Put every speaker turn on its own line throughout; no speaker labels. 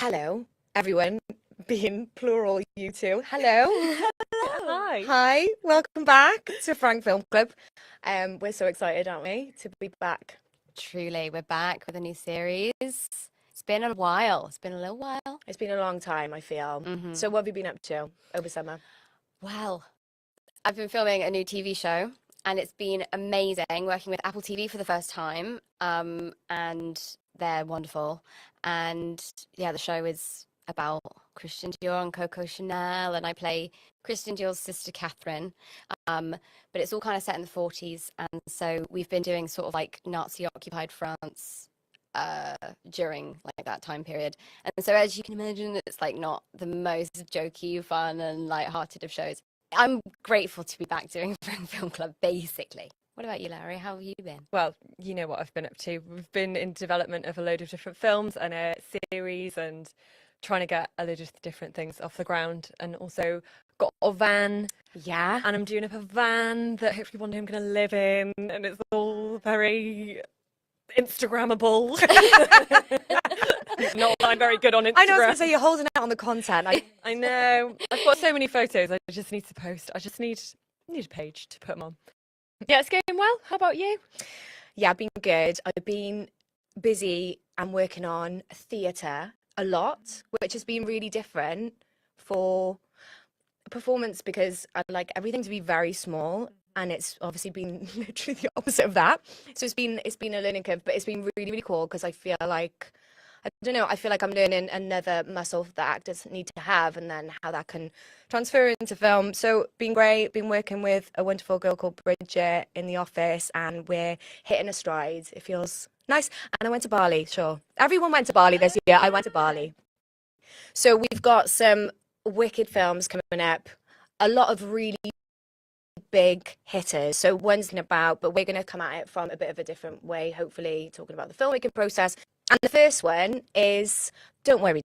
Hello, everyone, being plural, you two. Hello.
Hi.
Hi, welcome back to Frank Film Club. We're so excited, aren't we, to be back.
Truly, we're back with a new series. It's been a while. It's been a little while.
It's been a long time, I feel. So what have you been up to over summer?
Well, I've been filming a new TV show, and it's been amazing working with Apple TV for the first time. And they're wonderful. And yeah, the show is about Christian Dior and Coco Chanel, and I play Christian Dior's sister Catherine. But it's all kind of set in the 40s, and so we've been doing sort of like Nazi occupied France during like that time period. And so as you can imagine, it's like not the most jokey, fun and light-hearted of shows. I'm grateful to be back doing Friend Film Club, basically. What about you, Larry? How have you been?
Well, you know what I've been up to. We've been in development of a load of different films and a series and trying to get a load of different things off the ground. And also got a van
Yeah.
and I'm doing up a van that hopefully one day I'm going to live in. And it's all very Instagrammable. Not that I'm very good on Instagram.
I know, I was going to say, you're holding out on the content.
I know. I've got so many photos. I just need to post. I just need a page to put them on. Yeah, it's going well. How about you?
Yeah, I've been good. I've been busy and working on theatre a lot, which has been really different for performance because I like everything to be very small, and it's obviously been literally the opposite of that. So it's been a learning curve, but it's been really, really cool because I feel like I don't know, I feel like I'm learning another muscle that actors need to have and then how that can transfer into film. So been great, been working with a wonderful girl called Bridget in the office, and we're hitting a stride. It feels nice. And I went to Bali, sure. Everyone went to Bali this year. I went to Bali. So we've got some wicked films coming up, a lot of really big hitters. So one's about, but we're going to come at it from a bit of a different way, hopefully talking about the filmmaking process. And the first one is Don't Worry,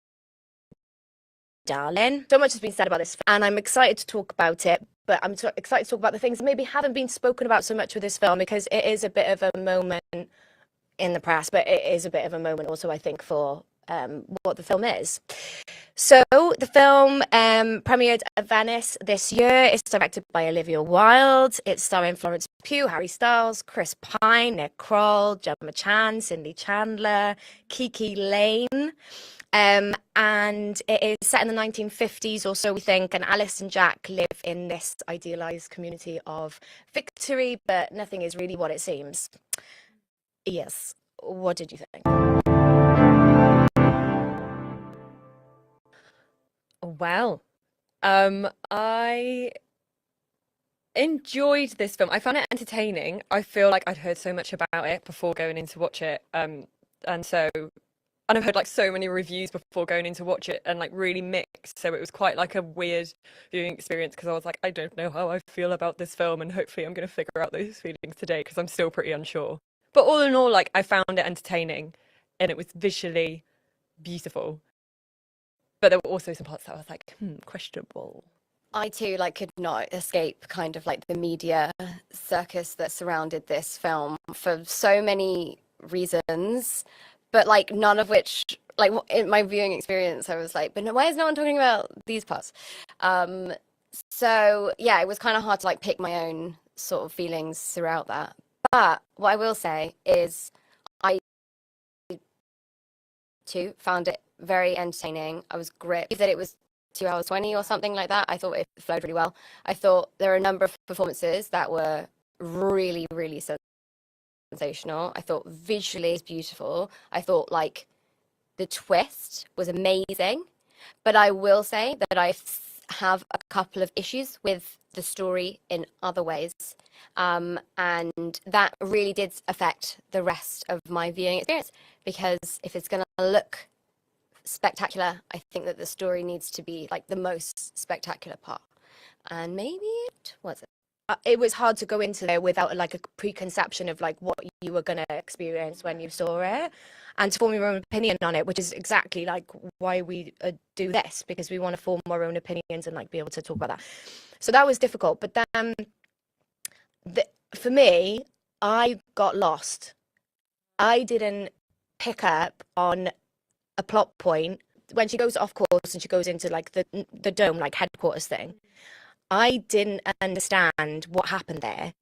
Darling. So much has been said about this, and I'm excited to talk about it, but I'm excited to talk about the things that maybe haven't been spoken about so much with this film because it is a bit of a moment in the press, but it is a bit of a moment also, I think, for what the film is. So the film premiered at Venice this year. It's directed by Olivia Wilde. It's starring Florence Pugh, Harry Styles, Chris Pine, Nick Kroll, Gemma Chan, Cindy Chandler, Kiki Lane. And it is set in the 1950s or so, we think, and Alice and Jack live in this idealized community of victory, but nothing is really what it seems. Yes. What did you think?
Well, I enjoyed this film. I found it entertaining. I feel like I'd heard so much about it before going in to watch it. And I've heard like so many reviews before going in to watch it and like really mixed. So it was quite like a weird viewing experience because I was like, I don't know how I feel about this film, and hopefully I'm going to figure out those feelings today because I'm still pretty unsure. But all in all, like I found it entertaining and it was visually beautiful. But there were also some parts that I was like, questionable.
I too like could not escape kind of like the media circus that surrounded this film for so many reasons, but like none of which, like in my viewing experience, I was like, but why is no one talking about these parts? So yeah, it was kind of hard to like pick my own sort of feelings throughout that. But what I will say is I too found it very entertaining. I was gripped that it was 2 hours 20 or something like that. I thought it flowed really well. I thought there were a number of performances that were really, really sensational. I thought visually it's beautiful. I thought like the twist was amazing. But I will say that I have a couple of issues with the story in other ways. And that really did affect the rest of my viewing experience because if it's going to look spectacular, I think that the story needs to be like the most spectacular part. And maybe it wasn't.
It was hard to go into there without like a preconception of like what you were going to experience when you saw it and to form your own opinion on it, which is exactly like why we do this, because we want to form our own opinions and like be able to talk about that. So that was difficult. But then for me, I got lost. I didn't pick up on a plot point when she goes off course and she goes into like the dome, like headquarters thing, I didn't understand what happened there.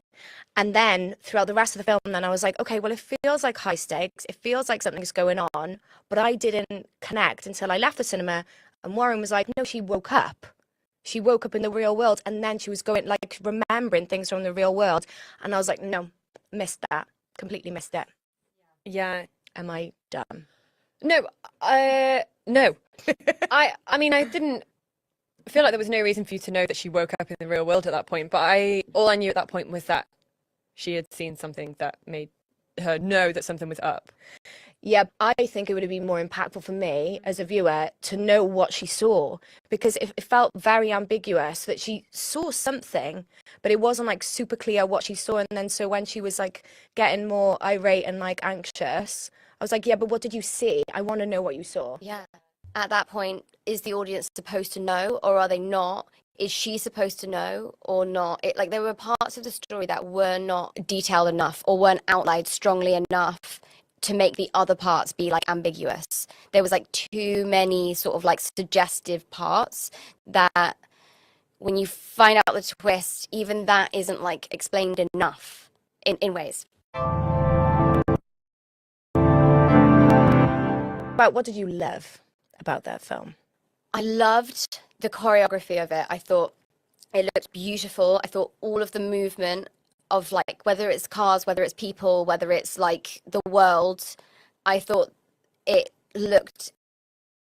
And then throughout the rest of the film, then I was like, okay, well, it feels like high stakes. It feels like something's going on, but I didn't connect until I left the cinema. And Warren was like, no, she woke up. She woke up in the real world, and then she was going like remembering things from the real world. And I was like, no, missed that. Completely missed it.
Yeah.
Am I dumb?
No, no. I mean, I didn't feel like there was no reason for you to know that she woke up in the real world at that point, but all I knew at that point was that she had seen something that made her know that something was up.
Yeah, I think it would have been more impactful for me as a viewer to know what she saw, because it felt very ambiguous that she saw something, but it wasn't like super clear what she saw. And then so when she was like getting more irate and like anxious, I was like, yeah, but what did you see? I want to know what you saw.
Yeah. At that point, is the audience supposed to know or are they not? Is she supposed to know or not? Like there were parts of the story that were not detailed enough or weren't outlined strongly enough to make the other parts be like ambiguous. There was like too many sort of like suggestive parts that when you find out the twist, even that isn't like explained enough in ways.
But what did you love about that film?
I loved the choreography of it. I thought it looked beautiful. I thought all of the movement of like whether it's cars, whether it's people, whether it's like the world, I thought it looked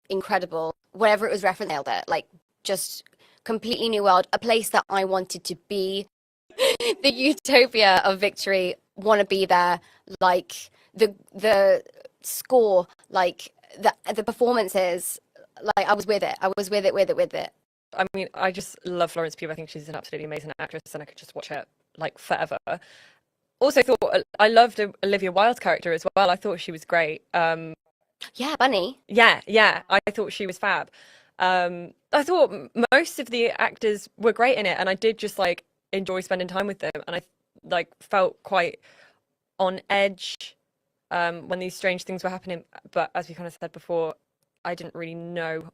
incredible. Wherever it was referenced, nailed it. Like just completely new world, a place that I wanted to be. The utopia of Victory, want to be there. Like the score, like the performances, like I was with it. I was with it.
I mean, I just love Florence Pugh. I think she's an absolutely amazing actress, and I could just watch her like forever. Also, thought I loved Olivia Wilde's character as well. I thought she was great.
Yeah, Bunny.
Yeah, I thought she was fab. I thought most of the actors were great in it, and I did just like enjoy spending time with them, and I like felt quite on edge when these strange things were happening. But as we kind of said before, I didn't really know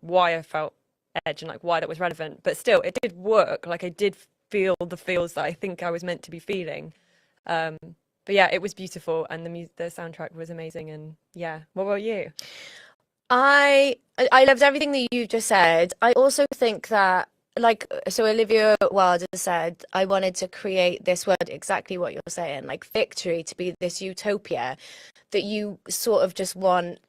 why I felt edge and like why that was relevant. But still, it did work. Like I did feel the feels that I think I was meant to be feeling. But yeah, it was beautiful, and the soundtrack was amazing. And yeah, what about you?
I loved everything that you just said. I also think that so Olivia Wilde said, I wanted to create this world, exactly what you're saying, like Victory to be this utopia that you sort of just want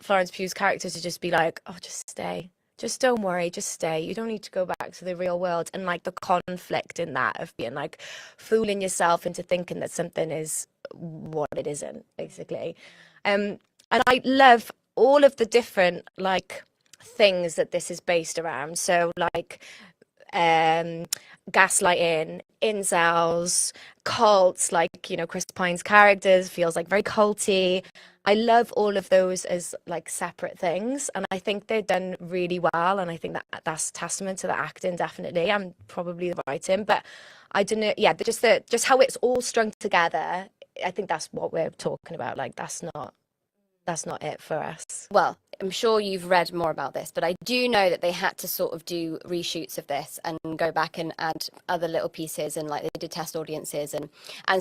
Florence Pugh's character to just be like, oh, just stay. Just don't worry, just stay. You don't need to go back to the real world. And like the conflict in that of being like fooling yourself into thinking that something is what it isn't, basically. And I love all of the different like things that this is based around. So like gaslighting, incels, cults, like, you know, Chris Pine's characters feels like very culty. I love all of those as like separate things, and I think they're done really well. And I think that that's testament to the acting, definitely, and probably the writing. But I don't know, yeah, just how it's all strung together. I think that's what we're talking about. Like that's not it for us.
Well, I'm sure you've read more about this, but I do know that they had to sort of do reshoots of this and go back and add other little pieces, and like they did test audiences, and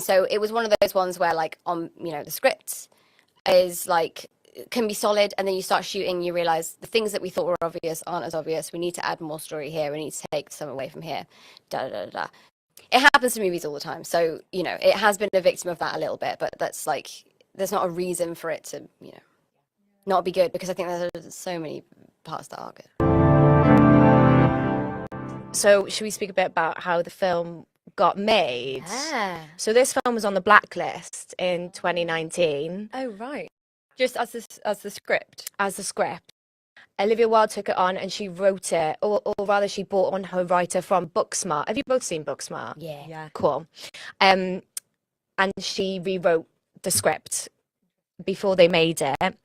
so it was one of those ones where like on, you know, the script is like can be solid, and then you start shooting, you realize the things that we thought were obvious aren't as obvious. We need to add more story here. We need to take some away from here. Da da da da. It happens to movies all the time, so you know it has been a victim of that a little bit, but that's like there's not a reason for it to, you know, not be good, because I think there's so many parts that are good.
So should we speak a bit about how the film got made?
Yeah.
So this film was on the blacklist in 2019
Oh right, just as the script.
as the script. Olivia Wilde took it on and she wrote it, or rather she brought on her writer from Booksmart. Have you both seen Booksmart?
Yeah.
Cool. And she rewrote the script before they made it.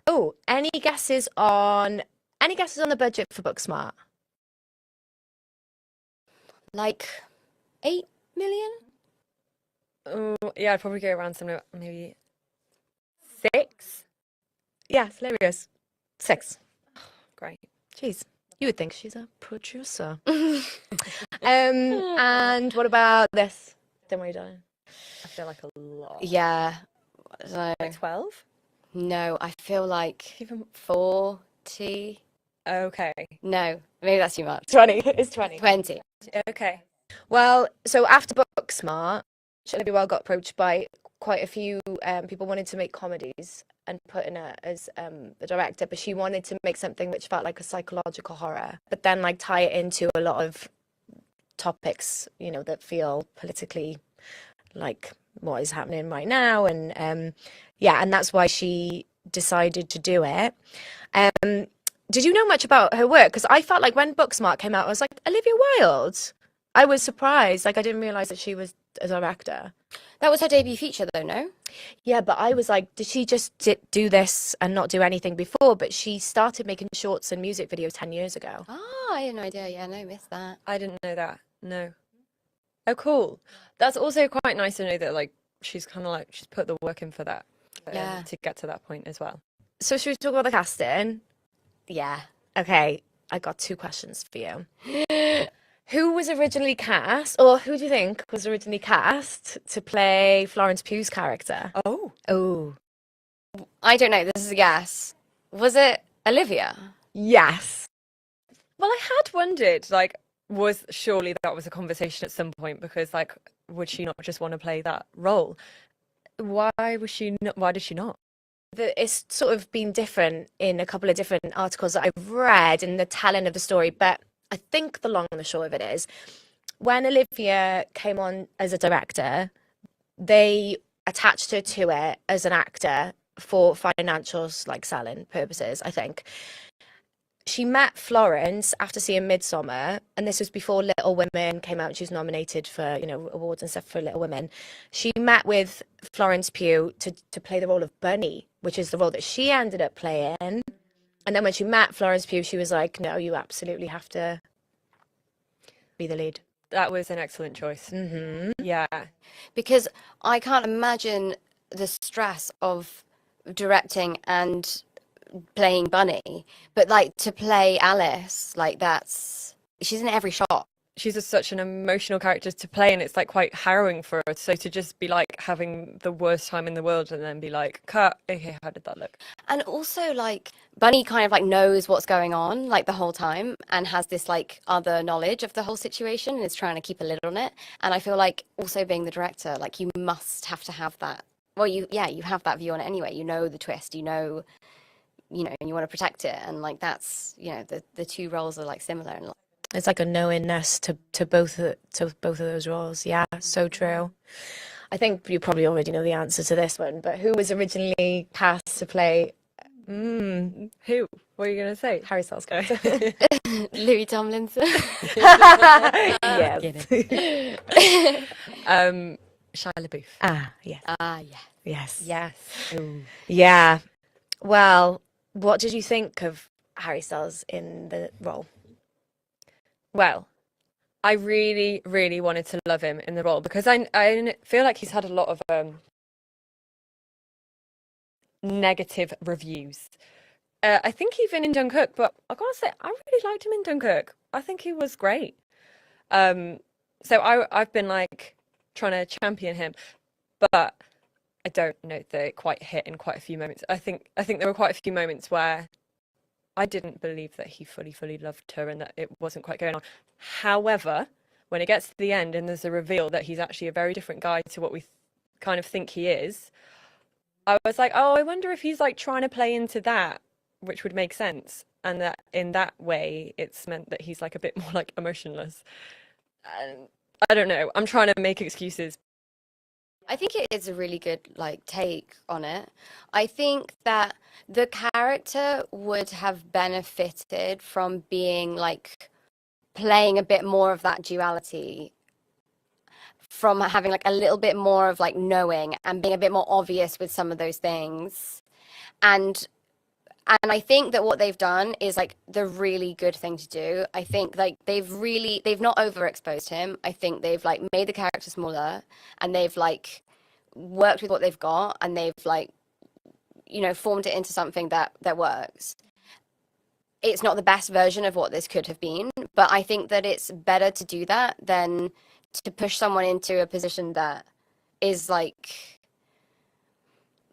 Oh, any guesses on the budget for Booksmart?
Like 8 million?
Oh yeah, I'd probably go around somewhere maybe 6.
Yeah, hilarious. 6.
great.
Jeez, you would think she's a producer. And what about this? Don't worry, darling.
I feel like a lot.
Yeah. So,
Like 12?
no, I feel like
Even
40.
okay.
No, maybe that's too much.
20. It's 20.
20.
Okay.
Well, so after Booksmart, Olivia Wilde got approached by quite a few people wanted to make comedies and put in her as the director, but she wanted to make something which felt like a psychological horror, but then like tie it into a lot of topics, you know, that feel politically like what is happening right now. And yeah, and that's why she decided to do it. Did you know much about her work? Because I felt like when Booksmart came out, I was like, Olivia Wilde. I was surprised. Like, I didn't realize that she was a director.
That was her debut feature, though, no?
Yeah, but I was like, did she just do this and not do anything before? But she started making shorts and music videos 10 years ago.
Oh, I had no idea. Yeah, no, missed that.
I didn't know that. No. Oh, cool. That's also quite nice to know that, like, she's kind of like, she's put the work in for that.
Yeah.
To get to that point as well.
So should we talk about the casting?
Yeah.
Okay, I got 2 questions for you. Who was originally cast, or who do you think was originally cast to play Florence Pugh's character?
Oh.
Oh,
I don't know. This is a guess. Was it Olivia?
yes.
Well, I had wondered, like, surely that was a conversation at some point because, like, would she not just want to play that role? Why did she not?
It's sort of been different in a couple of different articles that I've read in the telling of the story, but I think the long and the short of it is when Olivia came on as a director, they attached her to it as an actor for financial, like, selling purposes, I think. She met Florence after seeing Midsommar, and this was before Little Women came out. She was nominated for, you know, awards and stuff for Little Women. She met with Florence Pugh to play the role of Bunny, which is the role that she ended up playing. And then when she met Florence Pugh, she was like, no, you absolutely have to be the lead.
That was an excellent choice.
Mm-hmm.
Yeah.
Because I can't imagine the stress of directing and playing Bunny, but like to play Alice, like she's in every shot.
She's such an emotional character to play, and it's like quite harrowing for her. So to just be like having the worst time in the world and then be like, cut, okay, how did that look?
And also, like, Bunny kind of like knows what's going on like the whole time and has this like other knowledge of the whole situation and is trying to keep a lid on it. And I feel like also being the director, like you must have to have that. Well, you have that view on it anyway. You know the twist, you know, and you want to protect it. And like that's, the 2 roles are like similar. And
It's like a knowingness to both of those roles. Yeah, so true. I think you probably already know the answer to this one, but who was originally cast to play
Who? What are you gonna say?
Harry Styles' character?
Louis Tomlinson.
Yes.
Shia LaBeouf.
Ah, yes.
Yeah.
Yes.
Yes.
Yeah. Well, what did you think of Harry Styles in the role?
Well, I really, really wanted to love him in the role because I feel like he's had a lot of negative reviews. I think even in Dunkirk, but I gotta say, I really liked him in Dunkirk. I think he was great. So I've been like trying to champion him, but I don't know that it quite hit in quite a few moments. I think there were quite a few moments where I didn't believe that he fully loved her and that it wasn't quite going on. However, when it gets to the end and there's a reveal that he's actually a very different guy to what we kind of think he is, I was like, oh, I wonder if he's like trying to play into that, which would make sense. And that in that way, it's meant that he's like a bit more like emotionless. I don't know. I'm trying to make excuses.
I think it is a really good like take on it. I think that the character would have benefited from being like playing a bit more of that duality, from having like a little bit more of like knowing and being a bit more obvious with some of those things. And I think that what they've done is like the really good thing to do. I think like they've not overexposed him. I think they've like made the character smaller and they've like worked with what they've got and they've like, formed it into something that works. it's not the best version of what this could have been. But I think that it's better to do that than to push someone into a position that is like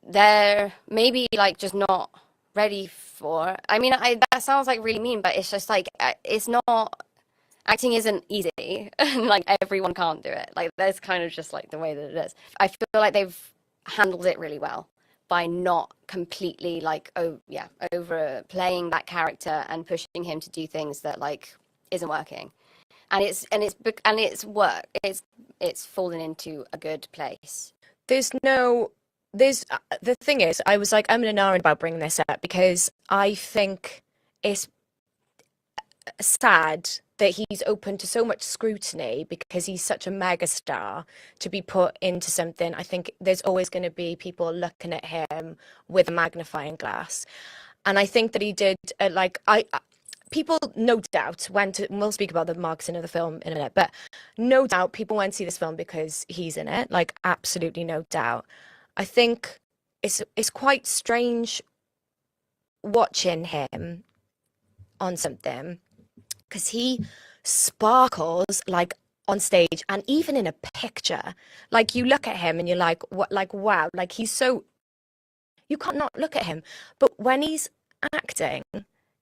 they're maybe like just not ready for. I mean, that sounds like really mean, but it's just like it's not. Acting isn't easy, and like everyone can't do it. Like that's kind of just like the way that it is. I feel like they've handled it really well by not completely like overplaying that character and pushing him to do things that like isn't working. And it's fallen into a good place.
There's the thing is, I was like, I'm in an hour about bringing this up because I think it's sad that he's open to so much scrutiny because he's such a megastar to be put into something. I think there's always going to be people looking at him with a magnifying glass. And I think that he did, people no doubt went to, and we'll speak about the marketing of the film in a minute, but no doubt people went to see this film because he's in it, like absolutely no doubt. I think it's quite strange watching him on something because he sparkles like on stage and even in a picture. Like you look at him and you're like, what? Like wow! Like he's so you can't not look at him. But when he's acting,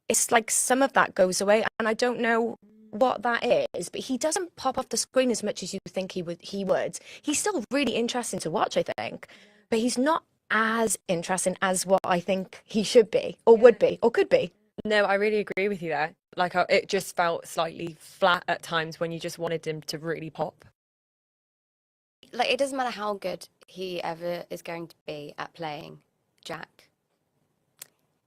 it's like some of that goes away, and I don't know what that is. But he doesn't pop off the screen as much as you think he would. He's still really interesting to watch, I think, but he's not as interesting as what I think he should be, or would be, or could be.
No, I really agree with you there. Like, it just felt slightly flat at times when you just wanted him to really pop.
Like, it doesn't matter how good he ever is going to be at playing Jack.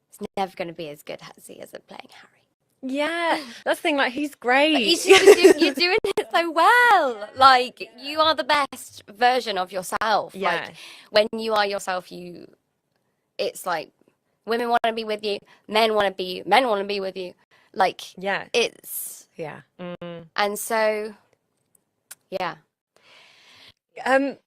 It's never going to be as good as he is at playing Harry.
Yeah, that's the thing. Like, he's great.
Like, you're doing it so well. Like, you are the best version of yourself.
Yeah.
Like, when you are yourself, it's like, women want to be with you, men want to be with you. Like,
yeah,
it's,
yeah.
And so, yeah.
Can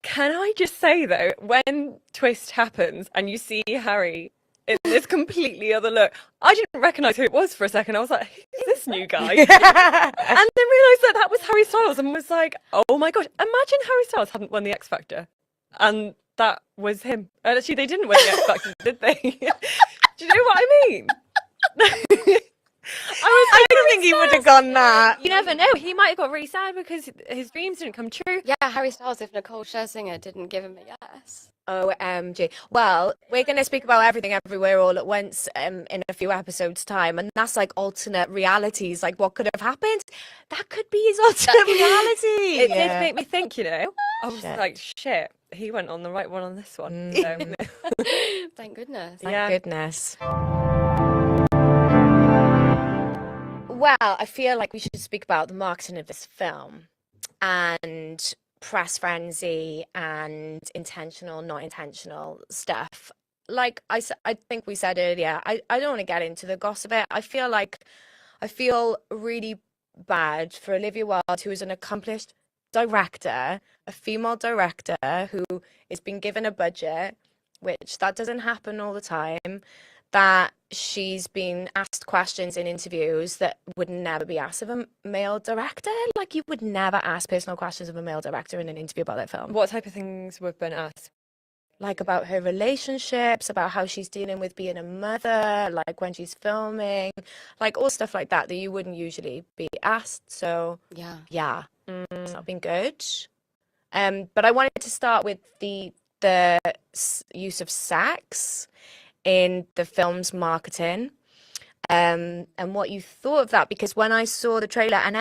I just say though, when twist happens and you see Harry in this completely other look, I didn't recognise who it was for a second. I was like, who's this new guy? And then realised that was Harry Styles and was like, oh my gosh, imagine Harry Styles hadn't won the X Factor. And that was him. And actually, they didn't win the X Factor, did they? Do you know what I mean?
I don't think he would have gone that.
You never know. He might have got really sad because his dreams didn't come true.
Yeah, Harry Styles, if Nicole Scherzinger didn't give him a yes.
OMG. Well, we're going to speak about everything everywhere all at once in a few episodes' time. And that's like alternate realities. Like what could have happened? That could be his alternate reality.
It did make me think, you know. I was like, shit, he went on the right one on this one. So.
Thank goodness.
Thank goodness. Well, I feel like we should speak about the marketing of this film and press frenzy and intentional, not intentional stuff. Like I think we said earlier, I don't want to get into the gossip of it. I feel really bad for Olivia Wilde, who is an accomplished director, a female director who is being given a budget, which that doesn't happen all the time, that she's been asked questions in interviews that would never be asked of a male director. Like you would never ask personal questions of a male director in an interview about that film.
What type of things would have been asked?
Like about her relationships, about how she's dealing with being a mother, like when she's filming, like all stuff like that you wouldn't usually be asked. So yeah, it's not been good. But I wanted to start with the use of sex in the film's marketing, and what you thought of that, because when I saw the trailer, and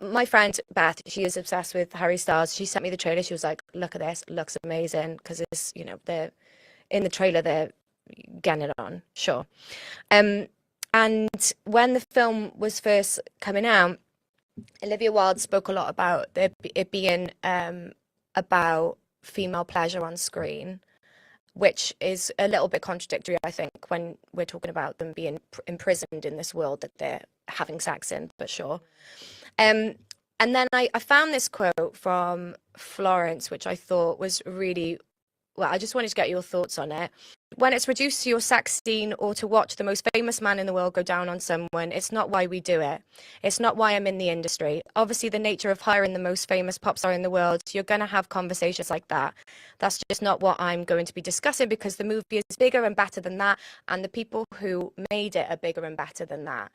my friend Beth, she is obsessed with Harry Styles, she sent me the trailer, she was like, look at this, looks amazing, because it's, you know, they're in the trailer, they're getting it on, sure. And when the film was first coming out, Olivia Wilde spoke a lot about it being about female pleasure on screen, which is a little bit contradictory, I think, when we're talking about them being imprisoned in this world that they're having sex in, but sure. And then I found this quote from Florence, which I thought was really, well, I just wanted to get your thoughts on it. when it's reduced to your sex scene or to watch the most famous man in the world go down on someone, it's not why we do it. It's not why I'm in the industry. Obviously, the nature of hiring the most famous pop star in the world, you're going to have conversations like that. That's just not what I'm going to be discussing, because the movie is bigger and better than that, and the people who made it are bigger and better than that.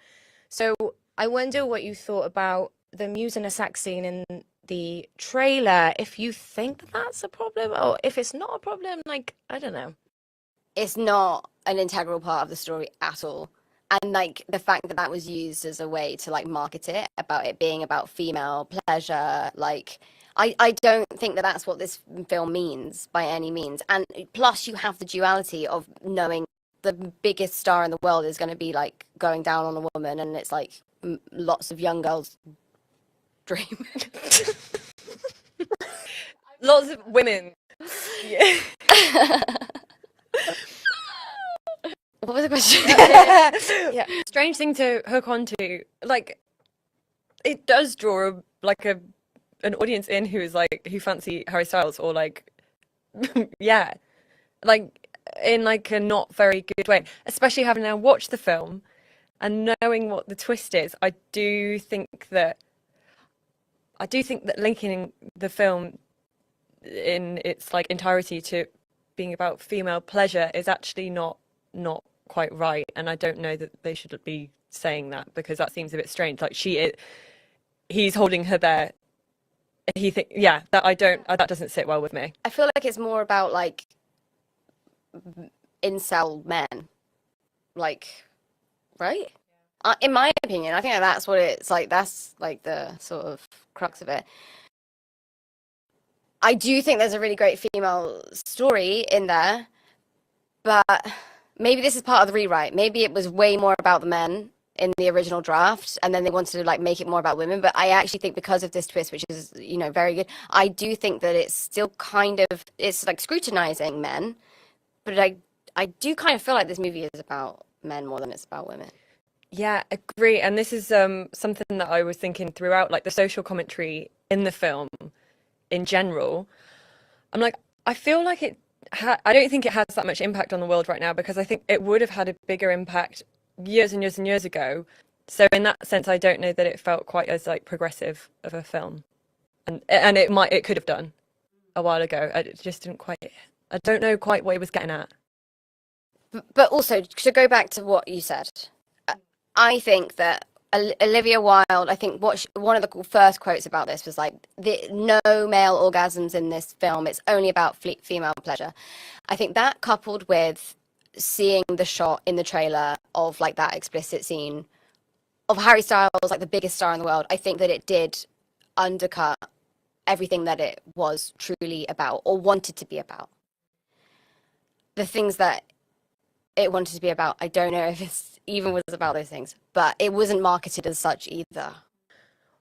So I wonder what you thought about them using a sex scene in the trailer, if you think that that's a problem, or if it's not a problem, like, I don't know.
It's not an integral part of the story at all. And like the fact that that was used as a way to like market it, about it being about female pleasure, like I don't think that that's what this film means by any means. And plus you have the duality of knowing the biggest star in the world is going to be like going down on a woman, and it's like lots of young girls dream.
Lots of women. Yeah.
What was the question?
Yeah, strange thing to hook onto. Like, it does draw an audience in who is like who fancy Harry Styles, or like yeah, like in like a not very good way. Especially having now watched the film and knowing what the twist is, I do think that linking the film in its like entirety to being about female pleasure is actually not quite right, and I don't know that they should be saying that, because that seems a bit strange. Like he's holding her there. That doesn't sit well with me.
I feel like it's more about like incel men, like, right? In my opinion, I think that's what it's like. That's like the sort of crux of it. I do think there's a really great female story in there, but maybe this is part of the rewrite. Maybe it was way more about the men in the original draft, and then they wanted to like make it more about women. But I actually think because of this twist, which is, you know, very good, I do think that it's still kind of, it's like scrutinizing men, but I do kind of feel like this movie is about men more than it's about women.
Yeah, agree. And this is something that I was thinking throughout, like the social commentary in the film in general. I'm like, I feel like I don't think it has that much impact on the world right now, because I think it would have had a bigger impact years and years and years ago. So in that sense, I don't know that it felt quite as like progressive of a film, and it could have done a while ago. I just didn't quite. I don't know quite what it was getting at.
But also, to go back to what you said, I think that Olivia Wilde, I think one of the first quotes about this was like, no male orgasms in this film, it's only about female pleasure. I think that, coupled with seeing the shot in the trailer of like that explicit scene of Harry Styles, like the biggest star in the world, I think that it did undercut everything that it was truly about or wanted to be about. The things that it wanted to be about, I don't know if it's even was about those things, but it wasn't marketed as such either.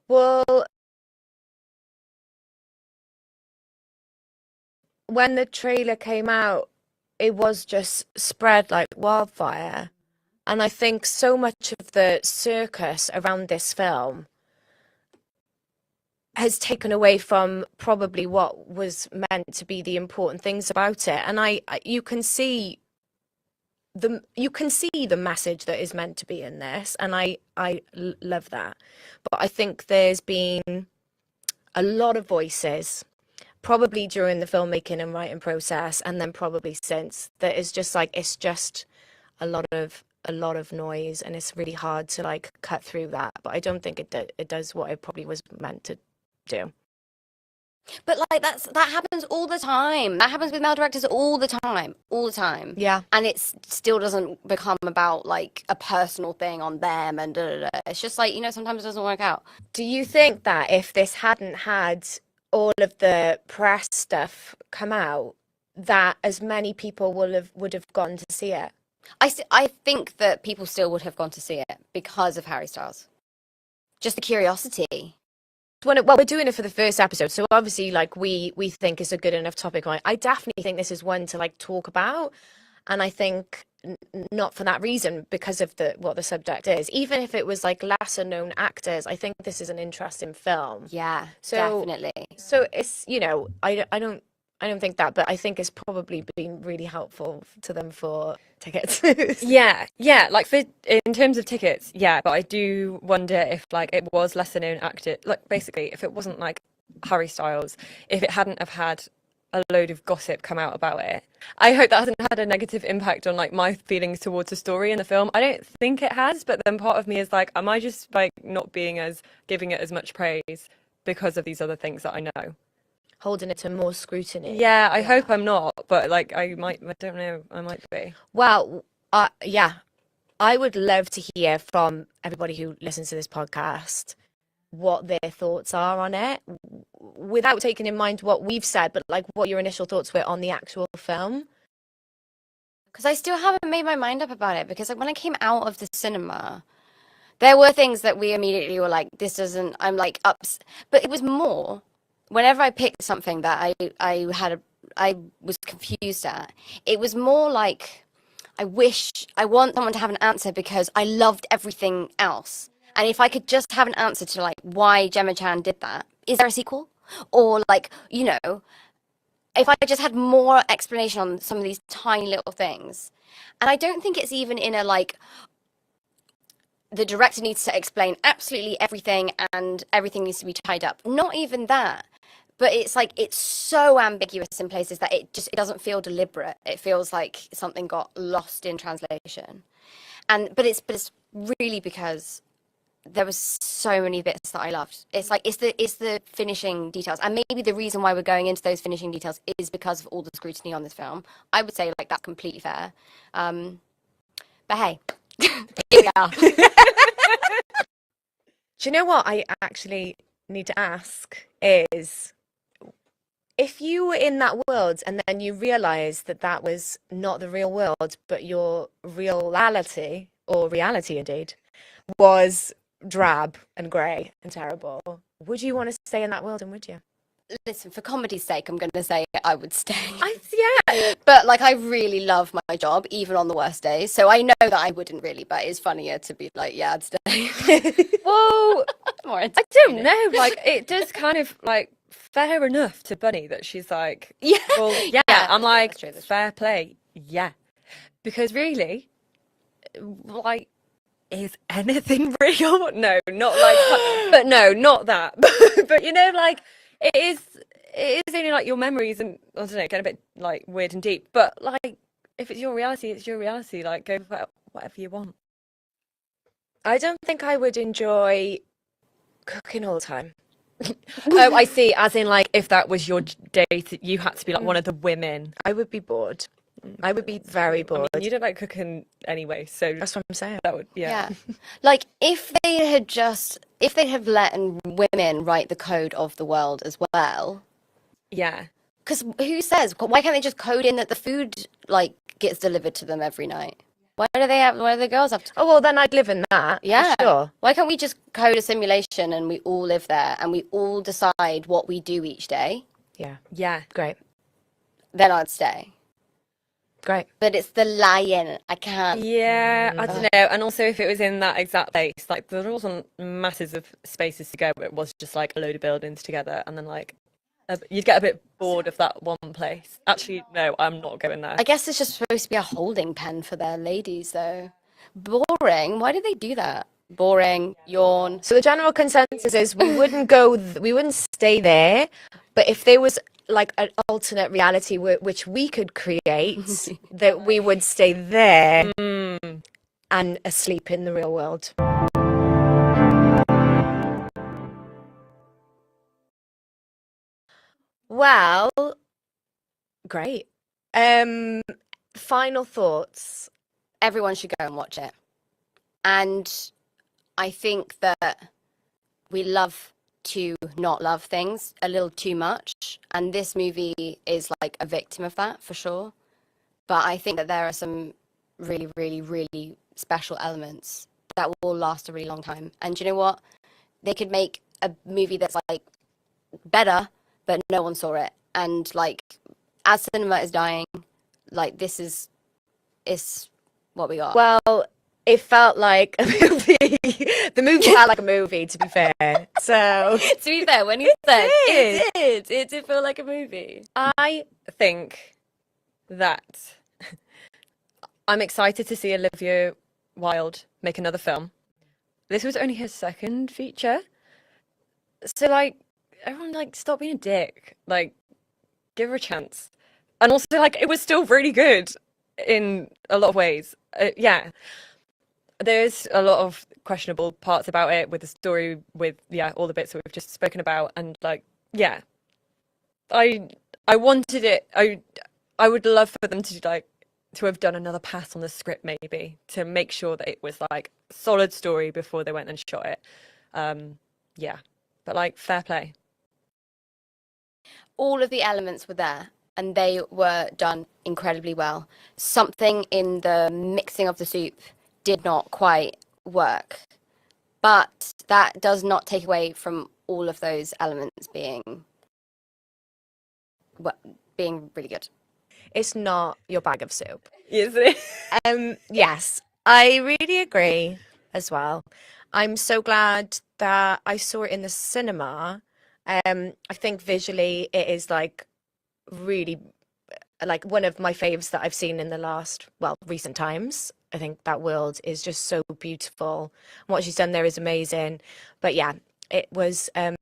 Well, when the trailer came out, it was just spread like wildfire. And I think so much of the circus around this film has taken away from probably what was meant to be the important things about it. And you can see the message that is meant to be in this, and I love that. But I think there's been a lot of voices, probably during the filmmaking and writing process, and then probably since, that is just like, it's just a lot of noise, and it's really hard to like cut through that. But I don't think it does what it probably was meant to do.
But like that happens all the time. That happens with male directors all the time.
Yeah.
And it still doesn't become about like a personal thing on them and da, da, da. It's just like, you know, sometimes it doesn't work out.
Do you think that if this hadn't had all of the press stuff come out, that as many people would have gone to see it?
I think that people still would have gone to see it because of Harry Styles. Just the curiosity.
Well, we're doing it for the first episode, so obviously, like, we think it's a good enough topic. I definitely think this is one to like talk about, and I think not for that reason, because of what the subject is. Even if it was like lesser known actors, I think this is an interesting film.
Yeah,
So
definitely.
So it's, you know, I I don't think that, but I think it's probably been really helpful to them for tickets.
Yeah, like in terms of tickets, yeah, but I do wonder if like it was lesser known actor, like basically if it wasn't like Harry Styles, if it hadn't have had a load of gossip come out about it. I hope that hasn't had a negative impact on like my feelings towards the story in the film. I don't think it has, but then part of me is like, am I just like not being as giving it as much praise because of these other things that I know?
Holding it to more scrutiny.
Yeah, I hope I'm not, but like I don't know, I might be.
Well, yeah, I would love to hear from everybody who listens to this podcast what their thoughts are on it, without taking in mind what we've said, but like what your initial thoughts were on the actual film.
Because I still haven't made my mind up about it. Because like when I came out of the cinema, there were things that we immediately were like, this doesn't, I'm like ups. But it was more, whenever I picked something that I was confused at, it was more like, I want someone to have an answer because I loved everything else. And if I could just have an answer to like why Gemma Chan did that, is there a sequel? Or like, if I just had more explanation on some of these tiny little things. And I don't think it's even in a like, the director needs to explain absolutely everything and everything needs to be tied up. Not even that. But it's like, it's so ambiguous in places that it doesn't feel deliberate. It feels like something got lost in translation. But it's really because there was so many bits that I loved. It's like, it's the finishing details. And maybe the reason why we're going into those finishing details is because of all the scrutiny on this film. I would say like that's completely fair. But hey, here we are.
Do you know what I actually need to ask is, if you were in that world and then you realize that that was not the real world, but your reality, or reality indeed, was drab and grey and terrible, would you want to stay in that world, and would you?
Listen, for comedy's sake, I'm going to say I would stay.
Yeah.
But like, I really love my job, even on the worst days. So I know that I wouldn't really, but it's funnier to be like, yeah, I'd stay.
Well,
More
I don't
entertaining.
know, like it does kind of like fair enough to Bunny that she's like,
Yeah.
well, yeah,
Yeah,
I'm like,
that's true, that's true.
fair play, yeah. Because really, like, is anything real? No, not like, but no, not that. But you know, like, it is only like your memories and, I don't know, get a bit like weird and deep. But like, if it's your reality, it's your reality. Like, go for whatever you want.
I don't think I would enjoy cooking all the time.
Oh, I see. As in, like, if that was your date, you had to be like one of the women.
I would be bored. I would be very
I
bored.
mean, you don't like cooking anyway, so
That's what I'm saying.
that would, yeah.
Like, if they had let women write the code of the world as well,
Yeah.
because who says, why can't they just code in that the food, like, gets delivered to them every night? Why do the girls have to?
Oh, well, then I'd live in that. for
Yeah.
sure.
Why can't we just code a simulation and we all live there and we all decide what we do each day?
Yeah.
Yeah.
Great.
Then I'd stay.
Great.
But it's the lying. I can't.
Yeah, I don't know. And also, if it was in that exact place, like there wasn't masses of spaces to go, but it was just like a load of buildings together, and then like you'd get a bit bored of that one place. Actually, no, I'm not going there.
I guess it's just supposed to be a holding pen for their ladies, though. Boring. Why did they do that? Boring. Yawn.
So the general consensus is we wouldn't go, we wouldn't stay there, but if there was like an alternate reality which we could create, that we would stay there and asleep in the real world. Well, great. Final thoughts.
Everyone should go and watch it. And I think that we love to not love things a little too much. And this movie is like a victim of that, for sure. But I think that there are some really, really, really special elements that will last a really long time. And do you know what? They could make a movie that's like better, but no one saw it. And like, as cinema is dying, like this is what we got.
Well, it felt like a movie. The movie felt like a movie, to be fair. So
To be fair, when you said
did.
it did feel like a movie.
I think that I'm excited to see Olivia Wilde make another film. This was only his second feature. So like everyone like stop being a dick. Like give her a chance. And also like it was still really good in a lot of ways. Yeah. There's a lot of questionable parts about it with the story with all the bits that we've just spoken about and like yeah. I I wanted it I would love for them to like to have done another pass on the script maybe to make sure that it was like solid story before they went and shot it. Yeah. But like fair play.
All of the elements were there and they were done incredibly well. Something in the mixing of the soup did not quite work, but that does not take away from all of those elements being really good.
It's not your bag of soup.
Is it?
Yes, I really agree as well. I'm so glad that I saw it in the cinema. I think visually it is like really like one of my faves that I've seen in the last, well, recent times. I think that world is just so beautiful. What she's done there is amazing. But yeah, it was a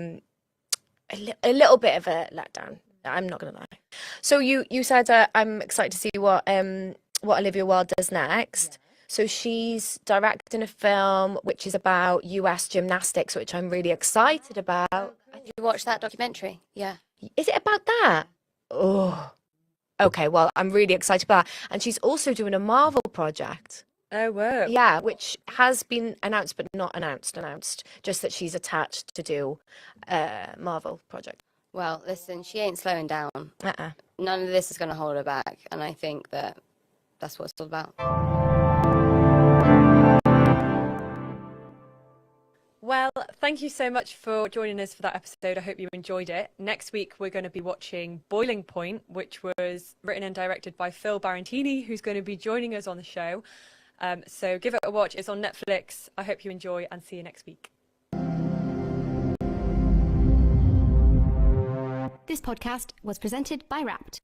little bit of a letdown. I'm not gonna lie. So you said I'm excited to see what Olivia Wilde does next. So she's directing a film which is about US gymnastics, which I'm really excited about.
Did you watch that documentary? Yeah.
Is it about that? Oh, okay. Well, I'm really excited about that. And she's also doing a Marvel project.
Oh, whoa.
Yeah, which has been announced but not announced. Just that she's attached to do a Marvel project.
Well, listen, she ain't slowing down.
Uh-uh.
None of this is going to hold her back, and I think that that's what it's all about.
Well, thank you so much for joining us for that episode. I hope you enjoyed it. Next week, we're going to be watching Boiling Point, which was written and directed by Phil Barantini, who's going to be joining us on the show. So give it a watch. It's on Netflix. I hope you enjoy and see you next week.
This podcast was presented by Wrapped.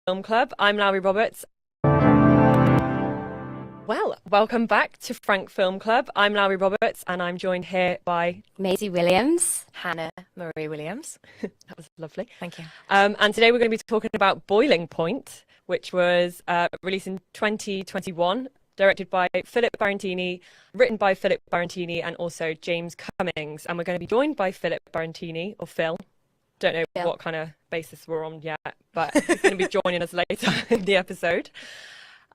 Film Club. I'm Lowri Roberts. Well, welcome back to Frank Film Club. I'm Lowri Roberts and I'm joined here by
Maisie Williams.
Hannah Marie Williams.
that was lovely.
Thank you.
And today we're going to be talking about Boiling Point, which was released in 2021, directed by Philip Barantini, written by Philip Barantini and also James Cummings. And we're going to be joined by Philip Barantini, or Phil. Don't know what kind of basis we're on yet, but he's going to be joining us later in the episode.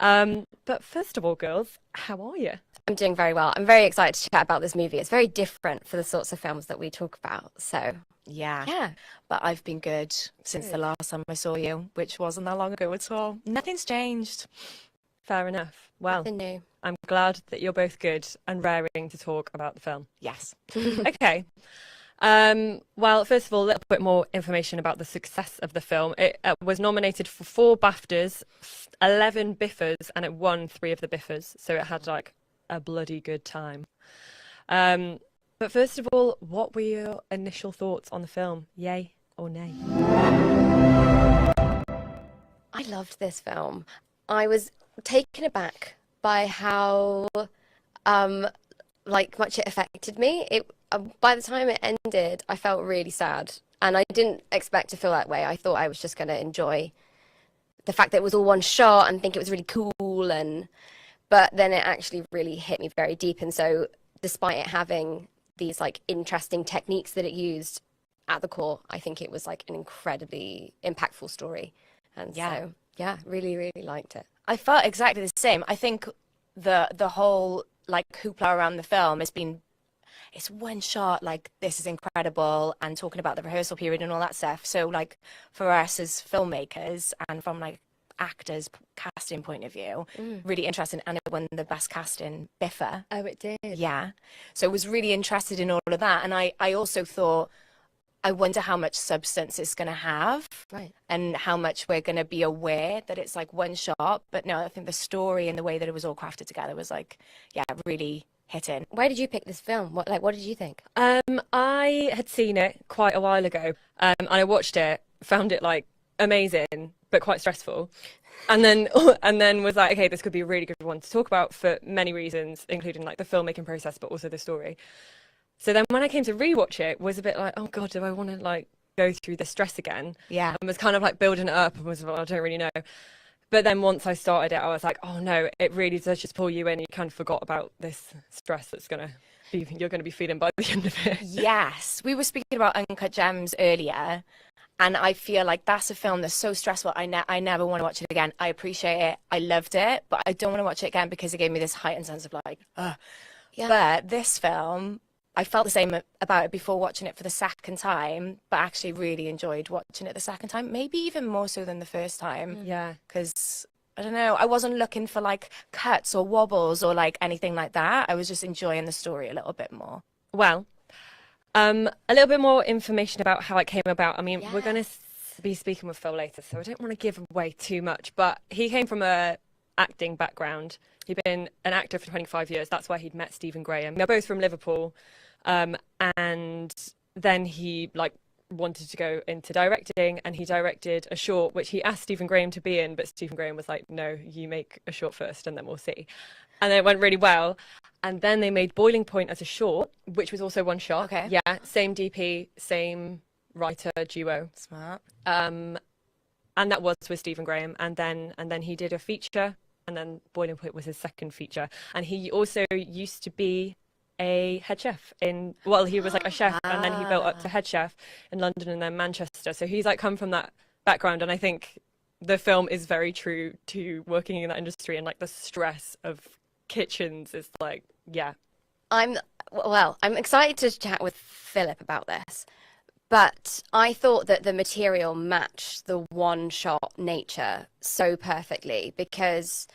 But first of all, girls, how are you?
I'm doing very well. I'm very excited to chat about this movie. It's very different for the sorts of films that we talk about. So,
Yeah. But I've been good since the last time I saw you, which wasn't that long ago at all. Nothing's changed.
Fair enough. Well,
nothing new.
I'm glad that you're both good and raring to talk about the film.
Yes.
Okay. Well, first of all, a little bit more information about the success of the film. It was nominated for 4 BAFTAs, 11 BIFFAs, and it won 3 of the BIFFAs. So it had like a bloody good time. But first of all, what were your initial thoughts on the film? Yay or nay?
I loved this film. I was taken aback by how much it affected me. By the time it ended, I felt really sad, and I didn't expect to feel that way. I thought I was just going to enjoy the fact that it was all one shot and think it was really cool, but then it actually really hit me very deep. And so, despite it having these like interesting techniques that it used at the core, I think it was like an incredibly impactful story. And so, really, really liked it.
I felt exactly the same. I think the whole like hoopla around the film has been, it's one shot, like this is incredible, and talking about the rehearsal period and all that stuff. So like for us as filmmakers and from like actors casting point of view, really interesting. And it won the best casting BIFFA.
Oh, it did.
Yeah. So I was really interested in all of that. And I also thought, I wonder how much substance it's going to have,
Right.
and how much we're going to be aware that it's like one shot. But no, I think the story and the way that it was all crafted together was like, really hitting.
Why did you pick this film? What did you think?
I had seen it quite a while ago, and I watched it, found it like amazing, but quite stressful. And then was like, okay, this could be a really good one to talk about for many reasons, including like the filmmaking process, but also the story. So then when I came to rewatch it, was a bit like, oh God, do I want to like go through the stress again?
Yeah.
And was kind of like building it up and was like, I don't really know. But then once I started it, I was like, oh no, it really does just pull you in. You kind of forgot about this stress you're going to be feeling by the end of it.
Yes. We were speaking about Uncut Gems earlier, and I feel like that's a film that's so stressful. I never want to watch it again. I appreciate it. I loved it, but I don't want to watch it again because it gave me this heightened sense of like,
Yeah.
But this film, I felt the same about it before watching it for the second time, but actually really enjoyed watching it the second time, maybe even more so than the first time.
Yeah.
Because, I don't know, I wasn't looking for like cuts or wobbles or like anything like that. I was just enjoying the story a little bit more.
Well, a little bit more information about how it came about. I mean, we're going to be speaking with Phil later, so I don't want to give away too much, but he came from a acting background. He'd been an actor for 25 years. That's where he'd met Stephen Graham. They're both from Liverpool. And then he like wanted to go into directing, and he directed a short which he asked Stephen Graham to be in, but Stephen Graham was like, no, you make a short first and then we'll see. And then it went really well. And then they made Boiling Point as a short, which was also one shot.
Okay.
Yeah, same DP, same writer duo.
Smart.
And that was with Stephen Graham. And then he did a feature, and then Boiling Point was his second feature. And he also used to be a head chef he was like a chef, and then he built up to head chef in London and then Manchester. So he's like come from that background, and I think the film is very true to working in that industry, and like the stress of kitchens is like, yeah.
I'm excited to chat with Philip about this, but I thought that the material matched the one-shot nature so perfectly, because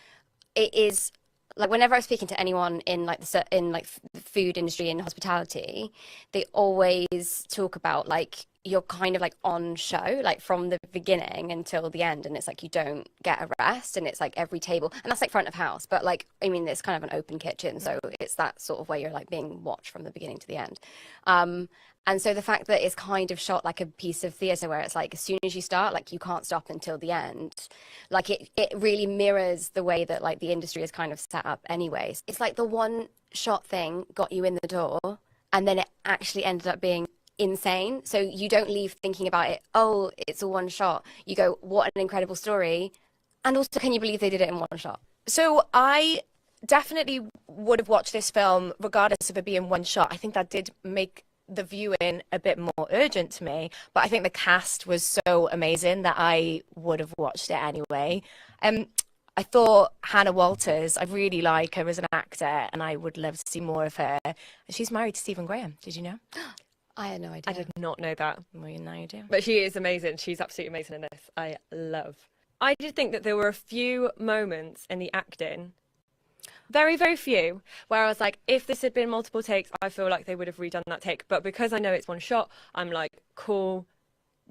it is like whenever I'm speaking to anyone in like the food industry and hospitality, they always talk about like you're kind of like on show, like from the beginning until the end, and it's like you don't get a rest, and it's like every table, and that's like front of house, but like I mean it's kind of an open kitchen, so it's that sort of way you're like being watched from the beginning to the end. And so the fact that it's kind of shot like a piece of theatre where it's like as soon as you start, like you can't stop until the end, like it really mirrors the way that like the industry is kind of set up anyways. It's like the one shot thing got you in the door, and then it actually ended up being insane. So you don't leave thinking about it, oh, it's a one shot. You go, what an incredible story. And also, can you believe they did it in one shot?
So I definitely would have watched this film regardless of it being one shot. I think that did make the viewing a bit more urgent to me, but I think the cast was so amazing that I would have watched it anyway. I thought Hannah Walters, I really like her as an actor, and I would love to see more of her. She's married to Stephen Graham. Did you know?
I had no idea.
I did not know that.
Well, now you do.
But she is amazing. She's absolutely amazing in this. I did think that there were a few moments in the acting, very, very few, where I was like, if this had been multiple takes, I feel like they would have redone that take. But because I know it's one shot, I'm like, cool,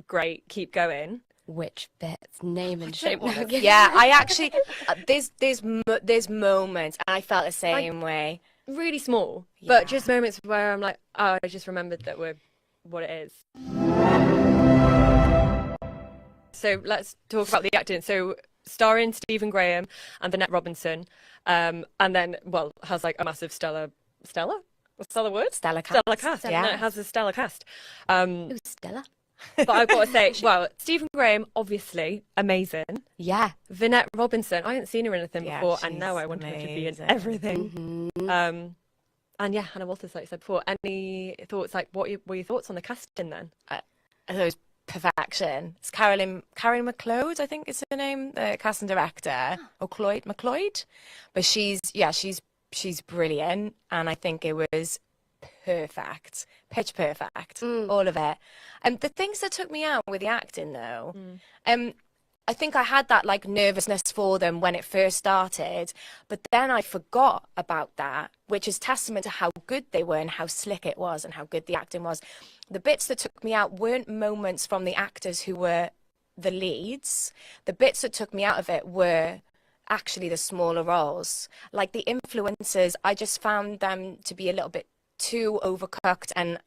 great, keep going.
Which bits? Name and shape.
Yeah, I actually, there's moments, and I felt the same way.
Really small,
Yeah.
but just moments where I'm like, oh, I just remembered that we're what it is. So let's talk about the acting. So starring Stephen Graham and Vanette Robinson, and then, well, has like a massive stellar word?
Stellar cast.
Stellar cast.
Yeah.
It has a stellar cast.
Ooh, Stella.
But I've got to say, well, Stephen Graham, obviously, amazing.
Yeah.
Vanette Robinson, I hadn't seen her in anything
Yeah,
before, and
she's
now I want her to be in
amazing.
everything.
Mhm.
And yeah, Hannah Walters, like I said before. Any thoughts, like, what were your thoughts on the casting then?
I thought it was perfection. It's Karen McLeod, I think is her name, the casting director, or McLeod. But she's brilliant, and I think it was perfect, pitch perfect, all of it. And the things that took me out with the acting, though, I think I had that like nervousness for them when it first started, but then I forgot about that, which is testament to how good they were and how slick it was and how good the acting was. The bits that took me out weren't moments from the actors who were the leads. The bits that took me out of it were actually the smaller roles. Like the influencers, I just found them to be a little bit too overcooked, and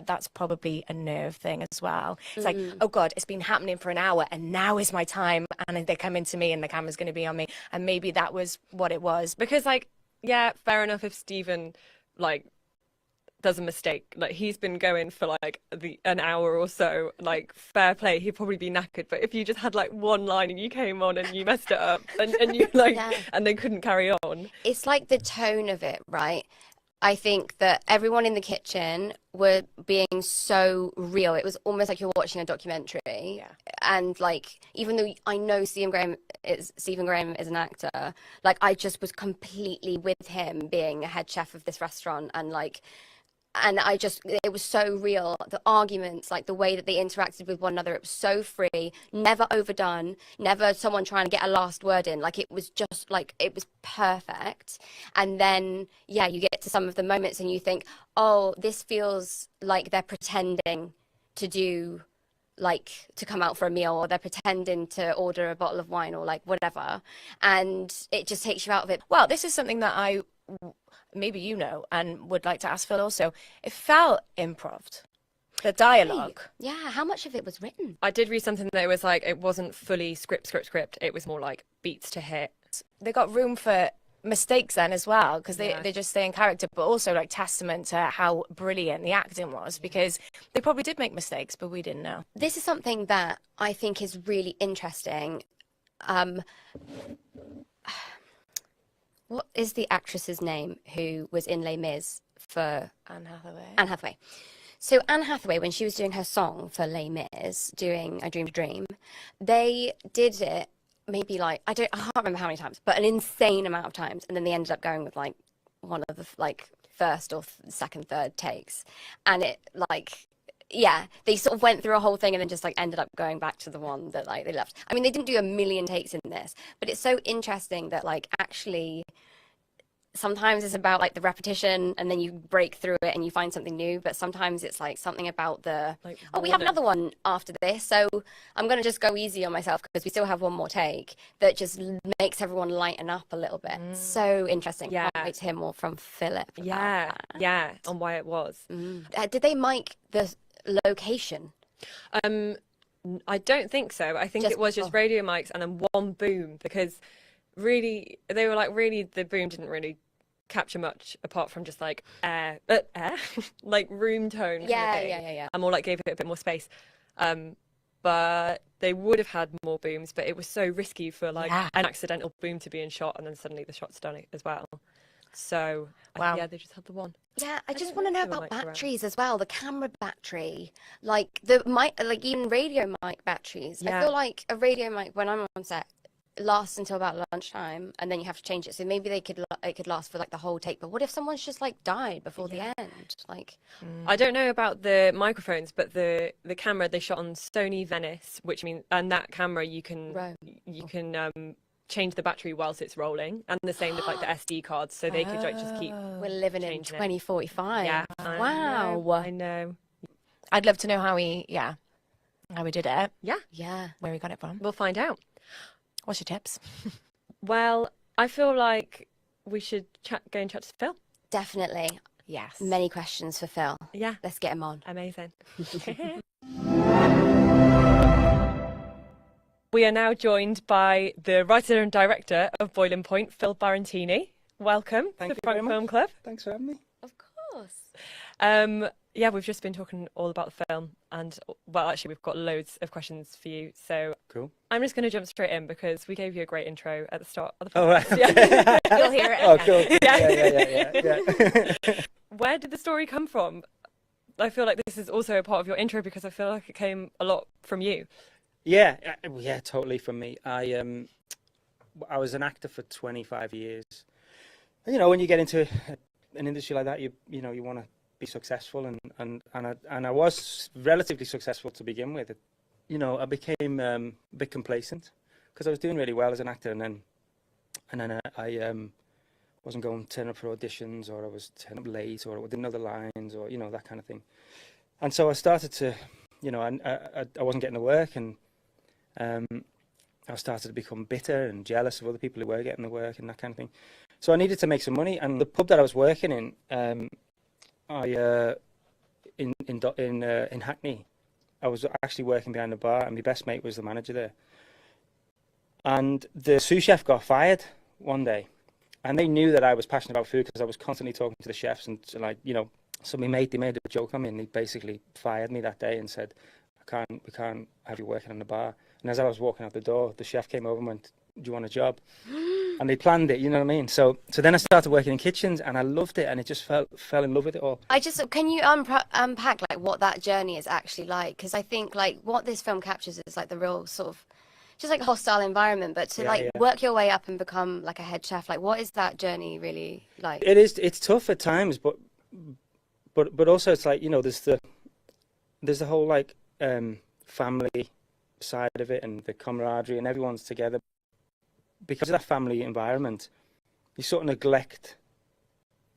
that's probably a nerve thing as well. It's like, oh God, it's been happening for an hour and now is my time, and they come into me and the camera's going to be on me, and maybe that was what it was.
Because, like, yeah, fair enough if Stephen, like, does a mistake. Like, he's been going for, like, an hour or so. Like, fair play, he'd probably be knackered. But if you just had, like, one line and you came on and you messed it up and you, like,
Yeah.
and they couldn't carry on.
It's like the tone of it, right? I think that everyone in the kitchen were being so real. It was almost like you're watching a documentary.
Yeah.
And like, even though I know Stephen Graham is an actor, like I just was completely with him being a head chef of this restaurant, and like, and it was so real. The arguments, like the way that they interacted with one another, it was so free, never overdone, never someone trying to get a last word in. Like it was just like, it was perfect. And then, yeah, you get to some of the moments and you think, oh, this feels like they're pretending to do, like to come out for a meal, or they're pretending to order a bottle of wine, or like whatever. And it just takes you out of it.
Well, this is something that maybe you know, and would like to ask Phil also. It felt improv. The dialogue.
Yeah, how much of it was written?
I did read something that it was like, it wasn't fully script. It was more like beats to hit.
They got room for mistakes then as well, because
Yeah.
they just stay in character, but also like testament to how brilliant the acting was, because they probably did make mistakes, but we didn't know.
This is something that I think is really interesting. What is the actress's name who was in Les Mis for
Anne Hathaway.
Anne Hathaway? So Anne Hathaway, when she was doing her song for Les Mis, doing I Dreamed a Dream, they did it maybe like, I can't remember how many times, but an insane amount of times. And then they ended up going with like one of the like first or second, third takes. And it like, yeah, they sort of went through a whole thing and then just like ended up going back to the one that like they left. I mean, they didn't do a million takes in this, but it's so interesting that like actually sometimes it's about like the repetition and then you break through it and you find something new, but sometimes it's like something about the
Like,
oh, we have another one after this, so I'm going to just go easy on myself because we still have one more take, that just makes everyone lighten up a little bit. So interesting.
Yeah.
Can't wait to hear more from Philip about
Yeah,
that.
yeah, on why it was.
Did they mic the location?
I don't think so. I think
Just
it was just
before.
radio mics and then one boom, because really they were like, really the boom didn't really capture much apart from just like air like room tone kind of thing.
Yeah.
And more like gave it a bit more space. But they would have had more booms, but it was so risky for like
Yeah.
an accidental boom to be in shot and then suddenly the shot's done it as well. So
Wow.
yeah, they just had the one.
Yeah, I just
don't
want to
know
know
if they were
about
mic'd around.
batteries as well. The camera battery, like the mic, like even radio mic batteries. I
Yeah.
feel like a radio mic when I'm on set lasts until about lunchtime, and then you have to change it. So maybe it could last for like the whole take. But what if someone's just like died before the end? Like,
I don't know about the microphones, but the camera they shot on Sony Venice, which means, and that camera you can change the battery whilst it's rolling, and the same with like the SD cards, so they could like just keep.
we're living in
Changing it.
2045.
Yeah, I
Wow.
know, I know.
I'd love to know how we did it,
Yeah.
where we got it from.
We'll find out.
What's your tips?
Well, I feel like we should go and chat to Phil.
Definitely.
Yes.
Many questions for Phil.
Yeah,
Let's get him on.
amazing. We are now joined by the writer and director of Boiling Point, Phil Barantini. Welcome
Thank
to
you
Front
very much.
Film Club.
Thanks for having me.
Of course.
Yeah, we've just been talking all about the film, and well, actually, we've got loads of questions for you. So
Cool.
I'm just going to jump straight in because we gave you a great intro at the start of the
Oh,
podcast.
right.
Yeah.
You'll hear it.
Oh,
again.
cool.
Yeah.
Yeah.
Where did the story come from? I feel like this is also a part of your intro because I feel like it came a lot from you.
Yeah, totally from me. I was an actor for 25 years. And, you know, when you get into an industry like that, you want to be successful, and I was relatively successful to begin with. You know, I became a bit complacent because I was doing really well as an actor, and then I wasn't going to turn up for auditions, or I was turning up late, or I didn't know the lines, or you know, that kind of thing. And so I started to, you know, I wasn't getting the work, and I started to become bitter and jealous of other people who were getting the work and that kind of thing. So I needed to make some money, and the pub that I was working in, in Hackney, I was actually working behind the bar, and my best mate was the manager there. And the sous chef got fired one day, and they knew that I was passionate about food because I was constantly talking to the chefs, and like, you know, so they made a joke on me, and they basically fired me that day and said, we can't have you working on the bar. And as I was walking out the door, the chef came over and went, "Do you want a job?" And they planned it, you know what I mean? So then I started working in kitchens, and I loved it, and it just fell in love with it all.
Can you unpack like what that journey is actually like? Because I think like what this film captures is like the real sort of just like hostile environment, but to work your way up and become like a head chef, like what is that journey really like?
It's tough at times, but also it's like, you know, there's the whole like family side of it, and the camaraderie, and everyone's together. Because of that family environment, you sort of neglect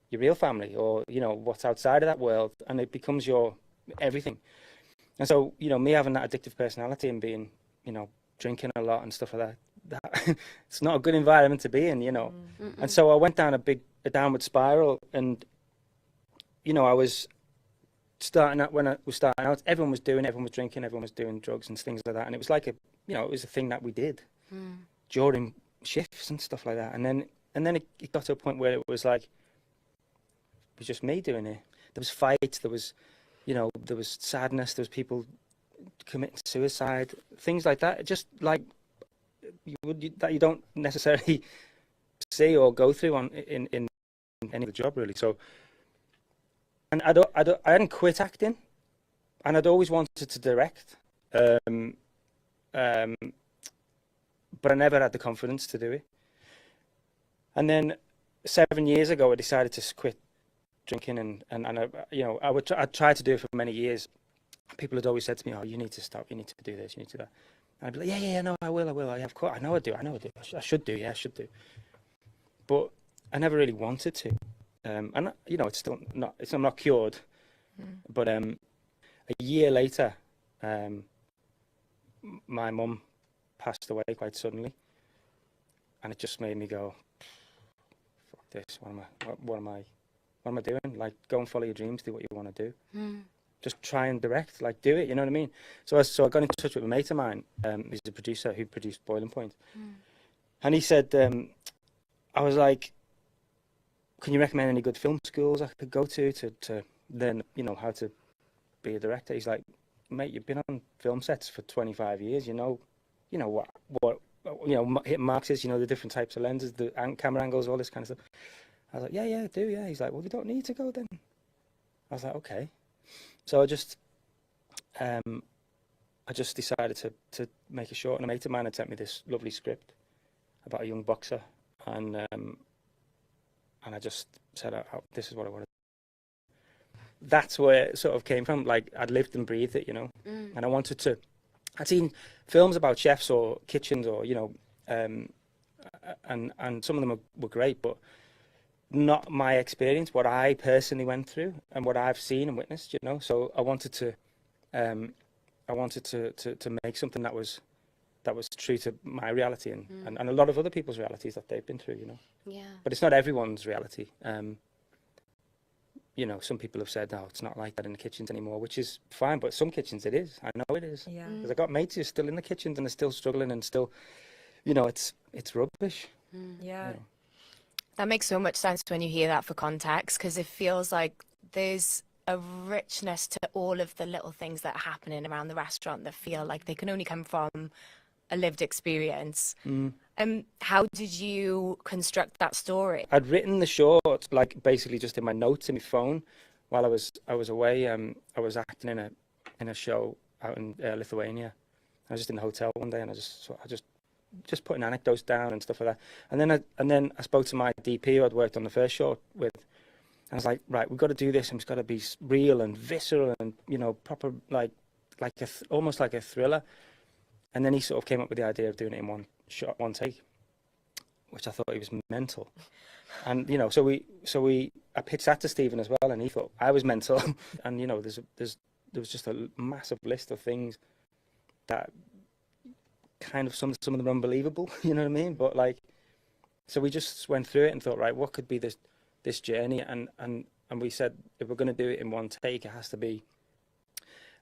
your real family, or, you know, what's outside of that world, and it becomes your everything. And so, you know, me having that addictive personality and being, you know, drinking a lot and stuff like that it's not a good environment to be in, you know. And so I went down a downward spiral, and, you know, I was starting out, when I was starting out, everyone was doing it, everyone was drinking, everyone was doing drugs and things like that, and it was like it was a thing that we did during shifts and stuff like that. And then it got to a point where it was like, it was just me doing it. There was fights, there was sadness, there was people committing suicide, things like that. Just like that you don't necessarily see or go through in any other job, really. So, and I hadn't quit acting, and I'd always wanted to direct, but I never had the confidence to do it. And then 7 years ago, I decided to quit drinking, and I tried to do it for many years. People had always said to me, "Oh, you need to stop. You need to do this. You need to do that." And I'd be like, "Yeah, no, I will. I have. I know I do. I should do. Yeah, I should do." But I never really wanted to. And you know, I'm not cured. But a year later, my mum passed away quite suddenly, and it just made me go, "Fuck this! What am I doing? Like, go and follow your dreams, do what you want to do. Just try and direct, like, do it. You know what I mean?" So I got in touch with a mate of mine. He's a producer who produced Boiling Point, and he said, I was like, "Can you recommend any good film schools I could go to learn, you know, how to be a director?" He's like, "Mate, you've been on film sets for 25 years. You know what hit marks is. You know the different types of lenses, the camera angles, all this kind of stuff." I was like, "Yeah, I do. Yeah." He's like, "Well, you don't need to go then." I was like, "Okay." So I just decided to make a short, and a mate of mine had sent me this lovely script about a young boxer, and I just said, "This is what I want to do." That's where it sort of came from. Like, I'd lived and breathed it, you know, and I wanted to. I'd seen films about chefs or kitchens, or you know, and some of them were great, but not my experience, what I personally went through, and what I've seen and witnessed, you know. So I wanted to make something that was true to my reality and a lot of other people's realities that they've been through, you know.
Yeah.
But it's not everyone's reality. You know, some people have said, "Oh, it's not like that in the kitchens anymore," which is fine, but some kitchens it is. I know it is.
Yeah.
Because I got mates who are still in the kitchens and are still struggling and still, you know, it's rubbish.
Yeah.
You know.
That makes so much sense when you hear that for context, because it feels like there's a richness to all of the little things that are happening around the restaurant that feel like they can only come from a lived experience. How did you construct that story?
I'd written the short, like, basically just in my notes in my phone while I was away. I was acting in a show out in Lithuania. I was just in the hotel one day, and I just putting anecdotes down and stuff like that. And then I spoke to my DP who I'd worked on the first short with, and I was like, "Right, we've got to do this, and it's got to be real and visceral and, you know, proper, almost like a thriller." And then he sort of came up with the idea of doing it in one shot, one take, which I thought he was mental. And, you know, I pitched that to Stephen as well, and he thought I was mental. And, you know, there was just a massive list of things that kind of some of them are unbelievable, you know what I mean? But, like, so we just went through it and thought, right, what could be this journey? And we said, if we're going to do it in one take, it has to be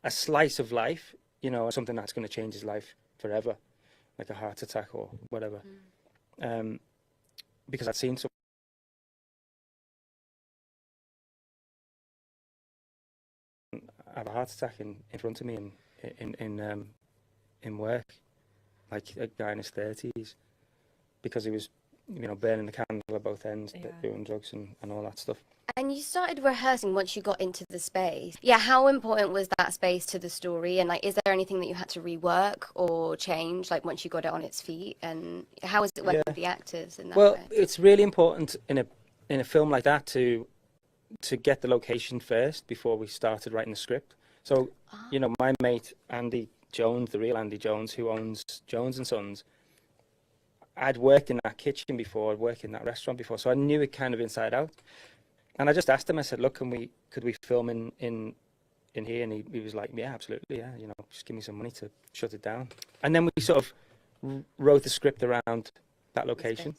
a slice of life, you know, something that's going to change his life forever, like a heart attack or whatever. Because I'd seen some have a heart attack in front of me in work, like a guy in his 30s, because he was, you know, burning the candle at both ends, doing drugs and all that stuff.
And you started rehearsing once you got into the space. Yeah, how important was that space to the story? And, like, is there anything that you had to rework or change, like, once you got it on its feet? And how was it working with the actors in that way?
Well, it's really important in a film like that to get the location first before we started writing the script. So, you know, my mate Andy Jones, the real Andy Jones, who owns Jones and Sons, I'd worked in that kitchen before, I'd worked in that restaurant before, so I knew it kind of inside out. And I just asked him, I said, "Look, could we film in here?" And he was like, "Yeah, absolutely, yeah, you know, just give me some money to shut it down." And then we sort of wrote the script around that location.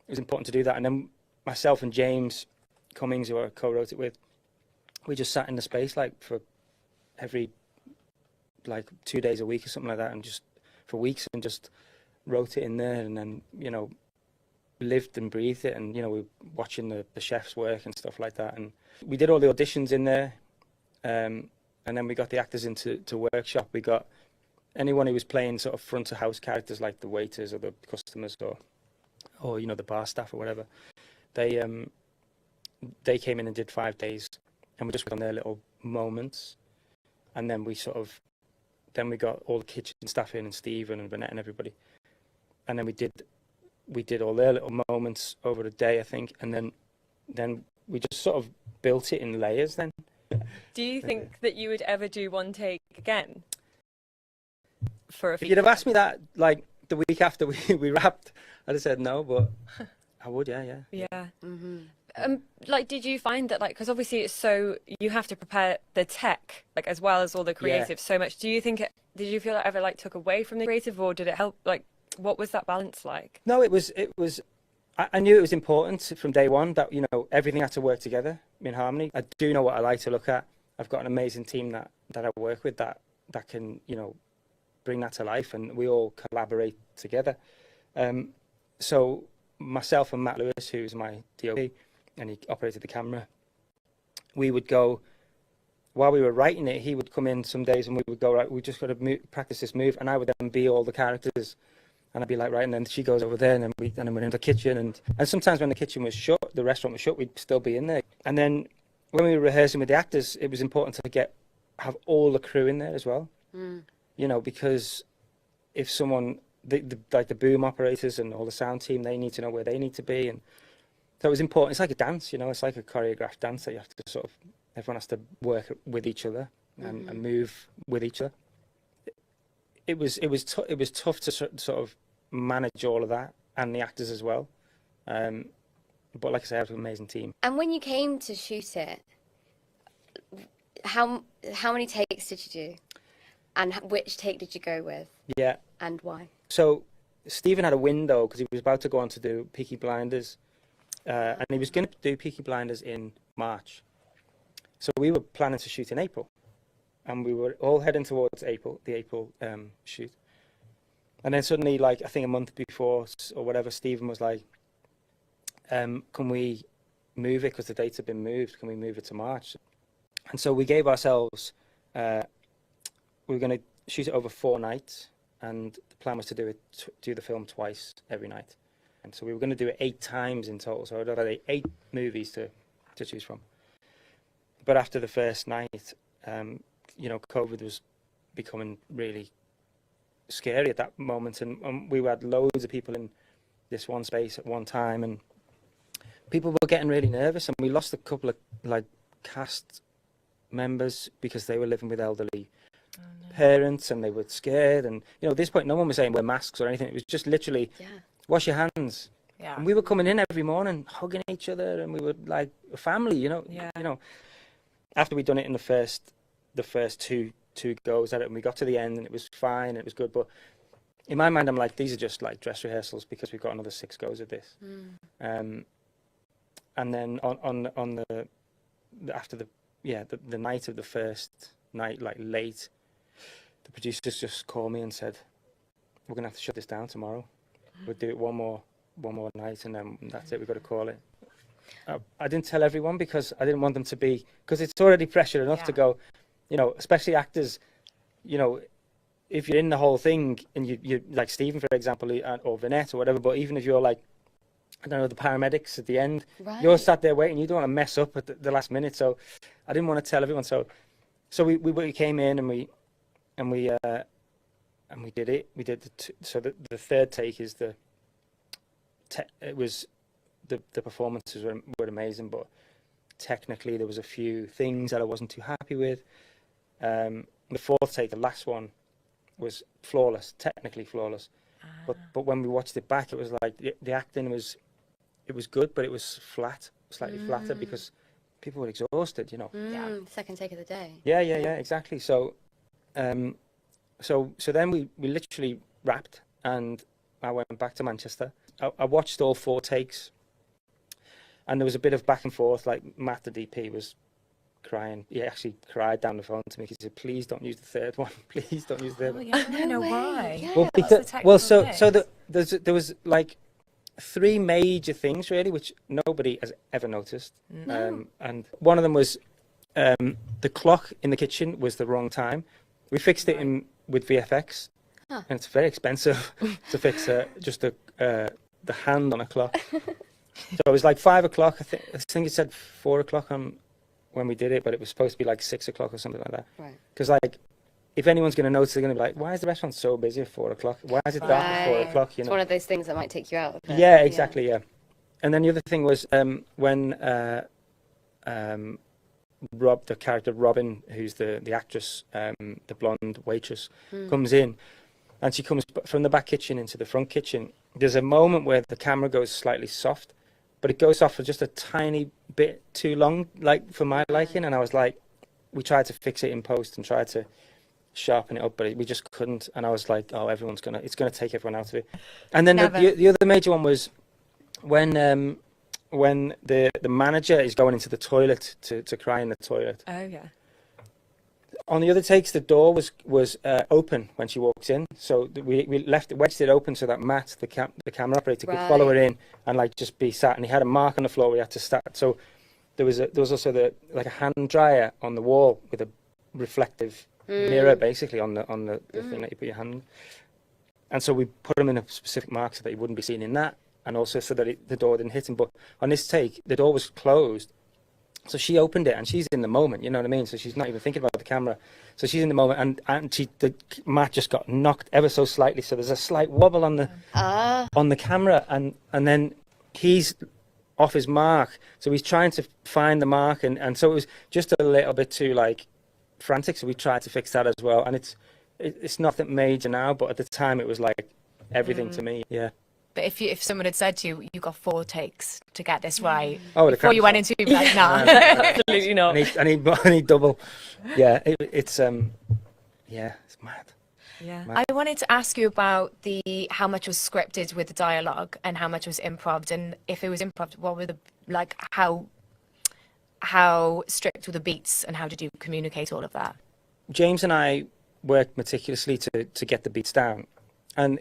It was important to do that. And then myself and James Cummings, who I co-wrote it with, we just sat in the space, like, for every, like, 2 days a week or something like that, and just for weeks, and just wrote it in there, and then, you know, lived and breathed it. And, you know, we were watching the chefs work and stuff like that, and we did all the auditions in there, and then we got the actors into workshop. We got anyone who was playing sort of front of house characters, like the waiters or the customers or you know, the bar staff or whatever. They came in and did 5 days, and we just worked on their little moments. And then we got all the kitchen staff in, and Stephen and Vanette and everybody, and then we did all their little moments over a day, I think, and then we just sort of built it in layers then.
Do you think that you would ever do one take again? For a
If you'd have asked me that, like, the week after we wrapped, I'd have said no, but I would, yeah.
Yeah.
Mm-hmm.
Like, did you find that, like, because obviously it's so, you have to prepare the tech, like, as well as all the creative so much. Do you think did you feel it ever, like, took away from the creative, or did it help? Like, what was that balance like?
No, it was. I knew it was important from day one that, you know, everything had to work together in harmony. I do know what I like to look at. I've got an amazing team that I work with that can, you know, bring that to life, and we all collaborate together. So myself and Matt Lewis, who's my DOP, and he operated the camera, we would go, while we were writing it, he would come in some days and we would go, right, we just got to practice this move, and I would then be all the characters, and I'd be like, right, and then she goes over there, and then we're in the kitchen, and sometimes when the kitchen was shut, the restaurant was shut, we'd still be in there. And then when we were rehearsing with the actors, it was important to have all the crew in there as well, you know, because if someone, like the boom operators and all the sound team, they need to know where they need to be, and so it was important. It's like a dance, you know, it's like a choreographed dance that you have to sort of, everyone has to work with each other and move with each other. It was tough to sort of manage all of that, and the actors as well. But like I say, I have an amazing team.
And when you came to shoot it, how many takes did you do? And which take did you go with?
Yeah.
And why?
So Stephen had a window because he was about to go on to do Peaky Blinders. And he was going to do Peaky Blinders in March. So we were planning to shoot in April. And we were all heading towards the April shoot. And then suddenly, like, I think a month before or whatever, Stephen was like, can we move it because the dates have been moved? Can we move it to March? And so we gave ourselves, we were going to shoot it over 4 nights. And the plan was to do the film twice every night. And so we were going to do it 8 times in total. So I'd have 8 movies to choose from. But after the first night, you know, COVID was becoming really scary at that moment. And we had loads of people in this one space at one time. And people were getting really nervous. And we lost a couple of, like, cast members because they were living with elderly parents, and they were scared. And, you know, at this point, no one was saying wear masks or anything. It was just literally... wash your hands.
Yeah.
And we were coming in every morning, hugging each other, and we were like a family, you know.
Yeah.
You know, after we'd done it in the first two goes at it, and we got to the end, and it was fine, it was good. But in my mind, I'm like, these are just like dress rehearsals because we've got another 6 goes at this. And then on the after the night of the first night, like late, the producers just called me and said, we're gonna have to shut this down tomorrow. We'll do it one more night, and then that's it. We've got to call it. I didn't tell everyone because I didn't want them to be, because it's already pressure enough to go, you know, especially actors, you know, if you're in the whole thing and you like Stephen, for example, or Vanette or whatever, but even if you're like, I don't know, the paramedics at the end, you're sat there waiting, you don't want to mess up at the last minute. So I didn't want to tell everyone. So we came in and we did it. We did so the third take is it was the performances were amazing, but technically there was a few things that I wasn't too happy with. The fourth take, the last one, was flawless, technically flawless. But when we watched it back, it was like the acting was good, but it was flat, slightly flatter because people were exhausted, you know.
Second take of the day.
Yeah, exactly. So then we literally wrapped, and I went back to Manchester. I watched all 4 takes, and there was a bit of back and forth. Like Matt, the DP, was crying. He actually cried down the phone to me. He said, "Please don't use the third one. Please don't use the third one."
I don't know why.
Yeah.
There was like 3 major things really, which nobody has ever noticed. And one of them was the clock in the kitchen was the wrong time. We fixed it with VFX, and it's very expensive to fix just the hand on a clock. So it was like 5 o'clock. I think it said 4 o'clock on when we did it, but it was supposed to be like 6 o'clock or something like that. Right. Because like, if anyone's going to notice, they're going to be like, "Why is the restaurant so busy at 4 o'clock? Why is it dark at 4 o'clock?" You know.
It's one of those things that might take you out.
Yeah, exactly. Yeah. And then the other thing was when the character Robin, who's the actress, the blonde waitress, comes in. and she comes from the back kitchen into the front kitchen. There's a moment where the camera goes slightly soft, but it goes off for just a tiny bit too long, like for my liking. And I was like, we tried to fix it in post and tried to sharpen it up, but we just couldn't. And I was like, oh, it's gonna take everyone out of it. And then the other major one was when the manager is going into the toilet to cry in the toilet.
Oh yeah.
On the other takes, the door was open when she walks in, so we wedged it open so that Matt, the camera operator, could follow her in and like just be sat. And he had a mark on the floor where he had to start. So there was also like a hand dryer on the wall with a reflective mirror, basically on the thing that you put your hand in. And so we put him in a specific mark so that he wouldn't be seen in that, and also so that the door didn't hit him. But on this take, the door was closed. So she opened it and she's in the moment, you know what I mean? So she's not even thinking about the camera. So she's in the moment, and Matt just got knocked ever so slightly. So there's a slight wobble on the camera, and then he's off his mark. So he's trying to find the mark, and so it was just a little bit too like frantic. So we tried to fix that as well. And it's nothing major now, but at the time it was like everything to me. Yeah.
But if someone had said to you, you got 4 takes to get this right,
oh,
before you went into it, like, nah.
Absolutely not.
I need double. Yeah, it's mad.
Yeah.
I wanted to ask you about how much was scripted with the dialogue and how much was improv, and if it was improv, what were how strict were the beats, and how did you communicate all of that?
James and I worked meticulously to get the beats down, and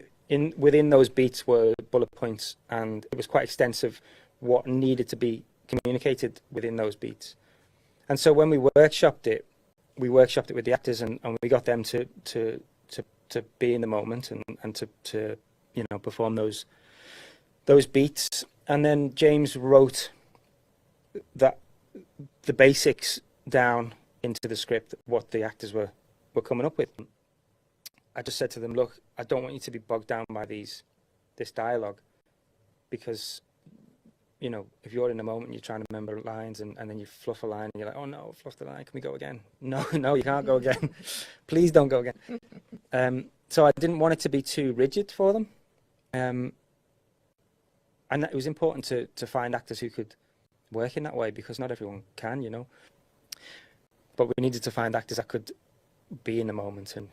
within those beats were bullet points, and it was quite extensive what needed to be communicated within those beats. And so when we workshopped it with the actors, and we got them to be in the moment and to perform those beats. And then James wrote the basics down into the script, what the actors were coming up with. I just said to them, look, I don't want you to be bogged down by this dialogue, because, if you're in a moment, you're trying to remember lines, and then you fluff a line, and you're like, oh no, fluff the line, can we go again? No, you can't go again. Please don't go again. So I didn't want it to be too rigid for them. And it was important to find actors who could work in that way, because not everyone can, But we needed to find actors that could be in the moment. And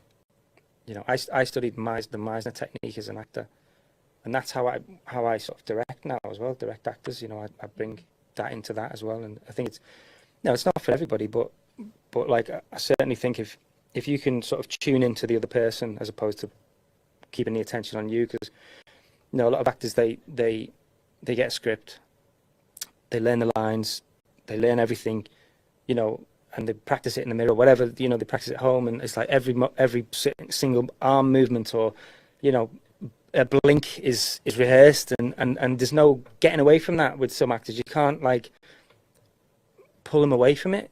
I studied the Meisner technique as an actor, and that's how I sort of direct now as well. Direct actors, I bring that into that as well. And I think it's not for everybody, but like I certainly think if you can sort of tune into the other person as opposed to keeping the attention on you, because a lot of actors they get a script, they learn the lines, they learn everything, and they practice it in the mirror, whatever, they practice at home, and it's like every single arm movement or, a blink is rehearsed, and there's no getting away from that with some actors. You can't like pull them away from it.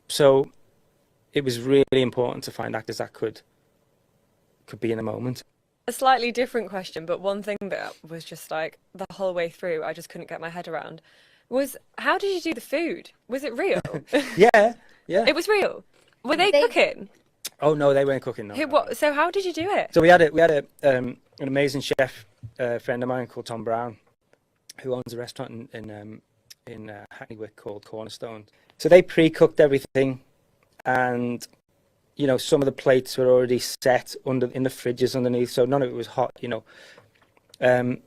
So it was really important to find actors that could be in the moment.
A slightly different question, but one thing that was just like the whole way through, I just couldn't get my head around, was how did you do the food? Was it real?
Yeah.
It was real. Were they cooking?
Oh no, they weren't cooking. No.
So how did you do it?
So we had an amazing chef, friend of mine called Tom Brown, who owns a restaurant in Hackney Wick called Cornerstone. So they pre-cooked everything, and some of the plates were already set in the fridges underneath, so none of it was hot. And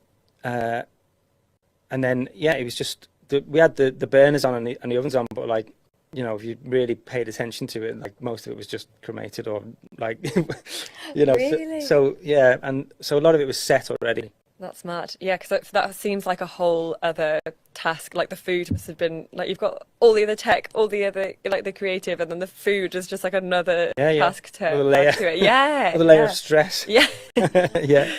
then it was just we had the burners on and the ovens on, but like, if you really paid attention to it, like most of it was just cremated or like,
Really?
So yeah, and so a lot of it was set already.
That's mad. Yeah, because that seems like a whole other task. Like the food must have been like you've got all the other tech, all the other like the creative, and then the food is just like another task to add to it. Yeah,
another layer of stress.
Yeah,
yeah.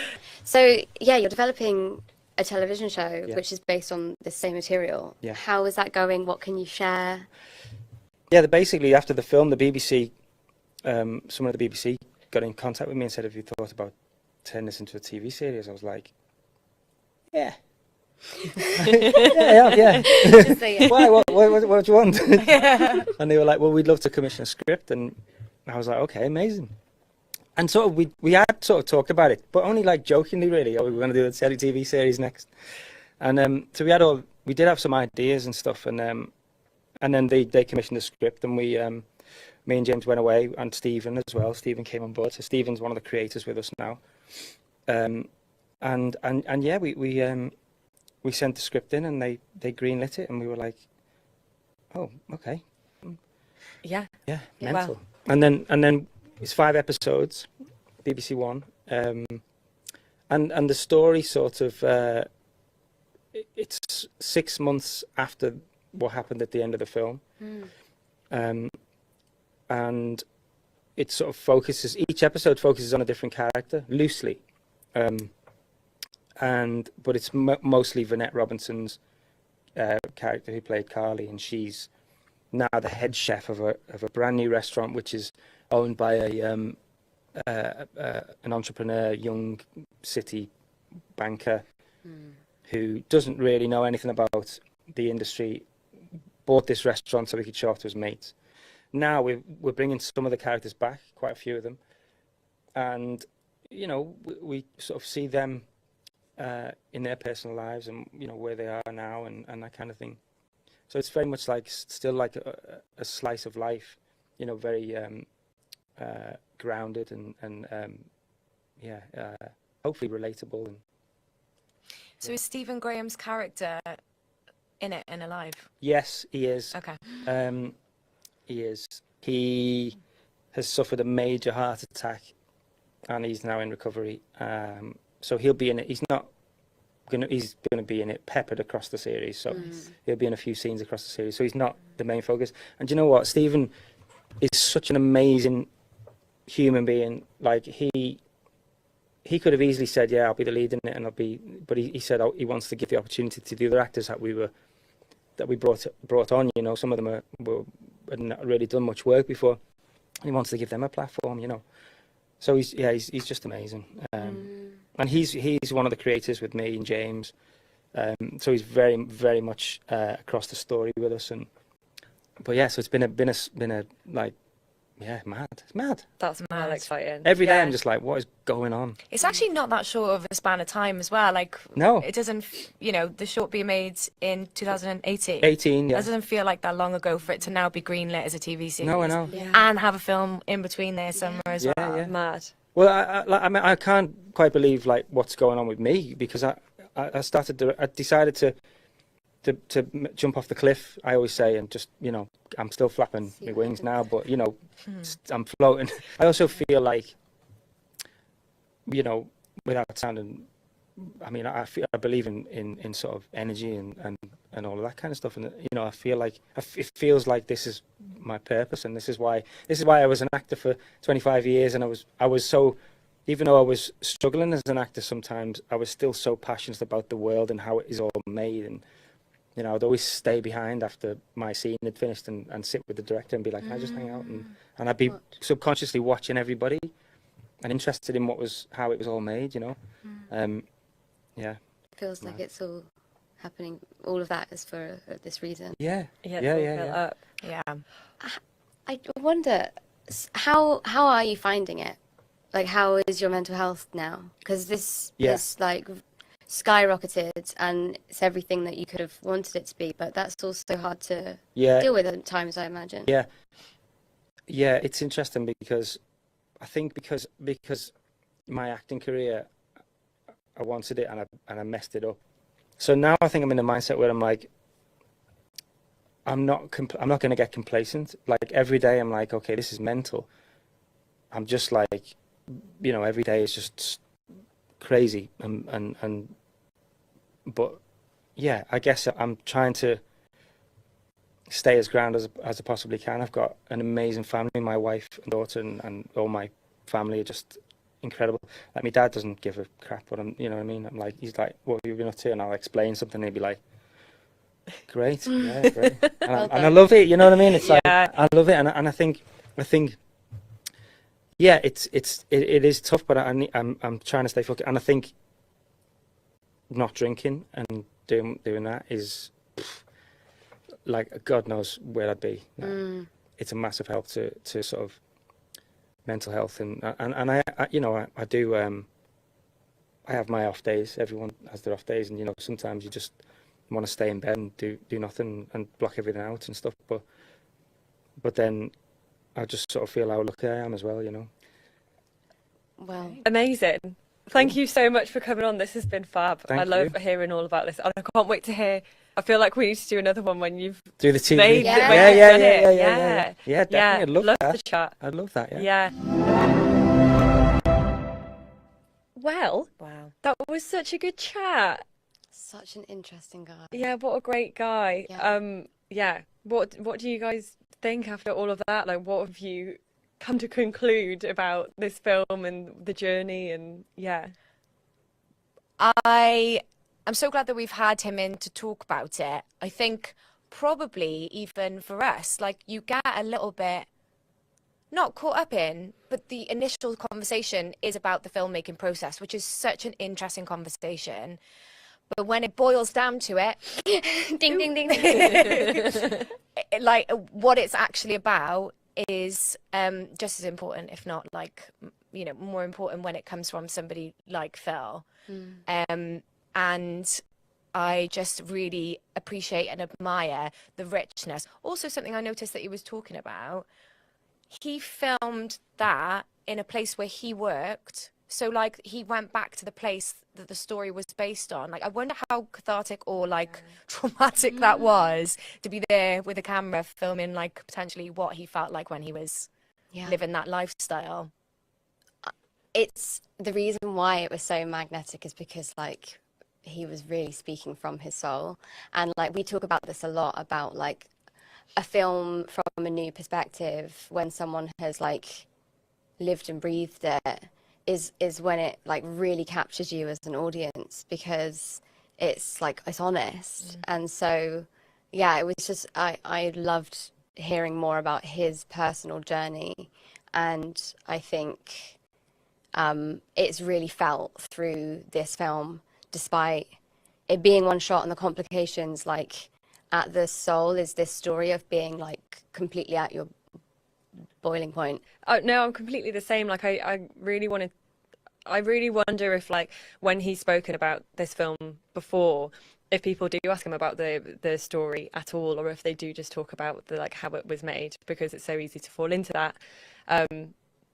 So you're developing a television show which is based on the same material.
Yeah.
How is that going? What can you share?
Yeah, basically after the film, the BBC, someone at the BBC got in contact with me and said, "Have you thought about turning this into a TV series?" I was like, "Yeah." yeah.
Just say yeah.
Why? What do you want? And they were like, "Well, we'd love to commission a script." And I was like, "Okay, amazing." And sort of we had sort of talked about it, but only like jokingly, really. Oh, we were going to do the telly TV series next, and so we did have some ideas and stuff, and then they commissioned the script, and me and James went away, and Stephen as well. Stephen came on board, so Stephen's one of the creators with us now, and yeah, we sent the script in, and they greenlit it, and we were like, oh, okay,
Yeah.
yeah,
Yeah.
mental. And then it's 5 episodes, BBC One, and the story sort of it's 6 months after what happened at the end of the film, and it sort of focuses. Each episode focuses on a different character, loosely, but it's mostly Vanette Robinson's character who played Carly, and she's now the head chef of a brand new restaurant which is owned by an entrepreneur, young city banker who doesn't really know anything about the industry. Bought this restaurant so he could show off to his mates. Now we're bringing some of the characters back, quite a few of them, and you know we sort of see them in their personal lives and you know where they are now and that kind of thing. So it's very much like still like a slice of life, you know, very grounded and hopefully relatable. And
So is Stephen Graham's character in it and alive?
yes, he is.
Okay.
He is. He has suffered a major heart attack, and he's now in recovery. So he'll be in it. He's gonna be in it, peppered across the series. So he'll be in a few scenes across the series. So he's not the main focus. And do you know what? Stephen is such an amazing human being. Like he could have easily said, "Yeah, I'll be the lead in it," and but he said he wants to give the opportunity to the other actors that we brought on. You know, some of them had not really done much work before. And he wants to give them a platform. You know, so he's just amazing. And he's one of the creators with me and James. So he's very, very much across the story with us. But yeah, so it's been a like, yeah, mad. It's mad.
That's mad exciting.
Every day
Yeah.
I'm just like, what is going on?
It's actually not that short of a span of time as well. Like,
No.
it doesn't, you know, the short being made in 2018.
18, yeah.
That doesn't feel like that long ago for it to now be greenlit as a TV series.
No, I know.
Yeah.
And have a film in between there somewhere as
Yeah,
well.
yeah.
Mad.
Well, I mean, I can't quite believe like what's going on with me because I decided to jump off the cliff. I always say, and just you know, I'm still flapping my wings now, but you know, I'm floating. I also feel like, you know, without sounding, I mean, I believe in sort of energy and all of that kind of stuff, and you know, I feel like it feels like this is my purpose, and this is why I was an actor for 25 years, and I was so, even though I was struggling as an actor sometimes, I was still so passionate about the world and how it is all made, and you know, I'd always stay behind after my scene had finished and sit with the director and be like, can I just hang out, and I'd be subconsciously watching everybody and interested in how it was all made, you know. Yeah.
Feels like it's all happening. All of that is for this reason.
Yeah.
Yeah.
Yeah.
it's all
Yeah.
built
Yeah.
up.
Yeah.
I wonder how are you finding it? Like, how is your mental health now? Because this like skyrocketed, and it's everything that you could have wanted it to be. But that's also hard to deal with at times, I imagine.
Yeah. Yeah. It's interesting because I think because my acting career, I wanted it and I messed it up. So now I think I'm in a mindset where I'm like, I'm not going to get complacent. Like every day I'm like, okay, this is mental. I'm just like, you know, every day is just crazy but yeah, I guess I'm trying to stay as grounded as I possibly can. I've got an amazing family. My wife and daughter and all my family are just incredible. Like my dad doesn't give a crap, but you know what I mean? I'm like, he's like, what have you been up to? And I'll explain something and he'll be like, great, yeah, great. And I love it, you know what I mean? It's like, I love it. And I think, yeah, it is tough, but I'm trying to stay focused. And I think not drinking and doing that is like, God knows where I'd be. It's a massive help to sort of mental health, and I you know, I do. I have my off days. Everyone has their off days, and you know, sometimes you just want to stay in bed and do nothing and block everything out and stuff. But then I just sort of feel how lucky I am as well, you know.
Well,
Amazing. Thank you so much for coming on. This has been fab.
Thank
I love
you.
hearing all about this. And I can't wait to hear. I feel like we need to do another one when you've
Do the TV.
made
Yeah.
when
Yeah,
you've
yeah,
done
yeah,
it.
yeah, yeah. Yeah, definitely. I'd love
love
that.
the chat.
I'd love that, yeah.
Yeah. Well,
Wow.
that was such a good chat.
such an interesting guy.
Yeah, what a great guy.
Yeah.
Yeah. What do you guys think after all of that? Like, what have you come to conclude about this film and the journey? And yeah.
I'm so glad that we've had him in to talk about it. I think probably even for us, like you get a little bit not caught up in, but the initial conversation is about the filmmaking process, which is such an interesting conversation. But when it boils down to it,
Ding, ding, ding, ding.
like what it's actually about is just as important, if not like, you know, more important when it comes from somebody like Phil. And I just really appreciate and admire the richness. Also, something I noticed that he was talking about, he filmed that in a place where he worked. So like he went back to the place that the story was based on. Like I wonder how cathartic or like traumatic that was to be there with a camera filming like potentially what he felt like when he was
Yeah.
living that lifestyle.
It's the reason why it was so magnetic is because like he was really speaking from his soul. And like we talk about this a lot about like a film from a new perspective when someone has like lived and breathed it is when it like really captures you as an audience because it's like it's honest. And so yeah, it was just I loved hearing more about his personal journey, and I think it's really felt through this film despite it being one shot and the complications. Like at the soul is this story of being like completely at your boiling point.
Oh, no, I'm completely the same. Like I really wonder if like when he's spoken about this film before, if people do ask him about the story at all, or if they do just talk about the like how it was made, because it's so easy to fall into that.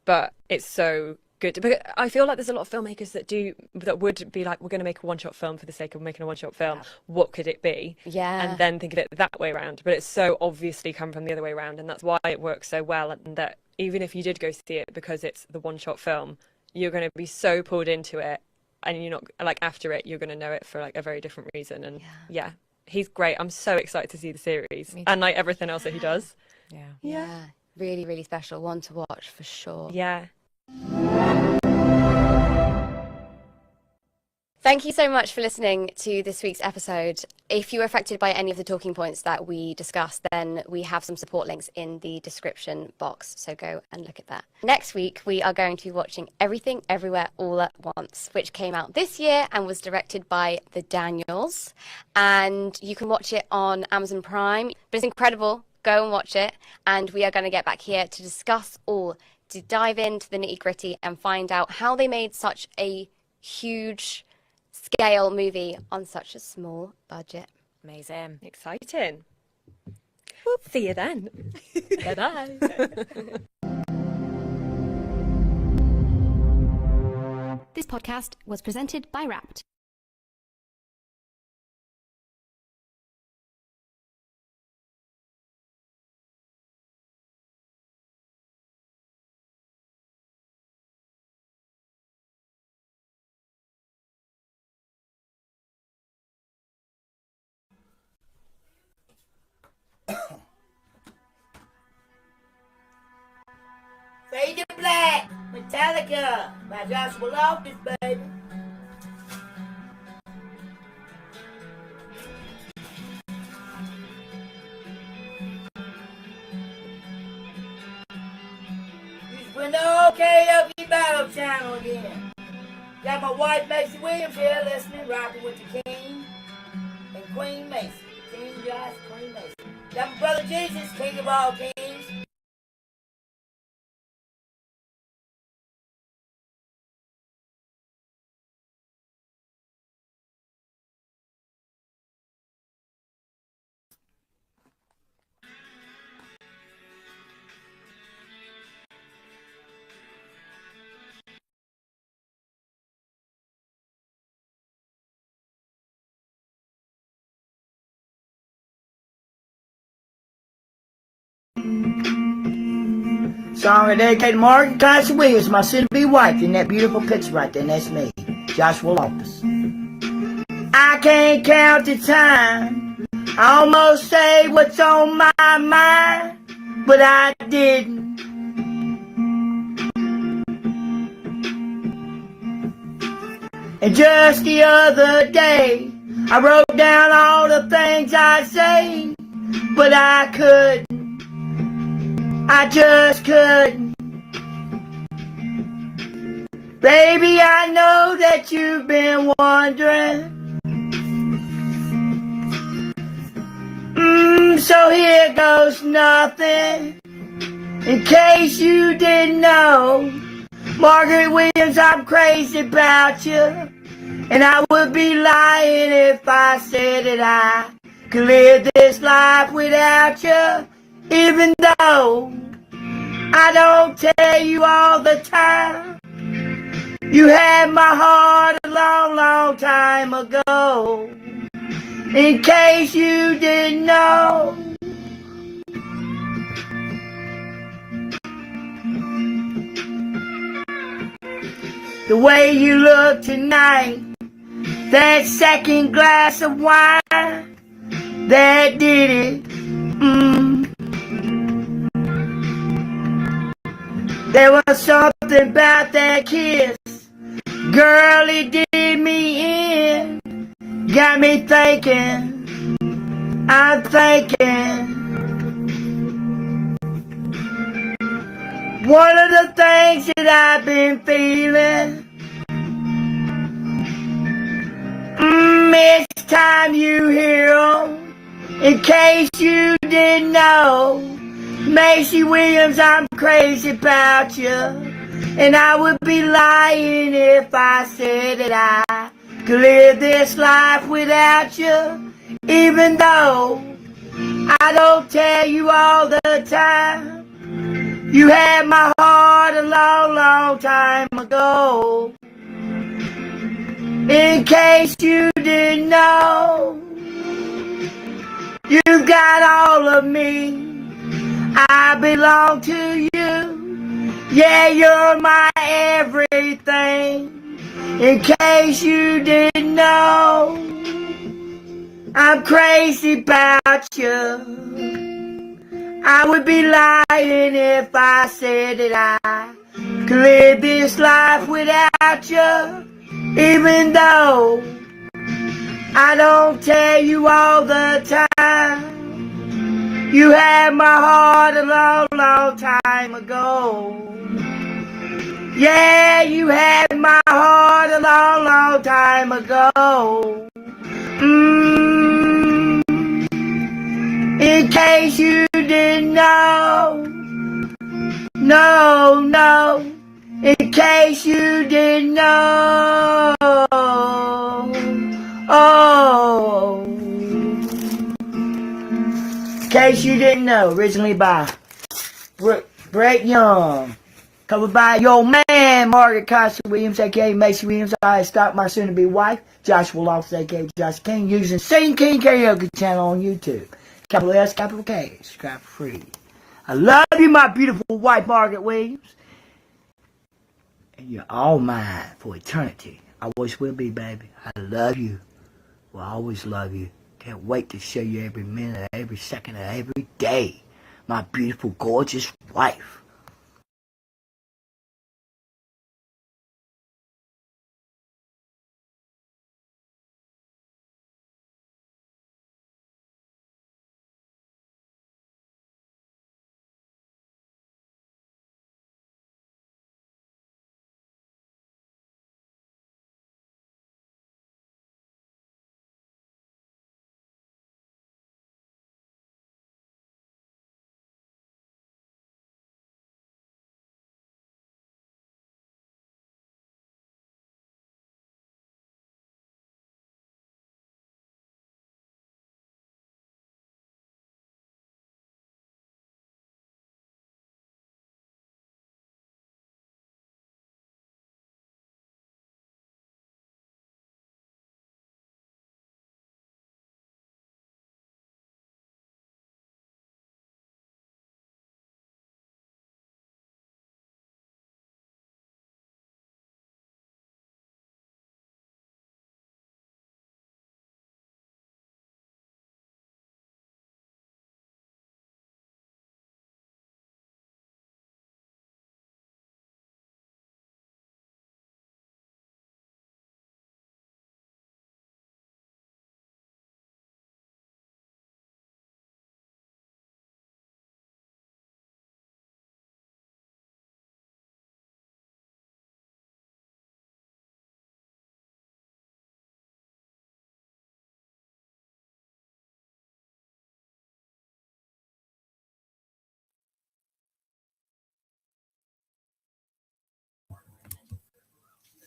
But it's so good. But I feel like there's a lot of filmmakers that would be like, we're going to make a one-shot film for the sake of making a one-shot film.
Yeah.
What could it be?
Yeah.
And then think of it that way around. But it's so obviously come from the other way around, and that's why it works so well. And that even if you did go see it because it's the one-shot film, you're going to be so pulled into it, and you're not like after it, you're going to know it for like a very different reason. And yeah, he's great. I'm so excited to see the series and like everything else that he does.
Yeah.
Yeah. Really, really special. One to watch for sure.
Yeah.
Thank you so much for listening to this week's episode. If you were affected by any of the talking points that we discussed, then we have some support links in the description box, so go and look at that. Next week, we are going to be watching Everything Everywhere All at Once, which came out this year and was directed by the Daniels. And you can watch it on Amazon Prime, but it's incredible. Go and watch it. And we are going to get back here to discuss all, to dive into the nitty-gritty and find out how they made such a huge scale movie on such a small budget.
Amazing.
Exciting. See you then.
Bye-bye.
This podcast was presented by Wrapped.
Fade to Black, Metallica, by Joshua Loftus, baby. Just bring the old karaoke battle channel again. Got my wife Maisie Williams here listening, rocking with the King and Queen Macy. King Josh, Queen Macy. Got my brother Jesus, King of all kings. Song I dedicate to Margaret Tyson Williams, my soon-to-be wife, in that beautiful picture right there, and that's me, Joshua Loftus. I can't count the time. I almost say what's on my mind, but I didn't. And just the other day, I wrote down all the things I say, but I couldn't. I just couldn't. Baby, I know that you've been wondering. So here goes nothing. In case you didn't know, Margaret Williams, I'm crazy about you. And I would be lying if I said that I could live this life without you. Even though I don't tell you all the time, you had my heart a long, long time ago. In case you didn't know. The way you look tonight, that second glass of wine, that did it. There was something about that kiss, girl, it did me in. Got me thinking, I'm thinking. One of the things that I've been feeling, it's time you hear 'em. In case you didn't know, Maisie Williams, I'm crazy about you. And I would be lying if I said that I could live this life without you. Even though I don't tell you all the time, you had my heart a long, long time ago. In case you didn't know, you got all of me. I belong to you. Yeah, you're my everything. In case you didn't know, I'm crazy about you. I would be lying if I said that I could live this life without you. Even though I don't tell you all the time, you had my heart a long, long time ago. Yeah, you had my heart a long, long time ago. In case you didn't know, no, in case you didn't know, in case you didn't know, originally by Brett Young, covered by your man, Margaret Tyson Williams, aka Maisie Williams. I stopped my soon-to-be wife, Joshua Loftus, aka Josh King, using Sing King Karaoke channel on YouTube. Capital S, capital K, subscribe for free. I love you, my beautiful wife, Margaret Williams. And you're all mine for eternity. I always will be, baby. I love you. Will always love you. Can't wait to show you every minute, every second of every day. My beautiful, gorgeous wife.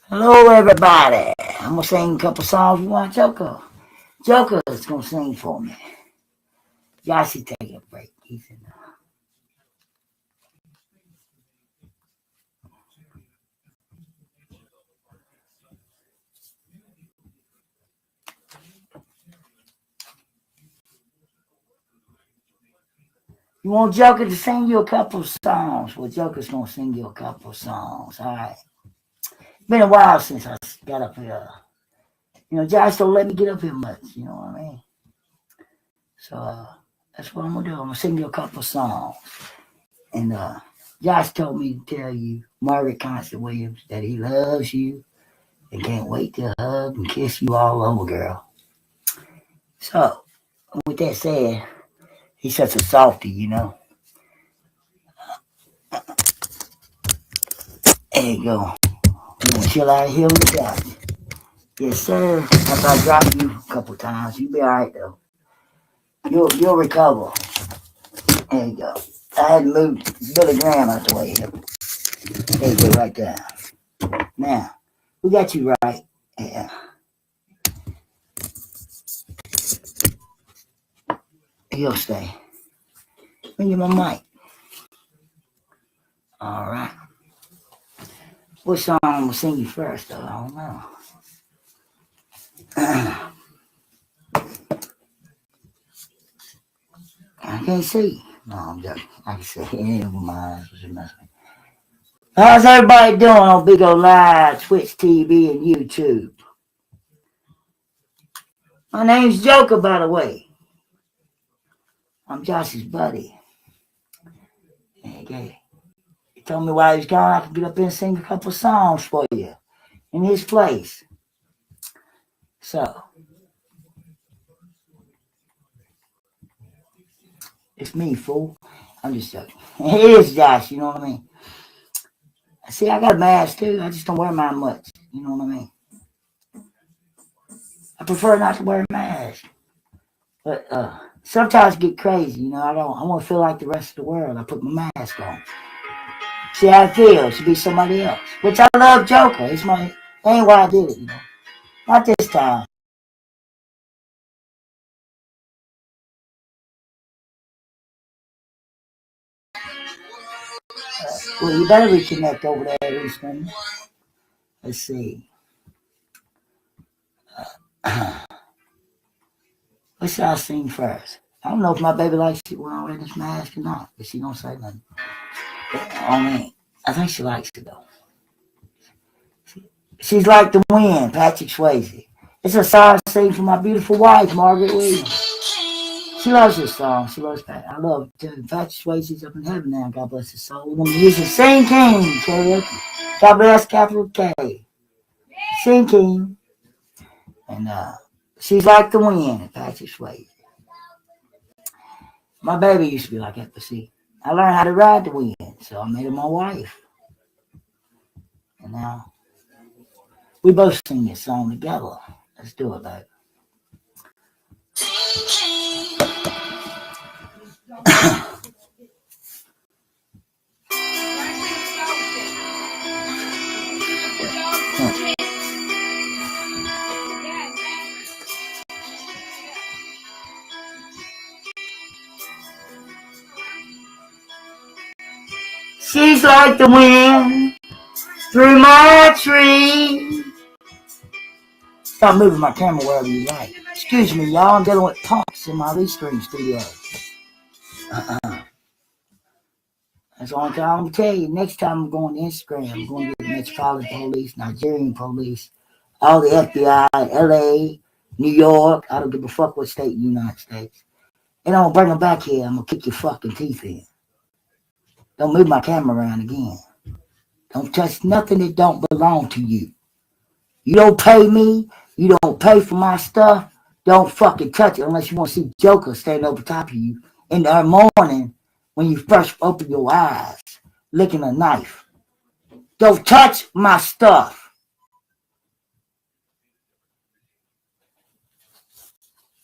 Hello, everybody. I'm gonna sing a couple songs. You want Joker? Joker is gonna sing for me. Y'all should take a break. He's in You want Joker to sing you a couple of songs? Well, Joker's gonna sing you a couple of songs. All right. Been a while since I got up here. You know, Josh don't let me get up here much. You know what I mean? So that's what I'm gonna do. I'm gonna sing you a couple of songs. And Josh told me to tell you, Margaret Constant Williams, that he loves you and can't wait to hug and kiss you all over, girl. So, with that said, he's such a softie, you know. There you go. You gonna chill out here with that? Yes, sir. After I drop you a couple times, you'll be alright though. You'll recover. There you go. I had to move Billy Graham out the way here. There you go, right there. Now, we got you right. Yeah. You'll stay. Bring you my mic. All right. What song I'm gonna sing you first, though? I don't know. I can't see. No, I'm joking. I can see. Yeah, my eyes was a mess. How's everybody doing on Big O Live, Twitch TV, and YouTube? My name's Joker, by the way. I'm Josh's buddy. Okay. He told me while he's gone, I could get up and sing a couple songs for you in his place. So, it's me, fool. I'm just joking. It is Josh, you know what I mean? See, I got a mask too. I just don't wear mine much. You know what I mean? I prefer not to wear a mask. But sometimes I get crazy, you know. I want to feel like the rest of the world. I put my mask on. See how it feels to be somebody else. Which I love Joker. That ain't why I did it, you know. Not this time. Well, you better reconnect over there, Eastman. Let's see. What should I sing first? I don't know if my baby likes it when I wear this mask or not, but she don't say nothing. I think she likes it though. She's like the wind, Patrick Swayze. It's a song I sing for my beautiful wife, Margaret Williams. She loves this song. She loves Pat. I love it too. Patrick Swayze's up in heaven now. God bless his soul. We're going to use the Sing King karaoke. God bless, capital K. Sing King. And she's like the wind, Patrick Swayze. My baby used to be like that, but see, I learned how to ride the wind, so I made her my wife. And now we both sing this song together. Let's do it, baby. She's like the wind through my tree. Stop moving my camera wherever you like. Excuse me, y'all. I'm dealing with punks in my restream studio. That's the only thing I'm going to tell you. Next time I'm going to Instagram, I'm going to get the Metropolitan Police, Nigerian Police, all the FBI, LA, New York. I don't give a fuck what state in the United States. And I'm going to bring them back here. I'm going to kick your fucking teeth in. Don't move my camera around again. Don't touch nothing that don't belong to you. You don't pay me. You don't pay for my stuff. Don't fucking touch it unless you want to see Joker standing over top of you in the morning when you first open your eyes, licking a knife. Don't touch my stuff.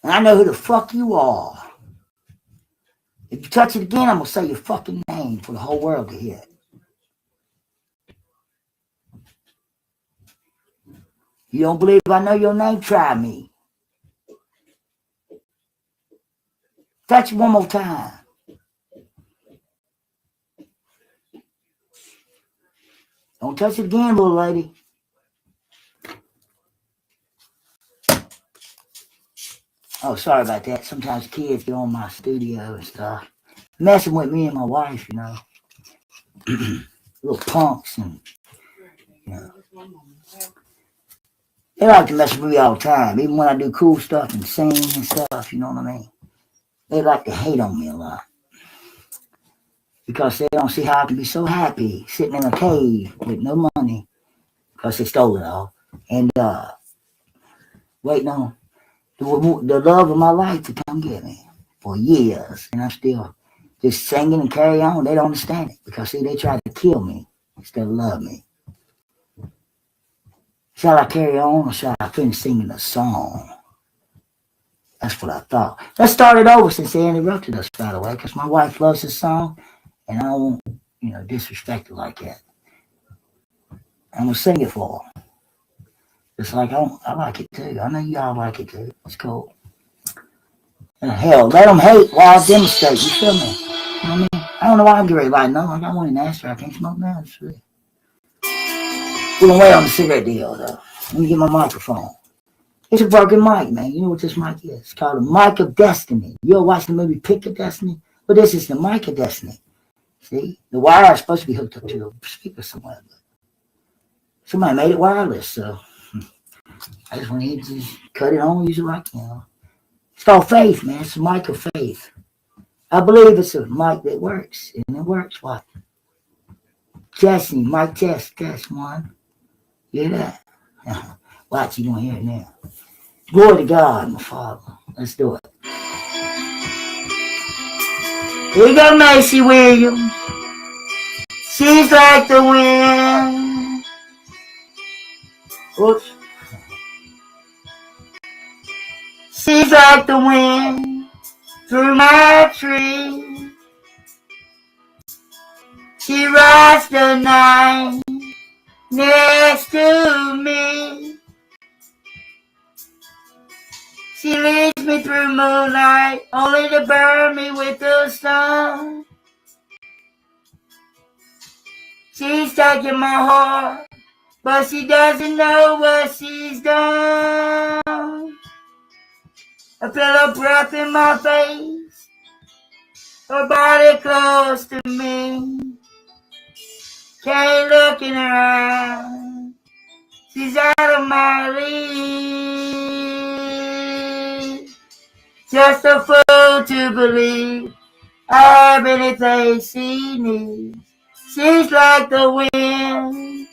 And I know who the fuck you are. If you touch it again, I'm going to say your fucking name for the whole world to hear it. You don't believe I know your name? Try me. Touch it one more time. Don't touch it again, little lady. Oh, sorry about that. Sometimes kids get on my studio and stuff. Messing with me and my wife, you know. Little punks and, you know. They like to mess with me all the time. Even when I do cool stuff and sing and stuff, you know what I mean? They like to hate on me a lot. Because they don't see how I can be so happy sitting in a cave with no money. Because they stole it all. And waiting on the love of my life to come get me for years. And I'm still just singing and carry on. They don't understand it. Because, see, they tried to kill me instead of love me. Shall I carry on or shall I finish singing a song? That's what I thought. Let's start it over since they interrupted us, by the way, because my wife loves this song, and I don't want, disrespect her like that. I'm going to sing it for her. Just like I like it too. I know y'all like it too. It's cool. And hell, let them hate while I demonstrate. You feel me? You know what I mean? I don't know why I'm getting ready to light. No, I got one in Astor. I can't smoke now. It's free. We're going to wait on the cigarette deal, though. Let me get my microphone. It's a broken mic, man. You know what this mic is? It's called the Mic of Destiny. You ever watched the movie Pick of Destiny? Well, this is the Mic of Destiny. See? The wire is supposed to be hooked up to a speaker somewhere. But somebody made it wireless, so I just want to just cut it on, use it like, It's called faith, man. It's a mic of faith. I believe it's a mic that works. And it works. What? Testing, mic test, one. You hear that? Watch, you don't hear it now. Glory to God, my Father. Let's do it. Here you go, Maisie Williams. She's like the wind. Oops. She's like the wind through my tree. She rides the night next to me. She leads me through moonlight, only to burn me with the sun. She's taking my heart, but she doesn't know what she's done. I feel her breath in my face, her body close to me. Can't look in her eyes, she's out of my league. Just a fool to believe I have anything she needs. She's like the wind.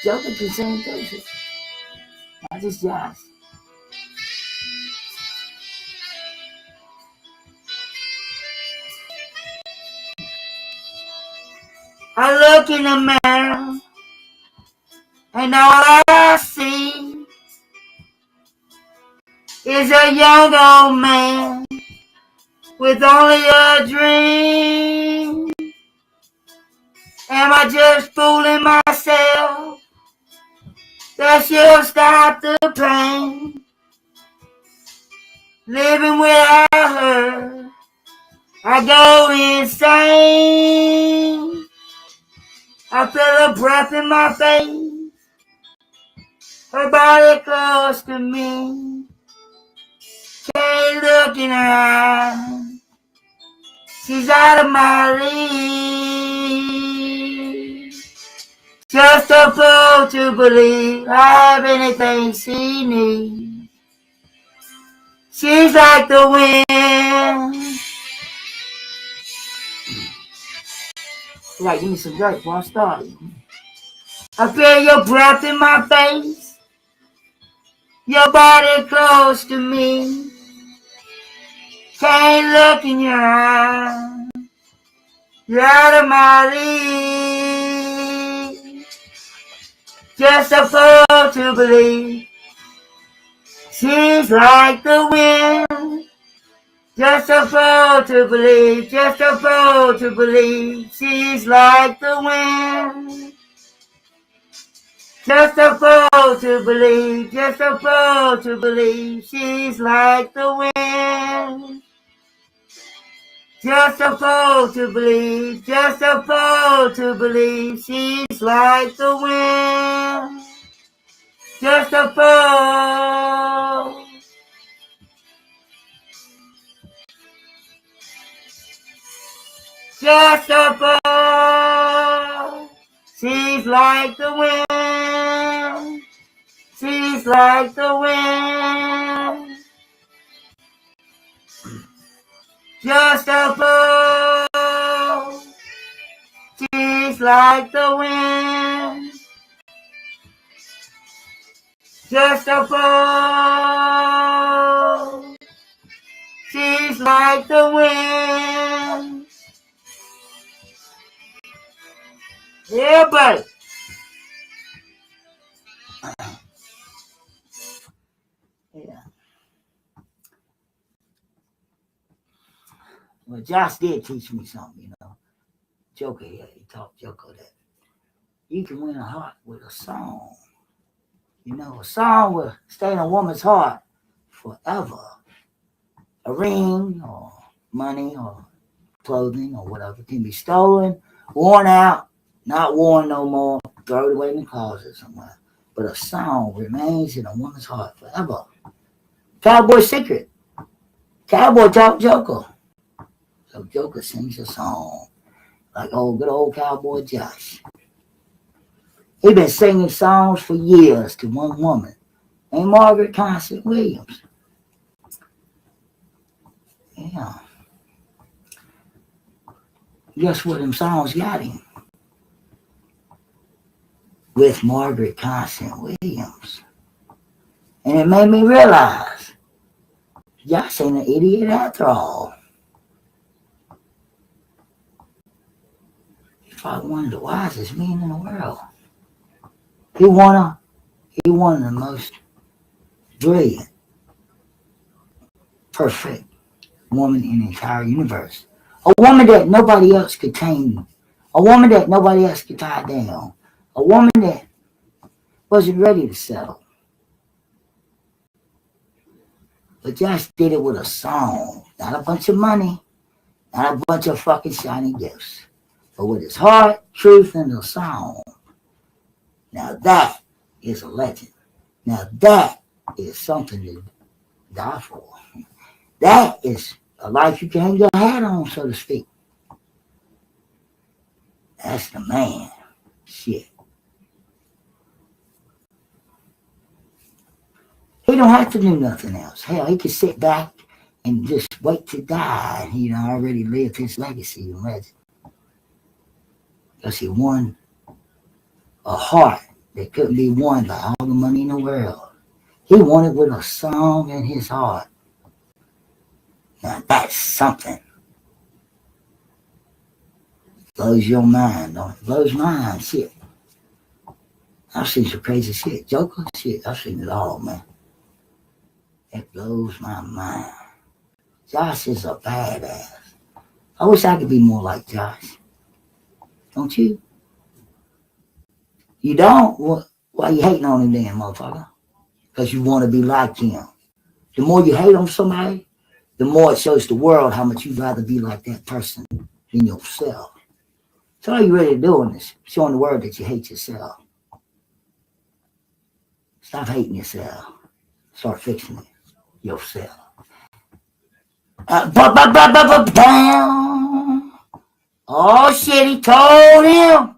Joking can sing too. Not just Josh. I look in the mirror and all I see is a young old man with only a dream. Am I just fooling myself that she'll stop the pain? Living without her, I go insane. I feel her breath in my face, her body close to me. Can't look in her eyes, she's out of my league. Just a fool to believe I have anything she needs. She's like the wind. Right, give me some dirt before I start. I feel your breath in my face, your body close to me. Can't look in your eyes, you're out of my league. Just a fool to believe she's like the wind. Just a fool to believe, just a fool to believe she's like the wind. Just a fool to believe, just a fool to believe she's like the wind. Just a fool to believe, just a fool to believe she's like the wind. Just a fool. Just a fool. She's like the wind. She's like the wind. Just a fool. She's like the wind. Just a fool. She's like the wind. Yeah, buddy. Yeah. Well, Josh did teach me something, you know. Joker, yeah, he taught Joker that you can win a heart with a song. You know, a song will stay in a woman's heart forever. A ring or money or clothing or whatever can be stolen, worn out, not worn no more, throw it away in the closet somewhere. But a song remains in a woman's heart forever. Cowboy Secret. Cowboy taught Joker. So Joker sings a song like old good old Cowboy Josh. He been singing songs for years to one woman named Margaret Constant Williams. Yeah. Guess what them songs got him? With Margaret Constant Williams. And it made me realize Josh ain't an idiot after all. He's probably one of the wisest men in the world. He one of the most brilliant, perfect woman in the entire universe. A woman that nobody else could tame. A woman that nobody else could tie down. A woman that wasn't ready to settle. But Josh did it with a song. Not a bunch of money. Not a bunch of fucking shiny gifts. But with his heart, truth, and a song. Now that is a legend. Now that is something to die for. That is a life you can hang your hat on, so to speak. That's the man. Shit. He don't have to do nothing else. Hell, he could sit back and just wait to die. And he already lived his legacy and legend. Because he won a heart that couldn't be won by all the money in the world. He won it with a song in his heart. Now that's something. Blows your mind, don't it? Blows mine, shit. I've seen some crazy shit. Joker, shit, I've seen it all, man. It blows my mind. Josh is a badass. I wish I could be more like Josh. Don't you? You don't? Why you hating on him then, motherfucker? Because you want to be like him. The more you hate on somebody, the more it shows the world how much you'd rather be like that person than yourself. So all you're really doing is showing the world that you hate yourself. Stop hating yourself. Start fixing it yourself. Oh shit, he told him.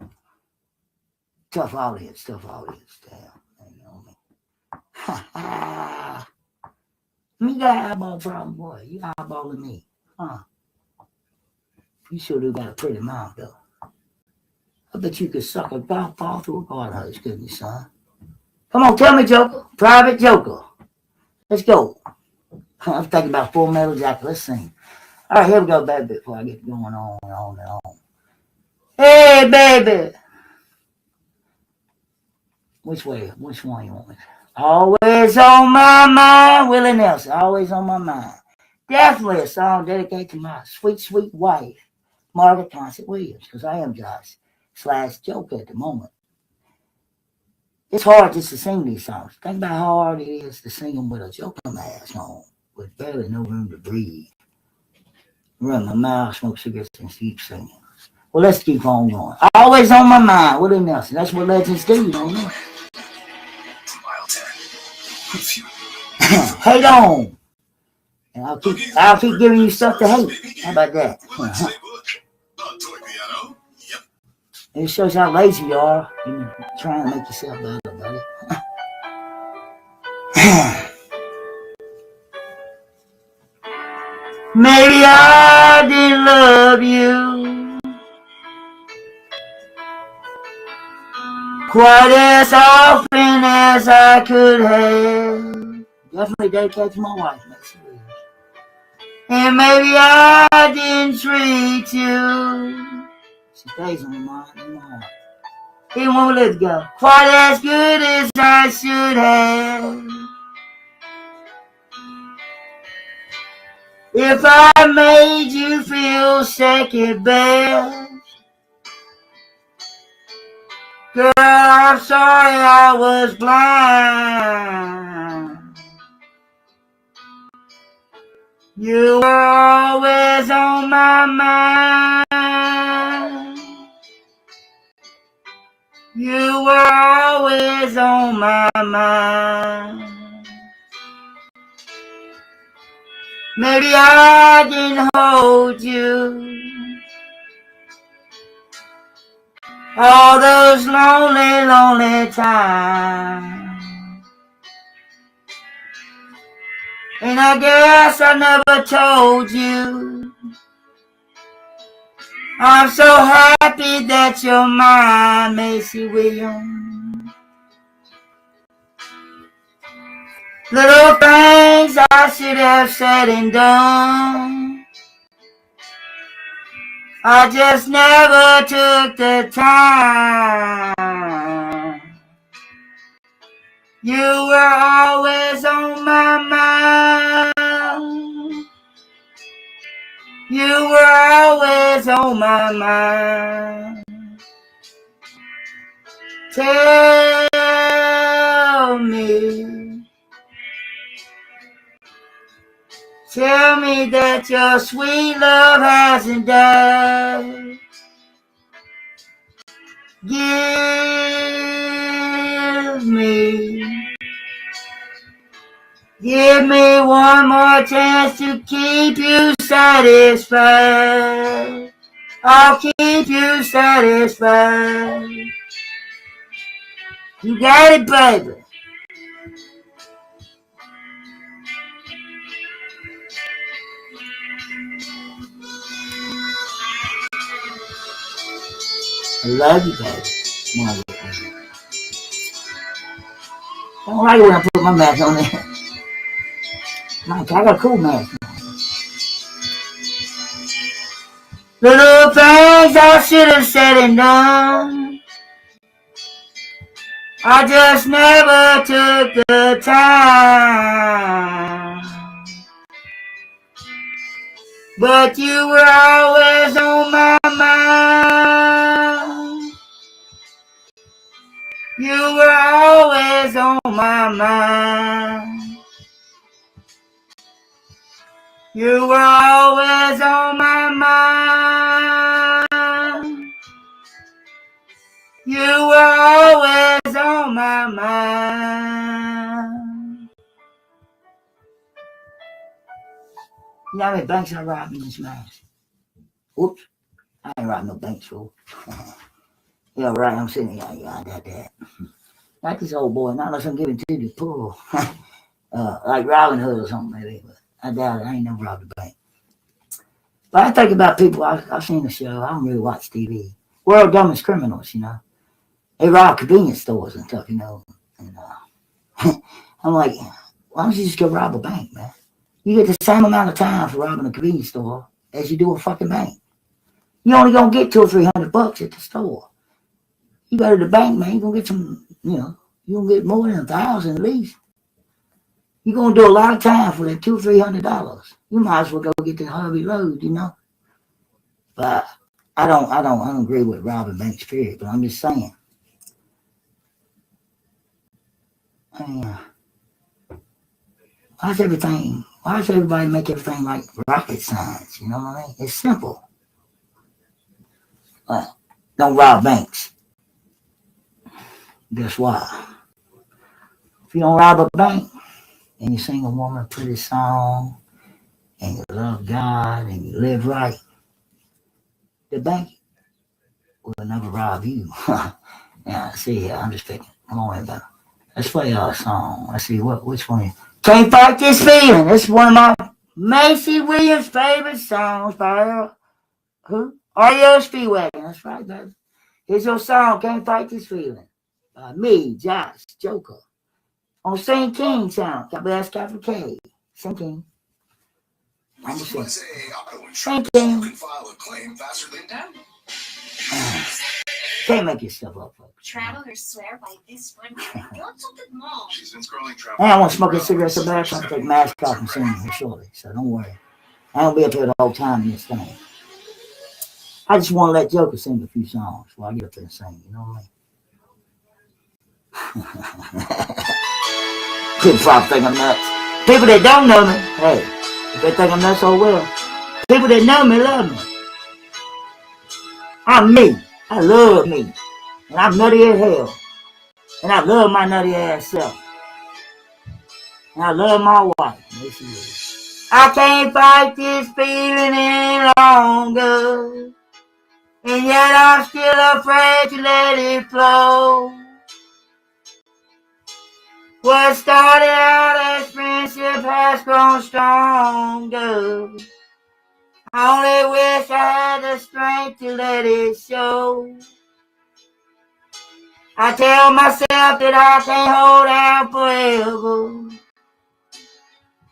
Tough audience. Damn. You know me. Ha ha. You got an eyeball problem, boy. You eyeballing me. Huh? You sure do got a pretty mouth, though. I bet you could suck a golf ball through a garden hose, couldn't you, son? Come on, tell me, Joker. Private Joker. Let's go. I'm thinking about Full Metal Jacket. Let's sing. All right, here we go, baby, before I get going on and on and on. Hey, baby. Which way? Which one you want? Always on my mind. Willie Nelson. Always on my mind. Definitely a song dedicated to my sweet, sweet wife, Margaret Constant Williams, because I am Josh / Joker at the moment. It's hard just to sing these songs. Think about how hard it is to sing them with a choking mask on, with barely no room to breathe. Run my mouth, smoke cigarettes, and keep singing. Well, let's keep on going. Always on my mind. Willie Nelson. That's what legends do, you don't know? Hate on. And I'll keep giving you stuff to hate. How about that? It shows how lazy you are when you're trying to make yourself better, buddy. Maybe I didn't love you quite as often as I could have. Definitely dedicated to my wife, Maisie Williams. And maybe I didn't treat you. She stays on my mind and my heart. Even when we let it go. Quite as good as I should have. If I made you feel second best. Girl, I'm sorry I was blind. You were always on my mind. You were always on my mind. Maybe I didn't hold you all those lonely, lonely times. And I guess I never told you I'm so happy that you're mine, Maisie Williams. Little things I should have said and done, I just never took the time. You were always on my mind. You were always on my mind. Tell me that your sweet love hasn't died. Give me one more chance to keep you satisfied. I'll keep you satisfied. You got it, baby. I love you, baby. I don't like it when I put my mask on there. I got a cool mask. Little things I should have said and done, I just never took the time. But you were always on my mind. You were always on my mind. You were always on my mind. You were always on my mind. You know how many banks I robbed in this match? Whoops. I ain't robbed no banks, fool. Yeah, right, I'm sitting here. Yeah, I got that. Like this old boy, not unless I'm giving to the poor. Like Robin Hood or something, maybe. But I doubt it. I ain't never robbed a bank. But I think about people, I've seen the show. I don't really watch TV. World Dumbest Criminals, you know. They rob convenience stores and stuff, you know. And I'm like, why don't you just go rob a bank, man? You get the same amount of time for robbing a convenience store as you do a fucking bank. You only gonna get $200 or $300 at the store. You go to the bank, man, you're gonna get some, you know, you're gonna get more than 1,000 at least. You're gonna do a lot of time for that $200 or $300. You might as well go get the Harvey Load, you know. But I don't agree with robbing banks, period. But I'm just saying, And, why does everybody make everything like rocket science? You know what I mean? It's simple. Don't rob banks. Guess why? If you don't rob a bank and you sing a woman a pretty song and you love God and you live right, the bank will never rob you. Yeah, see, I'm just picking. Come on, everybody. Let's play a song. Let's see which one. Can't Fight This Feeling. This is one of my Maisie Williams' favorite songs by her. Who? REO Speedwagon. That's right, baby. Here's your song, Can't Fight This Feeling. By me, Josh, Joker. On St. King channel. Capital S, capital K. St. King. I'm just saying. St. King. Can't make yourself up, folks. Travelers swear by this one. Lots of good mall. She's been scrolling travel. I want to smoke a cigarette so bad, I'm going to take mask off and sing here shortly. So don't worry. I don't be up here the whole time in this thing. I just want to let Joker sing a few songs while I get up there and sing. You know what I mean? People probably think I'm nuts. People that don't know me, hey, if they think I'm nuts, oh well. People that know me love me. I'm me. I love me. And I'm nutty as hell. And I love my nutty ass self. And I love my wife. Maisie Williams. I can't fight this feeling any longer. And yet I'm still afraid to let it flow. What started out as friendship has grown stronger. I only wish I had the strength to let it show. I tell myself that I can't hold out forever.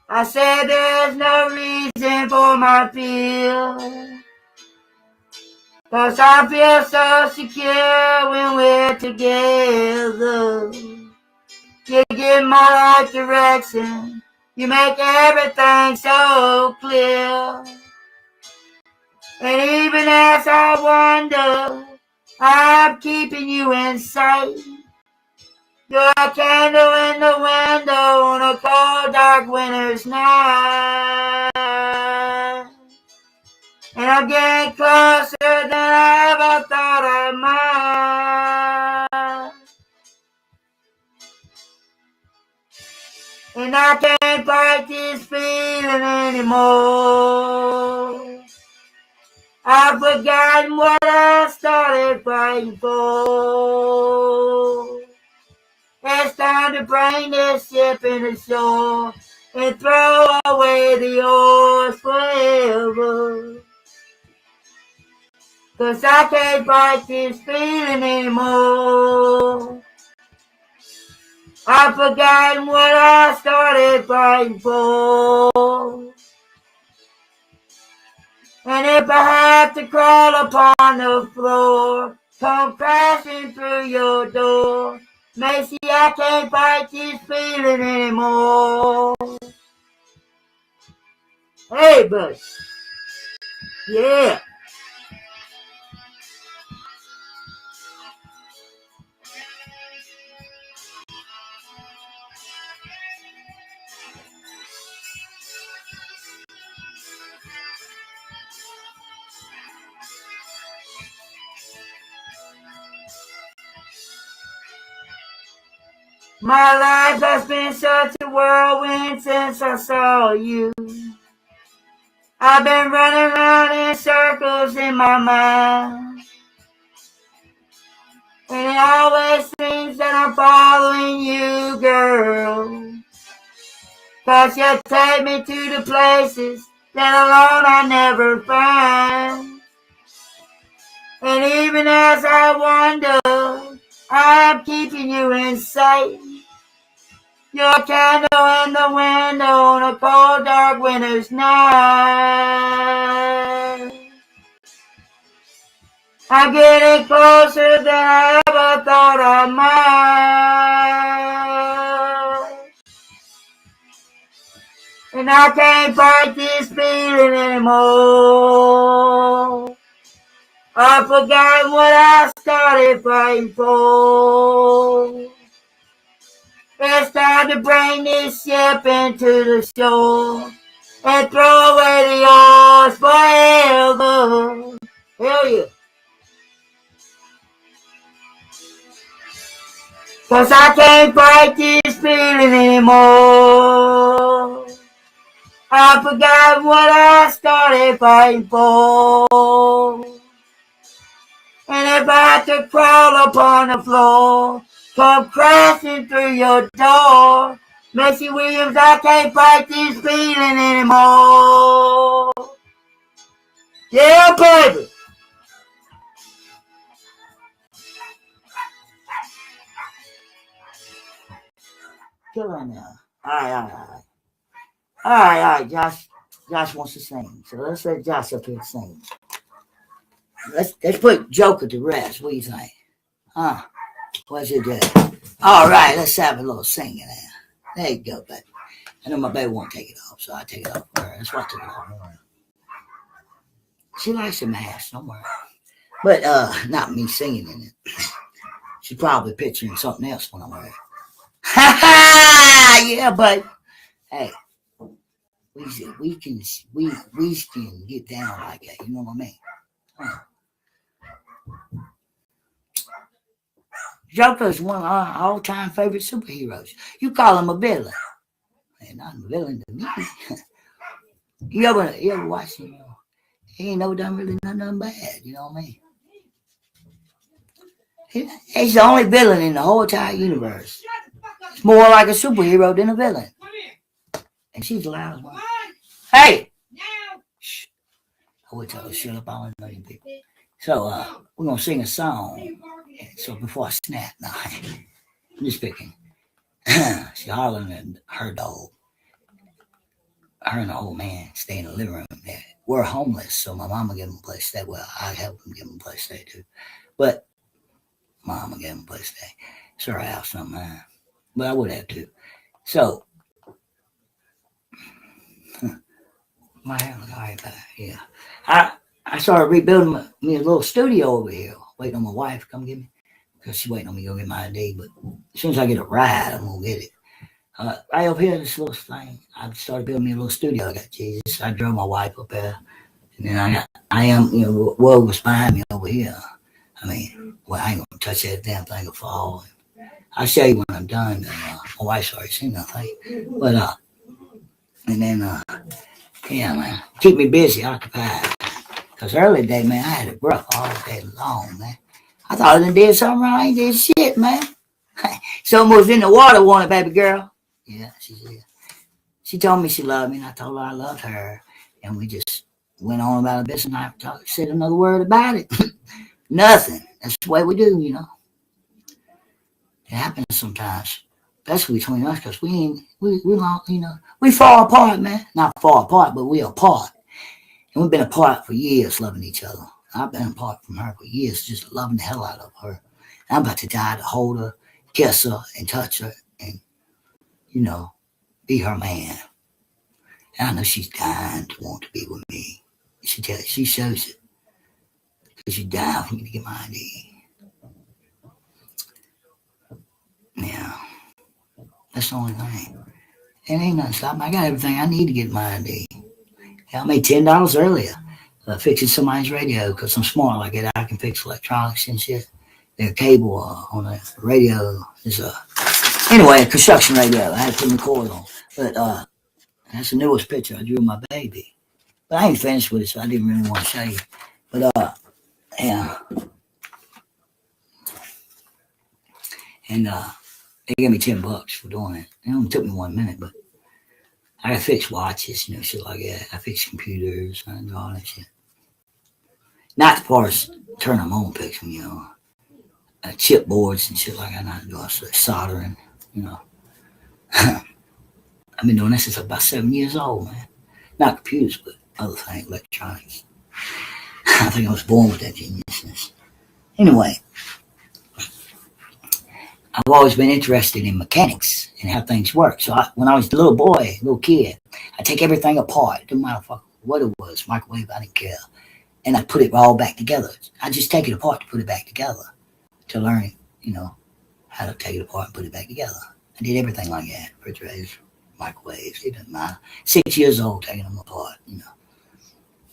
I said there's no reason for my fear. 'Cause I feel so secure when we're together. You give my life direction. You make everything so clear. And even as I wonder, I'm keeping you in sight. You're a candle in the window on a cold, dark winter's night. And I'm getting closer than I ever thought I might. And I can't fight this feeling anymore. I've forgotten what I started fighting for. It's time to bring this ship in the shore and throw away the oars forever. 'Cause I can't fight this feeling anymore. I've forgotten what I started fighting for. And if I have to crawl upon the floor, come crashing through your door, Macy, I can't fight this feeling anymore. Hey, buddy. Yeah. My life has been such a whirlwind since I saw you. I've been running around in circles in my mind. And it always seems that I'm following you, girl. 'Cause you take me to the places that alone I never find. And even as I wander, I'm keeping you in sight. You're a candle in the window on a cold, dark winter's night. I'm getting closer than I ever thought I might. And I can't fight this feeling anymore. I've forgotten what I started fighting for. It's time time to bring this ship into the shore and throw away the oars forever. Hell yeah. 'Cause I can't fight this feeling anymore. I forgot what I started fighting for. And if I have to crawl upon the floor, come crashing through your door, Maisie Williams, I can't fight this feeling anymore. Yeah, baby. Chill on now. All right. All right. Josh wants to sing, so let's let Josh up here and sing. Let's put Joker to rest. What do you think? Huh? What's it do? All right, let's have a little singing there. There you go, baby. I know my baby won't take it off, so I take it off for her. That's why I took it off. She likes the mask, don't worry. But not me singing in it. She's probably picturing something else when I wear it. Ha ha! Yeah, but hey, we can get down like that. You know what I mean? Huh. Joker's one of our all-time favorite superheroes. You call him a villain. Man, not a villain to me. you ever watch him? You know, he ain't never done really nothing bad. You know what I mean? He's the only villain in the whole entire universe. It's more like a superhero than a villain. And she's loud as well. Hey! Shh. I would tell her shut up. I don't know you people. So we're gonna sing a song. So before I snap, no, I'm just picking. She hollering at her dog. Her and the old man stay in the living room. We're homeless, so my mama gave them a place to stay. Well, I help them give them a place to stay too. But mama gave them a place to stay. It's her house, not mine. But I would have too. So my house, all right, yeah. I started rebuilding me a little studio over here, waiting on my wife to come get me, because she's waiting on me to go get my ID. But as soon as I get a ride, I'm going to get it. Right up here, this little thing, I started building me a little studio. I got Jesus. I drove my wife up there. And then the world was behind me over here. I mean, well, I ain't going to touch that damn thing or fall. I'll show you when I'm done. My wife's already seen that thing. But, and then, yeah, man, keep me busy, occupied. Because early day, man, I had it rough all day long, man. I thought I done did something wrong. I ain't did shit, man. Someone was in the water wanted, baby girl. Yeah, she did. She told me she loved me, and I told her I loved her. And we just went on about the business, and I said another word about it. Nothing. That's the way we do, you know. It happens sometimes. Especially between us, because we fall apart, man. Not fall apart, but we apart. And we've been apart for years loving each other. I've been apart from her for years, just loving the hell out of her. And I'm about to die to hold her, kiss her, and touch her, and, be her man. And I know she's dying to want to be with me. She shows it. Because she's dying for me to get my ID. Yeah. That's the only thing. It ain't nothing stopping. I got everything I need to get my ID. I made $10 earlier fixing somebody's radio because I'm smart like that. I can fix electronics and shit. The cable on the radio is anyway, a construction radio. I had to put the cord on. But that's the newest picture I drew of my baby. But I ain't finished with it, so I didn't really want to show you. But yeah. And they gave me $10 for doing it. It only took me 1 minute, but I got fix watches, shit like that. I fix computers and all that shit. Not as far as turn them on, fix them, chip boards and shit like that. Not do soldering, I've been doing this since I'm about 7 years old, man. Not computers, but other things, electronics. I think I was born with that geniusness. Anyway, I've always been interested in mechanics and how things work. So when I was a little kid, I take everything apart. It didn't matter what it was, microwave, I didn't care. And I put it all back together. I just take it apart to put it back together to learn, how to take it apart and put it back together. I did everything like that. Refrigerators, microwaves, it doesn't matter. 6 years old taking them apart, you know.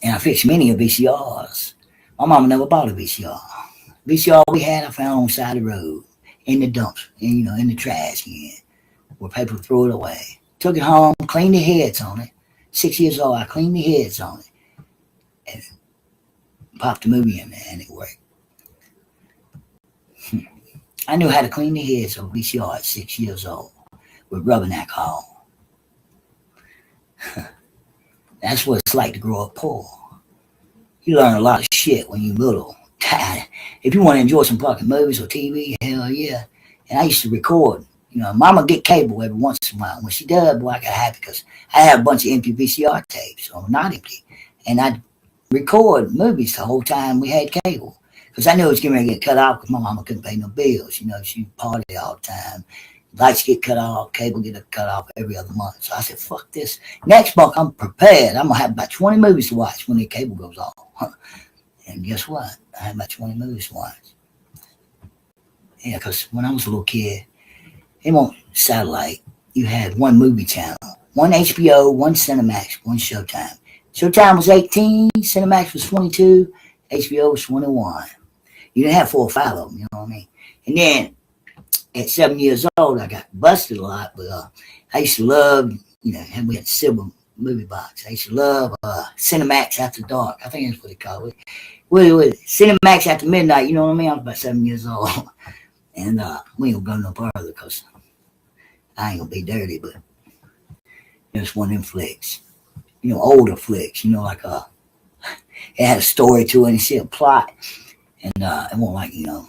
And I fixed many of VCRs. My mama never bought a VCR. VCR we had, I found on the side of the road, in the dumps, in the trash can, where people threw it away. Took it home, cleaned the heads on it. 6 years old, I cleaned the heads on it. And popped the movie in there, and it worked. I knew how to clean the heads of VCR at 6 years old with rubbing alcohol. That's what it's like to grow up poor. You learn a lot of shit when you're little. If you want to enjoy some fucking movies or TV, hell yeah. And I used to record. Mama get cable every once in a while. When she does, boy, I got happy because I had a bunch of empty VCR tapes, or not empty. And I'd record movies the whole time we had cable. Because I knew it was getting ready to get cut off because my mama couldn't pay no bills. She partied all the time. Lights get cut off, cable get cut off every other month. So I said, fuck this. Next month, I'm prepared. I'm going to have about 20 movies to watch when the cable goes off. And guess what? I had about 20 movies to watch. Yeah, because when I was a little kid, it wasn't satellite. You had one movie channel. One HBO, one Cinemax, one Showtime. Showtime was 18, Cinemax was 22, HBO was 21. You didn't have 4 or 5 of them, you know what I mean? And then at 7 years old, I got busted a lot, but I used to love, we had silver movie box. I used to love Cinemax After Dark. I think that's what they call it. Cinemax After Midnight, you know what I mean? I was about 7 years old. And we ain't gonna go no further because I ain't gonna be dirty, but it's one of them flicks. Older flicks, like it had a story to it and see a plot. And it won't like, and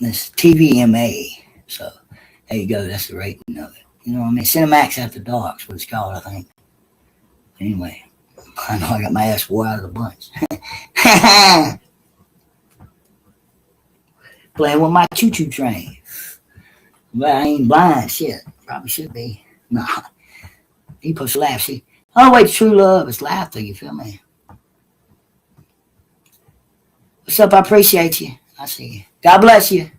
it's TVMA. So there you go, that's the rating of it. You know what I mean? Cinemax After Dark is what it's called, I think. Anyway, I know I got my ass wore out of the bunch. Playing with my choo-choo train. But I ain't blind, shit. Probably should be. Nah. You supposed to laugh, see? Oh, wait, true love is laughter, you feel me? What's up? I appreciate you. I see you. God bless you.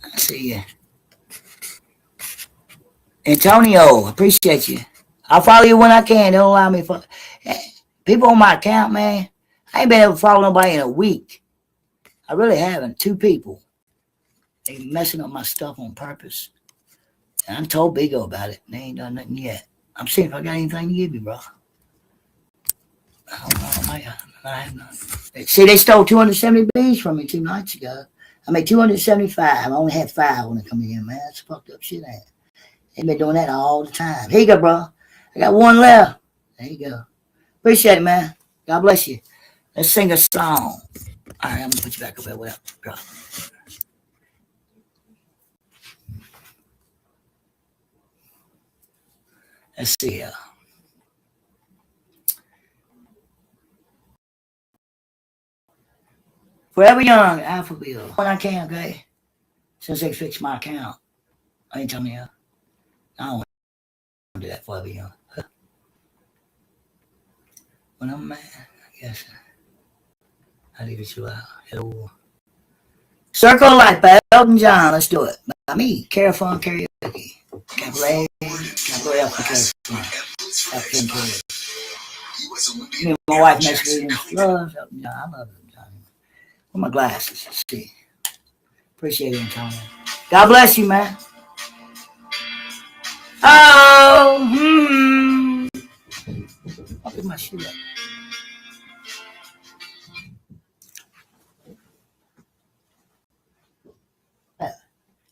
I see you. Antonio, appreciate you. I'll follow you when I can. Don't allow me for people on my account, man. I ain't been able to follow nobody in a week. I really haven't. 2 people. They messing up my stuff on purpose. And I told Bigo about it. They ain't done nothing yet. I'm seeing if I got anything to give you, bro. I don't know. I have none. See, they stole 270 bees from me 2 nights ago. I made 275. I only had 5 when they come in, man. That's fucked up shit, ain't it? They've been doing that all the time. Here you go, bro. I got 1 left. There you go. Appreciate it, man. God bless you. Let's sing a song. All right, I'm going to put you back up there without dropping. Let's see here. Forever Young, Alphaville. When I can, okay? Since they fixed my account. I ain't telling you. I don't want to do that Forever Young. When I'm mad, I guess I leave it you out. Hello. Circle of Life by Elton John. Let's do it. By me, Carafon Karaoke. Cabaret Alpha Karaoke. Me and my wife, Maisie Williams, loves Elton John. I love Elton John. With my glasses. Let's see. Appreciate it, Antonio. God bless you, man. Oh, I'll pick my shit up.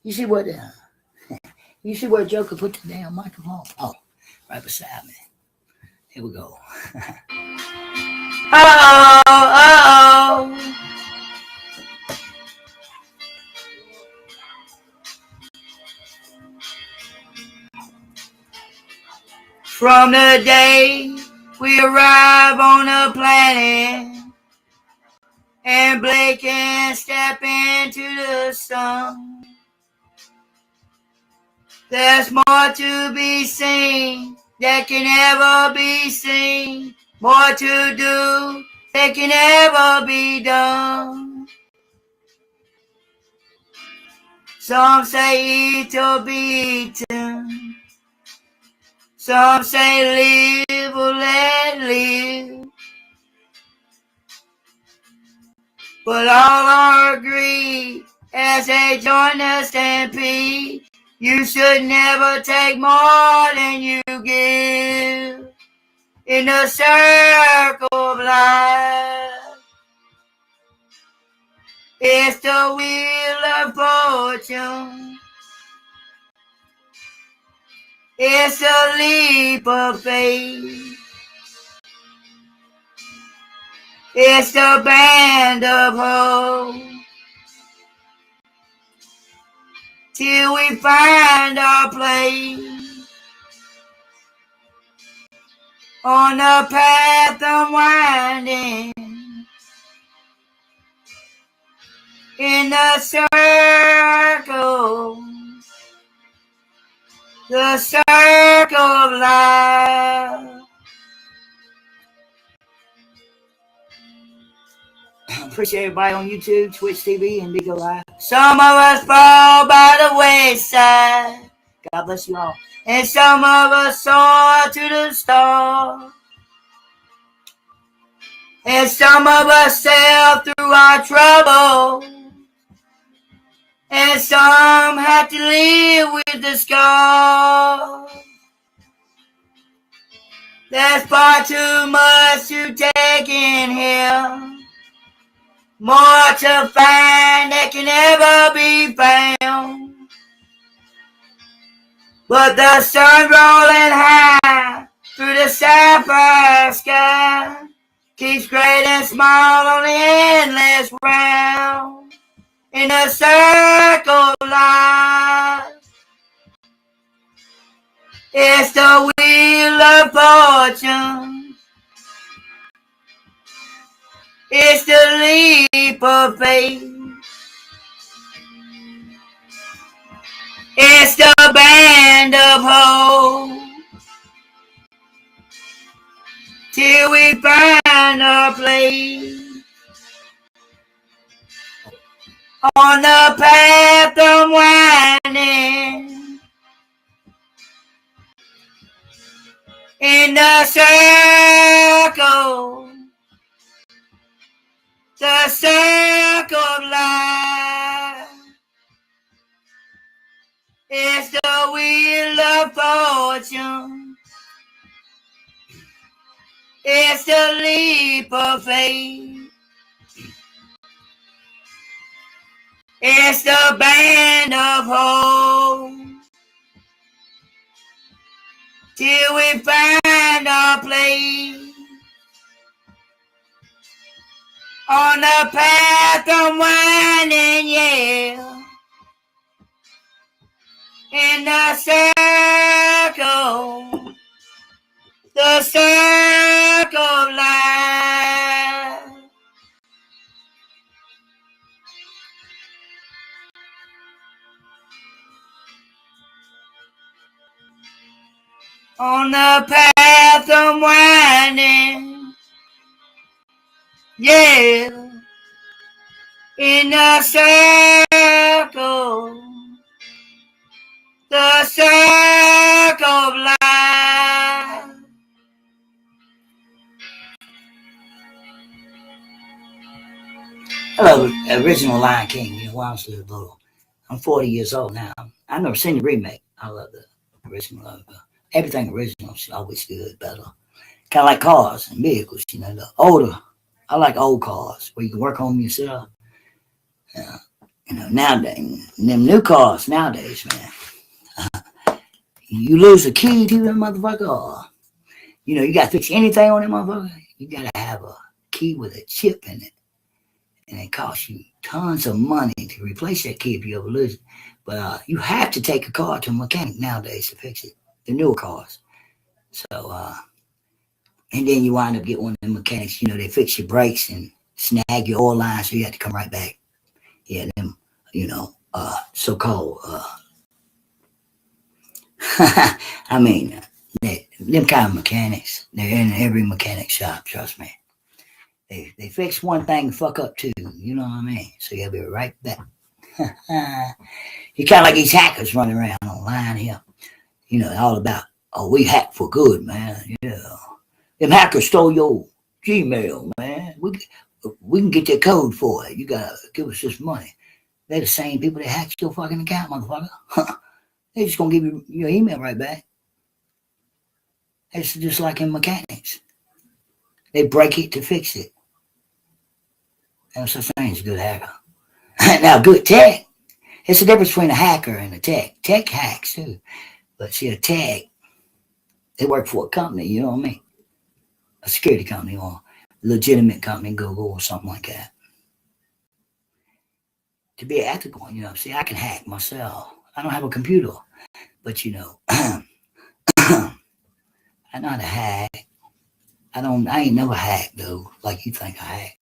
You see where Joker put the damn microphone? Oh, right beside me. Here we go. Oh. From the day we arrive on the planet and blink and step into the sun, there's more to be seen that can never be seen, more to do that can never be done. Some say eat or be eaten. Some say live or let live. But all are agreed as they join the stampede. You should never take more than you give. In the circle of life, it's the wheel of fortune. It's a leap of faith. It's the band of hope. Till we find our place on the path unwinding in the circle of life. Appreciate everybody on YouTube, Twitch TV, and Bigo Live. Some of us fall by the wayside. God bless you all. And some of us soar to the stars. And some of us sail through our trouble. And some have to live with the scars. There's far too much to take in here. More to find that can never be found. But the sun rolling high through the sapphire sky keeps great and small on the endless round. In a circle of life, it's the wheel of fortune. It's the leap of faith. It's the band of hope. Till we find our place on the path unwinding in the circle of life. It's the wheel of fortune. It's the leap of faith. It's the band of hope. Till we find our place on the path unwinding, yeah. In the circle of life. On the path unwinding, yeah. In the circle of life. Hello, original Lion King. You know, when I was little. I'm 40 years old now. I've never seen the remake. I love the original. Everything original is always good, better. Kind of like cars and vehicles, you know. The older, I like old cars where you can work on them yourself. You know, nowadays, them new cars nowadays, man. You lose a key to them motherfucker, or, you know, you got to fix anything on them motherfucker. You got to have a key with a chip in it. And it costs you tons of money to replace that key if you ever lose it. But you have to take a car to a mechanic nowadays to fix it. The newer cars. So, and then you wind up getting one of the mechanics, you know, they fix your brakes and snag your oil line, so you have to come right back. Yeah, them, you know, so-called, I mean, them kind of mechanics, they're in every mechanic shop, trust me. They fix one thing and fuck up two, you know what I mean? So you'll be right back. He kind of like these hackers running around online here. You know, all about, oh, we hack for good, man. Yeah. Them hackers stole your Gmail, man. We can get that code for it. You gotta give us this money. They're the same people that hacked your fucking account, motherfucker. They're just gonna give you your email right back. It's just like in mechanics. They break it to fix it. There's such thing as a good hacker. Now, good tech. It's the difference between a hacker and a tech. Tech hacks too. But see, a tech, they work for a company, you know what I mean? A security company or a legitimate company, Google or something like that. To be ethical, you know, see, I can hack myself. I don't have a computer, but you know, I know how to hack. I ain't never hacked though, like you think I hack.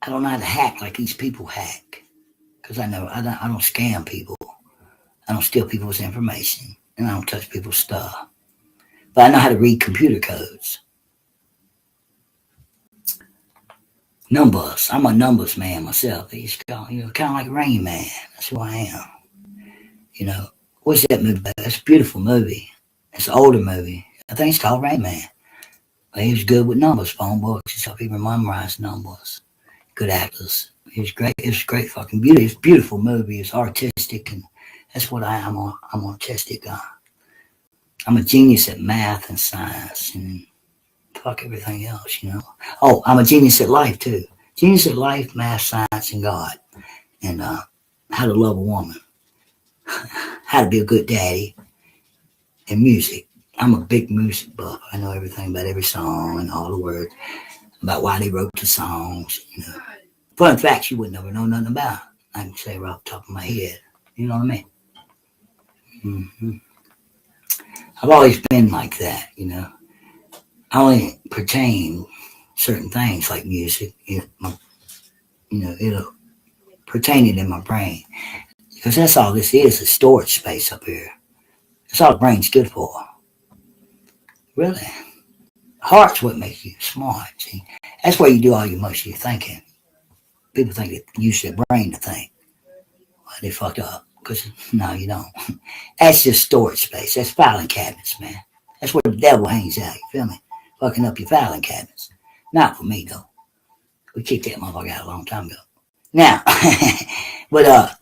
I don't know how to hack like these people hack, because I don't scam people. I don't steal people's information, and I don't touch people's stuff. But I know how to read computer codes. Numbers. I'm a numbers man myself. They used to call, you know, kind of like Rain Man. That's who I am. You know, what's that movie about? That's a beautiful movie. It's an older movie. I think it's called Rain Man. But he was good with numbers, phone books. He helped people memorize numbers. Good actors. It was great. It was great fucking beauty. It's a beautiful movie. It's artistic, and that's what I am. I'm artistic. I'm a genius at math and science and fuck everything else, you know. Oh, I'm a genius at life too. Genius at life, math, science, and God, and how to love a woman, how to be a good daddy, and music. I'm a big music buff. I know everything about every song and all the words, about why they wrote the songs, you know. Fun facts you would never know nothing about. I can say right off the top of my head. You know what I mean? Mm-hmm. I've always been like that, you know. I only pertain certain things like music, it'll pertain it in my brain. Because that's all this is, a storage space up here. That's all the brain's good for. Really. Heart's what makes you smart, see. That's where you do all most of your thinking. People think they use their brain to think. Well, they fucked up. Because, no, you don't. That's just storage space. That's filing cabinets, man. That's where the devil hangs out, you feel me? Fucking up your filing cabinets. Not for me, though. We kicked that motherfucker out a long time ago. Now, but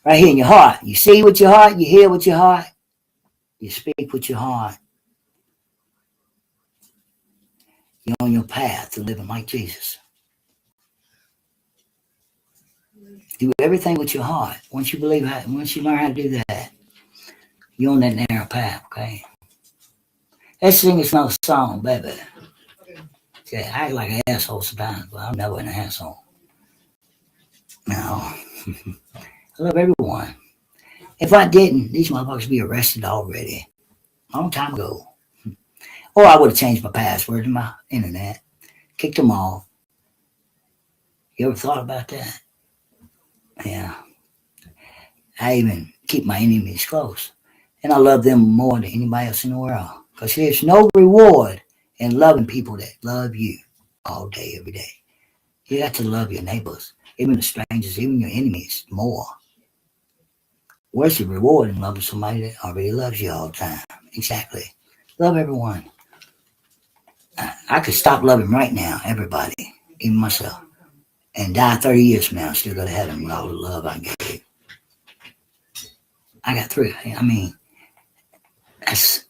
right here in your heart, you see with your heart, you hear with your heart, you speak with your heart. You're on your path to living like Jesus. Do everything with your heart. Once you learn how to do that, you're on that narrow path, okay? Let's sing this another song, baby. Yeah, I act like an asshole sometimes, but I'm never an asshole. No. I love everyone. If I didn't, these motherfuckers would be arrested already. A long time ago. Or I would have changed my password to my internet. Kicked them off. You ever thought about that? Yeah. I even keep my enemies close. And I love them more than anybody else in the world. Because there's no reward in loving people that love you all day, every day. You got to love your neighbors, even the strangers, even your enemies, more. Where's the reward in loving somebody that already loves you all the time? Exactly. Love everyone. I could stop loving right now, everybody, even myself, and die 30 years from now, still go to heaven with all the love I gave. I got through. I mean, that's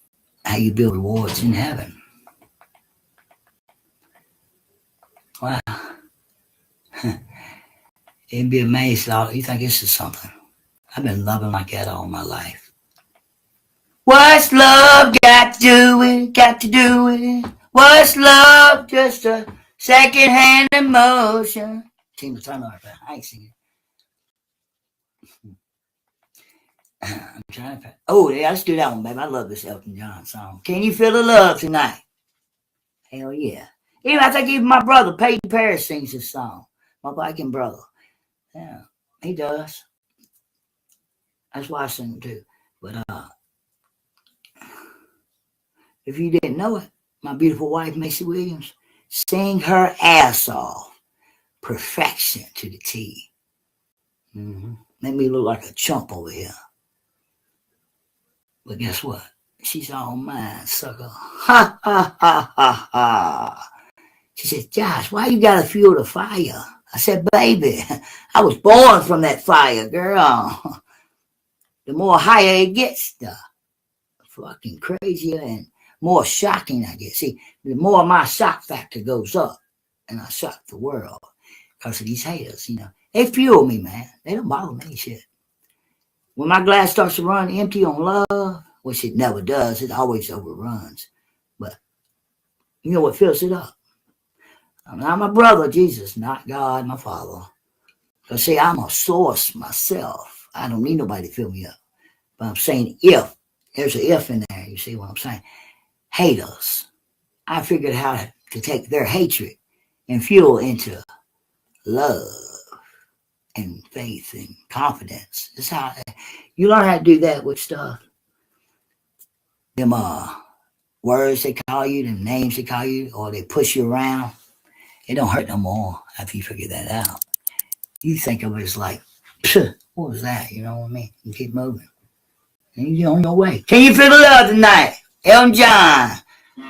how you build rewards in heaven. Wow. You'd be amazed. You think this is something. I've been loving like that all my life. What's love got to do with it? Got to do with it? What's love? Just a second-hand emotion. Tina Turner, I ain't singing. I'm trying to. Oh, yeah, let's do that one, baby. I love this Elton John song. Can you feel the love tonight? Hell yeah. Even I think even my brother, Peyton Parrish, sings this song. My Viking brother. Yeah, he does. That's why I sing too. But if you didn't know it, my beautiful wife, Maisie Williams, Sing her ass off. Perfection to the T. Make me look like a chump over here. But guess what? She's all mine, sucker. Ha, ha, ha, ha, ha. She said, Josh, why you gotta fuel the fire? I said, baby, I was born from that fire, girl. The more higher it gets, the fucking crazier and more shocking I get. See, the more my shock factor goes up, and I shock the world because of these haters, They fuel me, man. They don't bother me, shit. When my glass starts to run empty on love, which it never does, it always overruns. But you know what fills it up? I'm not my brother, Jesus, not God, my Father. Because, see, I'm a source myself. I don't need nobody to fill me up. But I'm saying if. There's an if in there. You see what I'm saying? Haters. I figured how to take their hatred and fuel into love and faith and confidence. That's how you learn how to do that with stuff. Them words they call you, them names they call you, or they push you around. It don't hurt no more after you figure that out. You think of it as like, what was that? You know what I mean? You keep moving. And you're on your way. Can you feel the love tonight? Elton John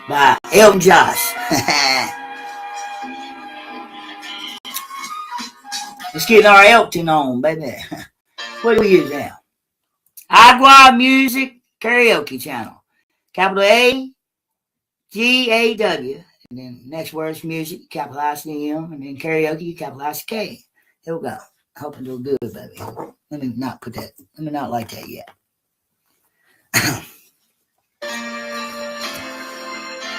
by Elton Josh. Let's get our Elton on, baby. What do we use now? Agua Music Karaoke Channel. Capital A, G-A-W. And then next word's music, capitalize the M. And then karaoke, capitalize the K. Here we go. I hope I do good, baby. Let me not put that. Let me not like that yet.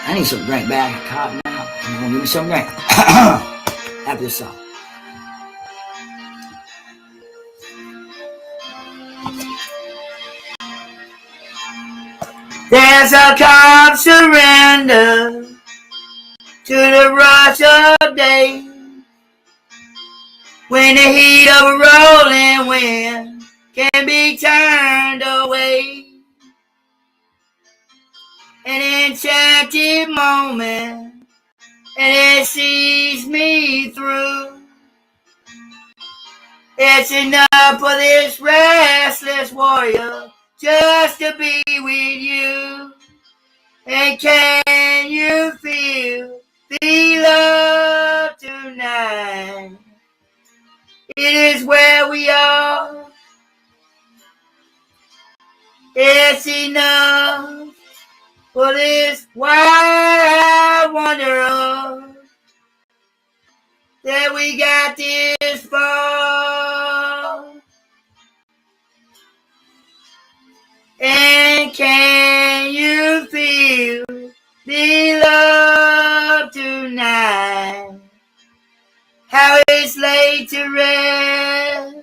I need some drink back. Cotton out. I'm going to give me some drink. After this song. There's a calm surrender to the rush of day, when the heat of a rolling wind can be turned away. An enchanted moment, and it sees me through. It's enough for this restless warrior just to be with you. And can you feel the love tonight? It is where we are. It's enough for this wild wanderer that we got this far. And can you feel the love tonight? How it's laid to rest.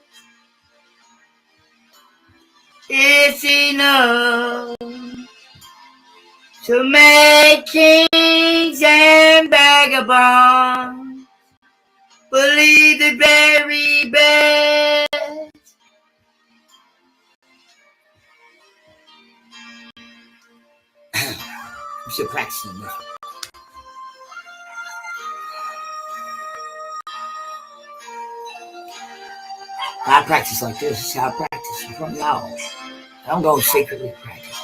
It's enough to make kings and vagabonds believe the very best. I'm still practicing this. I practice like this. This is how I practice in front of y'all. I don't go secretly practice.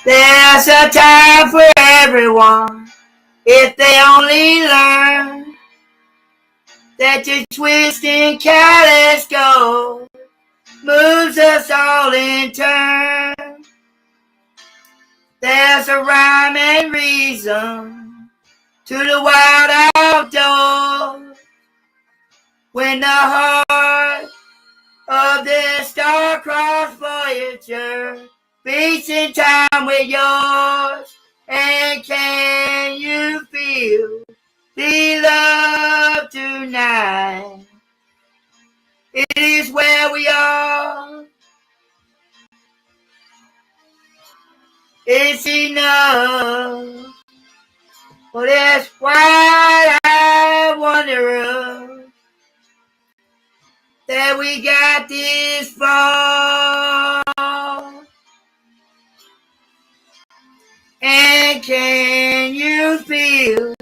There's a time for everyone if they only learn that your twisting careless gold moves us all in turn. There's a rhyme and reason to the wild outdoors when the heart of this star-crossed Voyager beats in time with yours. And can you feel the love tonight? It is where we are. It's enough for this wide-eyed wanderer that we got this far. And can you feel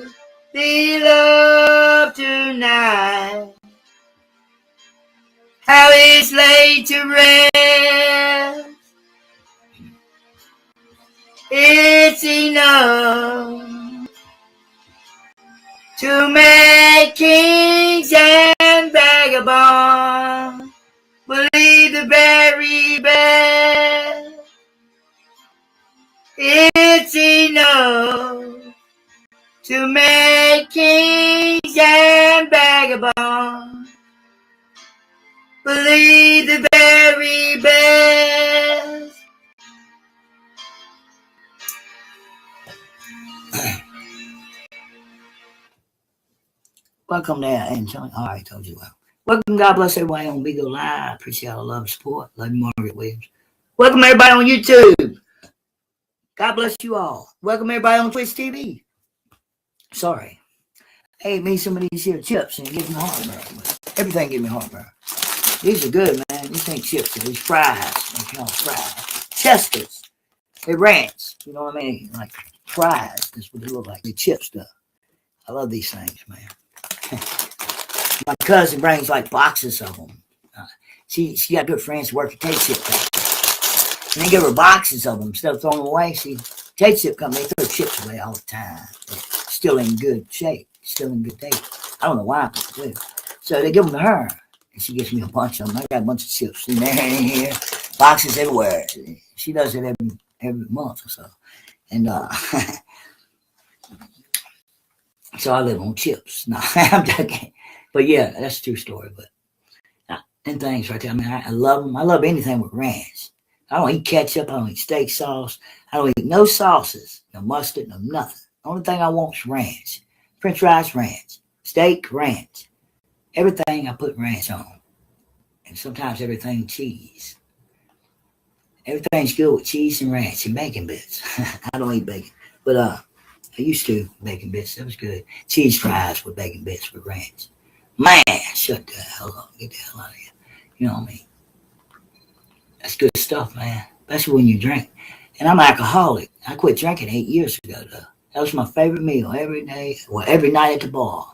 be loved tonight. How it's laid to rest. It's enough to make kings and vagabonds believe the very best. It's enough to make kings and vagabonds believe the very best. Welcome there, Antonio. All right, told you well. Welcome, God bless everybody on Bigo Live. Appreciate all the love and support. Love you, Margaret Williams. Welcome everybody on YouTube. God bless you all. Welcome everybody on Twitch TV. Sorry. I ate me some of these here chips and it gives me heartburn. Everything gives me heartburn. These are good, man. These ain't chips. These fries. You know, fries. Chesters. They're ranch. You know what I mean? Like fries. That's what they look like. They chip stuff. I love these things, man. My cousin brings like boxes of them. She got good friends who work at Tate Chip. And they give her boxes of them instead of throwing them away. See, Tate Chip company, they throw chips away all the time. They're still in good shape, still in good taste. I don't know why, but they do. So they give them to her, and she gives me a bunch of them. I got a bunch of chips in there and in here, boxes everywhere. She does it every month or so. And so I live on chips. No, I'm joking. But yeah, that's a true story. But them things right there, I mean, I love them. I love anything with ranch. I don't eat ketchup. I don't eat steak sauce. I don't eat no sauces, no mustard, no nothing. The only thing I want is ranch. French fries, ranch. Steak, ranch. Everything I put ranch on. And sometimes everything cheese. Everything's good with cheese and ranch and bacon bits. I don't eat bacon. But I used to bacon bits. That was good. Cheese fries with bacon bits with ranch. Man, shut the hell up. Get the hell out of here. You know what I mean? That's good stuff, man. Especially when you drink. And I'm an alcoholic. I quit drinking 8 years ago, though. That was my favorite meal every day. Well, every night at the bar.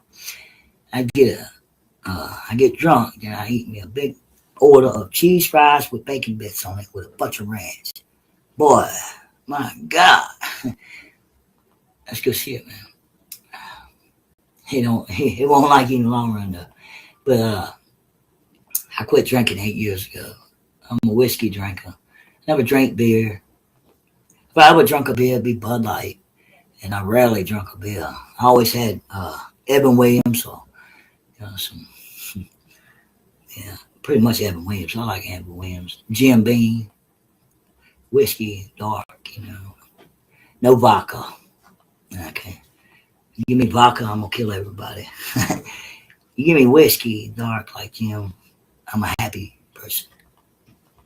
I get drunk, then I eat me a big order of cheese fries with bacon bits on it with a bunch of ranch. Boy, my God. That's good shit, man. It won't like you in the long run, though. But I quit drinking 8 years ago. I'm a whiskey drinker. Never drank beer. If I ever drunk a beer, it'd be Bud Light. And I rarely drunk a beer. I always had Evan Williams or some, yeah, pretty much Evan Williams. I like Evan Williams. Jim Beam, whiskey, dark, no vodka. Okay. You give me vodka, I'm gonna kill everybody. You give me whiskey, dark like Jim, I'm a happy person.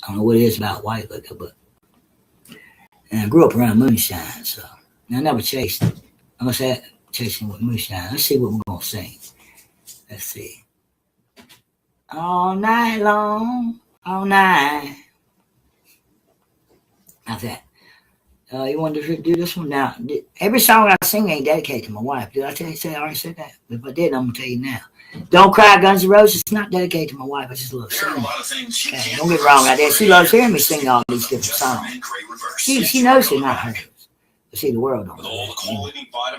I don't know what it is about white liquor, but and I grew up around moonshine, so I never chased it. Unless I chasing with moonshine. Let's see what we're gonna sing. Let's see. All night long, all night. How's that? You want to do this one now? Every song I sing ain't dedicated to my wife. Did I I already said that? If I did, I'm gonna tell you now. Don't Cry, Guns N' Roses. It's not dedicated to my wife. I just love singing. Okay, don't get wrong out there. She loves hearing me sing all these different songs. She knows they're not hers. But see, the world don't know that.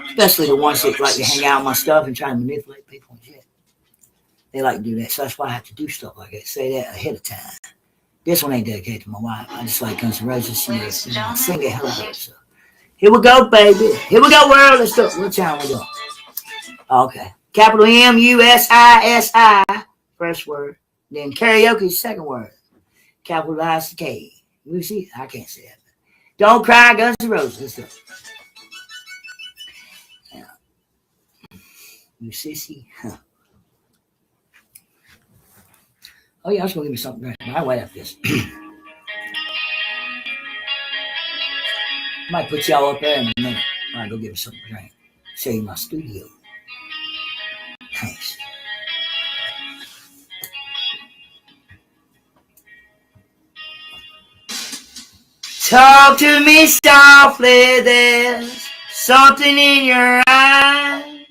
Especially the ones that like to hang out with my stuff and try to manipulate people and shit. They like to do that. So that's why I have to do stuff like that. Say that ahead of time. This one ain't dedicated to my wife. I just like Guns N' Roses. She knows sing it hell of it. So here we go, baby. Here we go, world. Let's go. What time we go? Okay. Capital M-U-S-I-S-I, first word. Then karaoke, second word. Capitalize the K. You see? I can't say that. Don't Cry, Guns N' Roses. Let's go. Yeah. You sissy. Huh. Oh, yeah, I was going to give me something to drink. I'll wait after this. Might put y'all up there in a minute. All right, go give me something to drink. Show you my studio. Thanks. Talk to me softly, there's something in your eyes.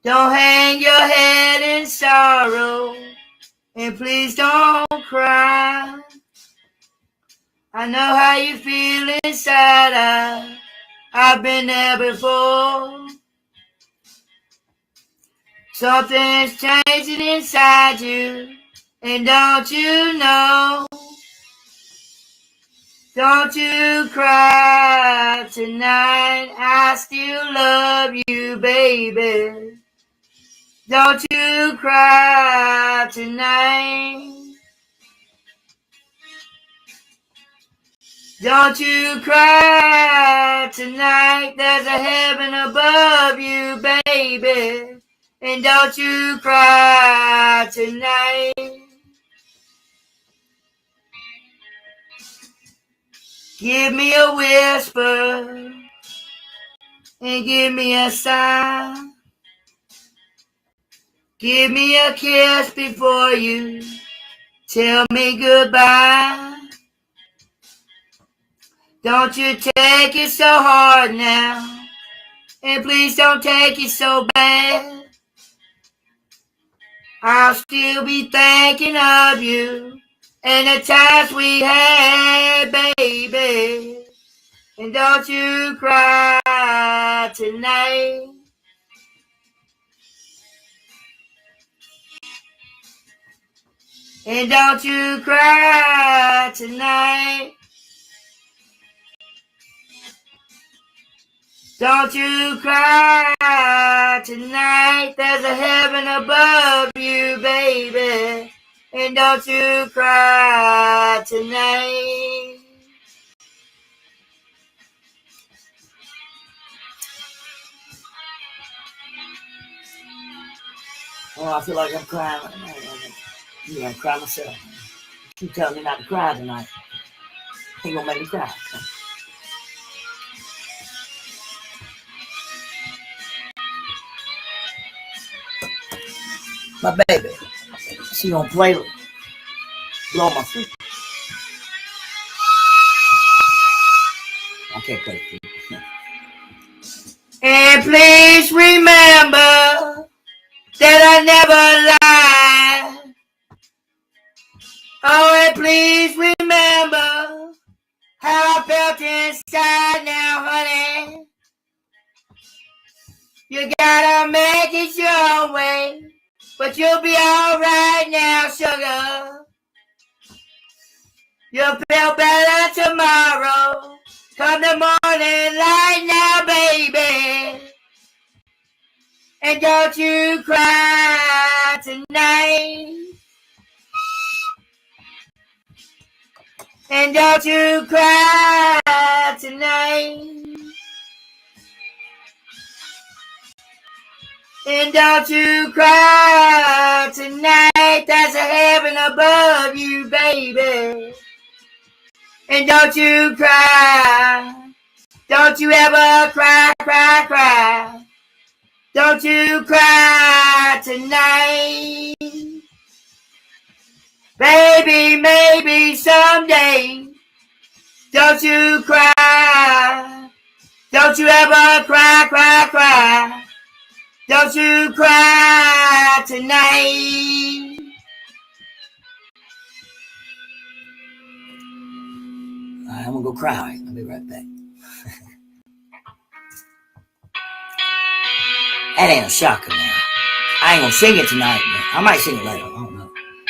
Don't hang your head in sorrow, and please don't cry. I know how you feel inside. I've been there before. Something's changing inside you, and don't you know? Don't you cry tonight, I still love you, baby. Don't you cry tonight. Don't you cry tonight, there's a heaven above you, baby. And don't you cry tonight. Give me a whisper and give me a sign. Give me a kiss before you tell me goodbye. Don't you take it so hard now, and please don't take it so bad. I'll still be thinking of you and the times we had, baby. And don't you cry tonight. And don't you cry tonight. Don't you cry tonight. There's a heaven above you, baby. And don't you cry tonight. Oh, I feel like I'm crying right now. Yeah, I cry myself. You tell me not to cry tonight. Ain't gonna make me cry. My baby, she gonna play, blow my feet. I can't play for you. And please remember that I never lied. Oh, and please remember how I felt inside now, honey. You gotta make it your way, but you'll be alright now, sugar. You'll feel better tomorrow. Come the morning light now, baby. And don't you cry tonight. And don't you cry tonight. And don't you cry tonight. There's a heaven above you, baby. And don't you cry. Don't you ever cry, cry, cry. Don't you cry tonight. Baby, maybe someday. Don't you cry. Don't you ever cry, cry, cry. Don't you cry tonight. All right, I'm gonna go cry. I'll be right back. That ain't a shocker now. I ain't gonna sing it tonight, but I might sing it later. I don't know.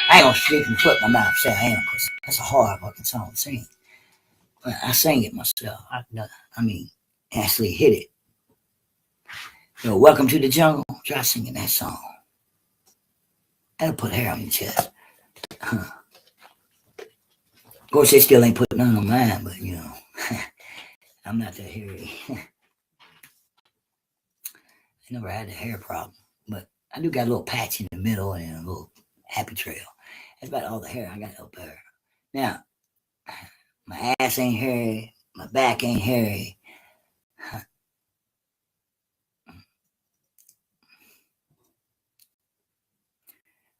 I ain't gonna speak and put my mouth say I am, because that's a hard fucking song to sing. But I sang it myself. I mean, actually hit it. You know, Welcome to the Jungle. Try singing that song. That'll put hair on your chest. Of course, they still ain't putting none on mine, but you know, I'm not that hairy. I never had a hair problem, but I do got a little patch in the middle and a little happy trail. That's about all the hair I got up there. Now, my ass ain't hairy, my back ain't hairy.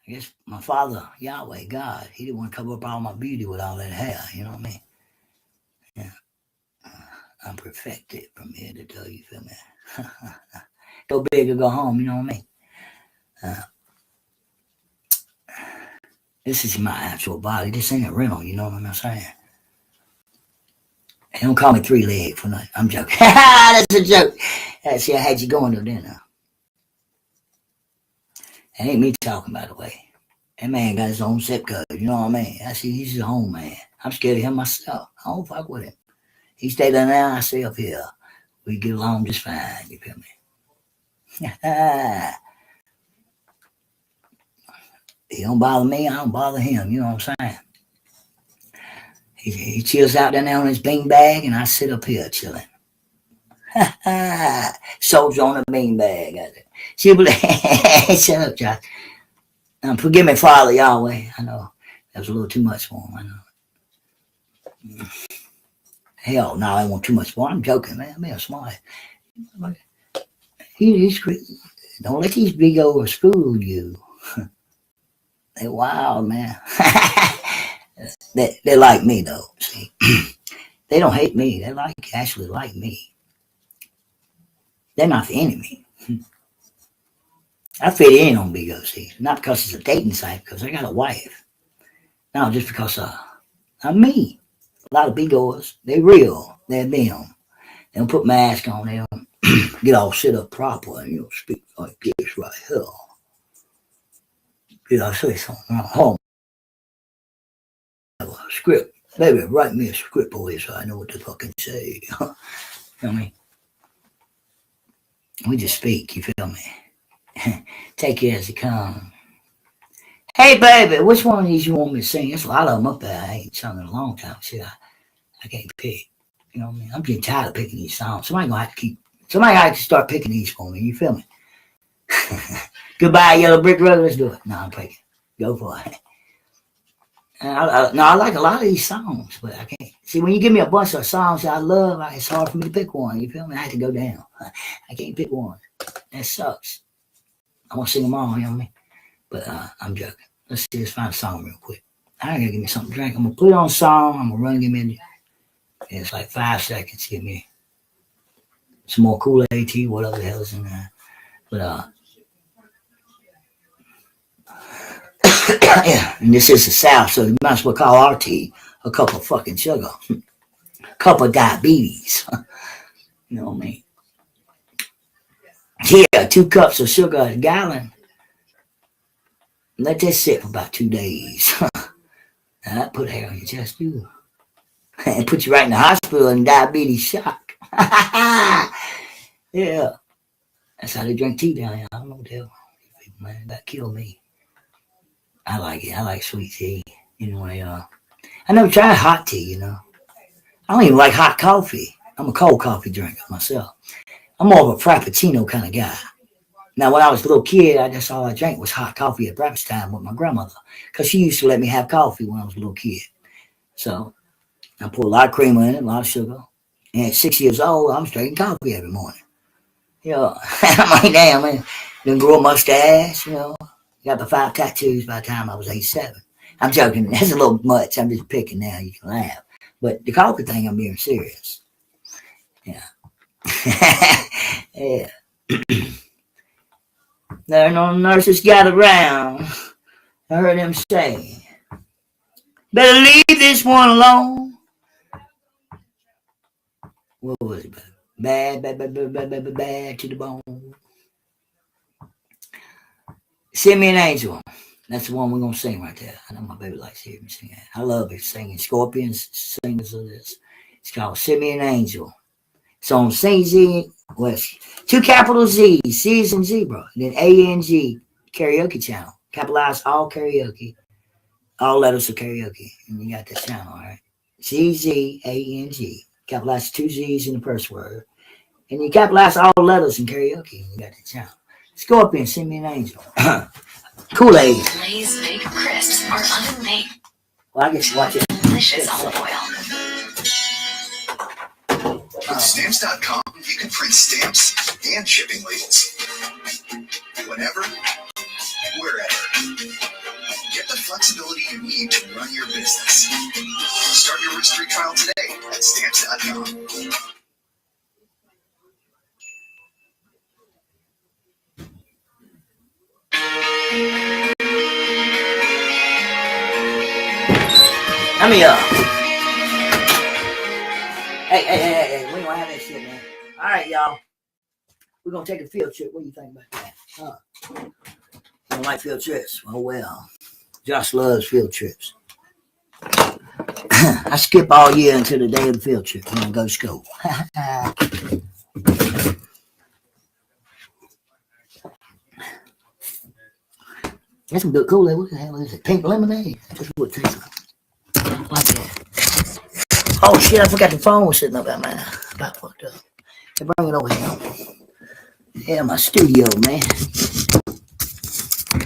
I guess my father, Yahweh, God, he didn't want to cover up all my beauty with all that hair, you know what I mean? Yeah. I'm perfected from here to toe, you feel me? Go big or go home, you know what I mean? This is my actual body. This ain't a rental, you know what I'm saying? They don't call me 3-leg for nothing. I'm joking. That's a joke. See, I had you going though, didn't I? That ain't me talking, by the way. That man got his own zip code, you know what I mean? I see he's his home man. I'm scared of him myself. I don't fuck with him. He stay down there, I stay up here. We get along just fine, you feel me? He don't bother me, I don't bother him, you know what I'm saying? He chills out down there on his bean bag, and I sit up here chilling. Soldier on a bean bag. Shut up, Josh. Forgive me, Father Yahweh. I know that was a little too much for him. I know. Hell, no, I want too much for him. I'm joking, man. I'm being smart. He's don't let these big old fool you. They wild, man. They like me though. See, they don't hate me. They actually like me. They're not the enemy. I fit in on Big OC, not because it's a dating site, because I got a wife. No, just because I'm me. A lot of big O's, they real. They're them. They don't put masks on. They don't get all set up proper and speak like this right here. Did I say something wrong? Have a script. Baby, write me a script, boy, so I know what to fucking say. You know what I mean? We just speak, you feel me? Take it as it comes. Hey, baby, which one of these you want me to sing? There's a lot of them up there. I ain't sung in a long time. See, I can't pick. You know what I mean? I'm getting tired of picking these songs. Somebody gonna have to start picking these for me. You feel me? Goodbye, Yellow Brick Road. Let's do it. No, I'm picking. Go for it. I like a lot of these songs, but I can't. See, when you give me a bunch of songs that I love, it's hard for me to pick one. You feel me? I have to go down. I can't pick one. That sucks. I want to sing them all, you know what I mean? But I'm joking. Let's see, let's find a song real quick. I gotta give me something to drink. I'm gonna put it on a song. I'm gonna run, give me it's like 5 seconds. Give me some more Kool-Aid tea, whatever the hell is in there. But yeah, and this is the South, so you might as well call our tea a cup of fucking sugar. A cup of diabetes. You know what I mean? Yeah, 2 cups of sugar a gallon. Let this sit for about 2 days. And that put hair on your chest too. And put you right in the hospital in diabetes shock. Yeah. That's how they drink tea down here. I don't know what the hell. Man, that killed me. I like it. I like sweet tea. Anyway, I never tried hot tea, you know. I don't even like hot coffee. I'm a cold coffee drinker myself. I'm more of a frappuccino kind of guy. Now, when I was a little kid, that's all I drank was hot coffee at breakfast time with my grandmother, because she used to let me have coffee when I was a little kid. So I put a lot of creamer in it, a lot of sugar. And at 6 years old, I was drinking coffee every morning. You know, I'm like, damn, man. Didn't grow a mustache, you know. Got the 5 tattoos by the time I was 7. I'm joking. That's a little much. I'm just picking now. You can laugh. But the coffee thing, I'm being serious. Yeah. Yeah. There are no nurses gathered around. I heard them say, better leave this one alone. What was it? Bad to the bone. Send me an angel. That's the one we're going to sing right there. I know my baby likes to hear me sing that. I love it singing. Scorpions singers of this. It's called Send Me an Angel. It's on CZ, West. 2 capital Z's, C is in zebra, then ANG, karaoke channel. Capitalize all karaoke. All letters of karaoke. And you got that channel, all right? CZANG. Capitalize 2 Z's in the first word. And you capitalize all letters in karaoke. And you got the channel. Scorpion, Send Me an Angel. Kool-Aid.
Lay's fake crisps are oven baked.
Well, I guess watch it.
Delicious olive oil.
With Stamps.com, you can print stamps and shipping labels. Whenever, wherever. Get the flexibility you need to run your business. Start your risk-free trial today at Stamps.com.
Let me Hey, we don't have that shit, man. All right, y'all. We're gonna take a field trip. What do you think about that? You don't like field trips? Oh well. Josh loves field trips. I skip all year until the day of the field trip when I go to school. That's some good Kool-Aid. What the hell is it? Pink lemonade. That's what it tastes like that. Oh shit, I forgot the phone was sitting up at mine. About fucked up. Hey, bring it over here. Yeah, my studio, man.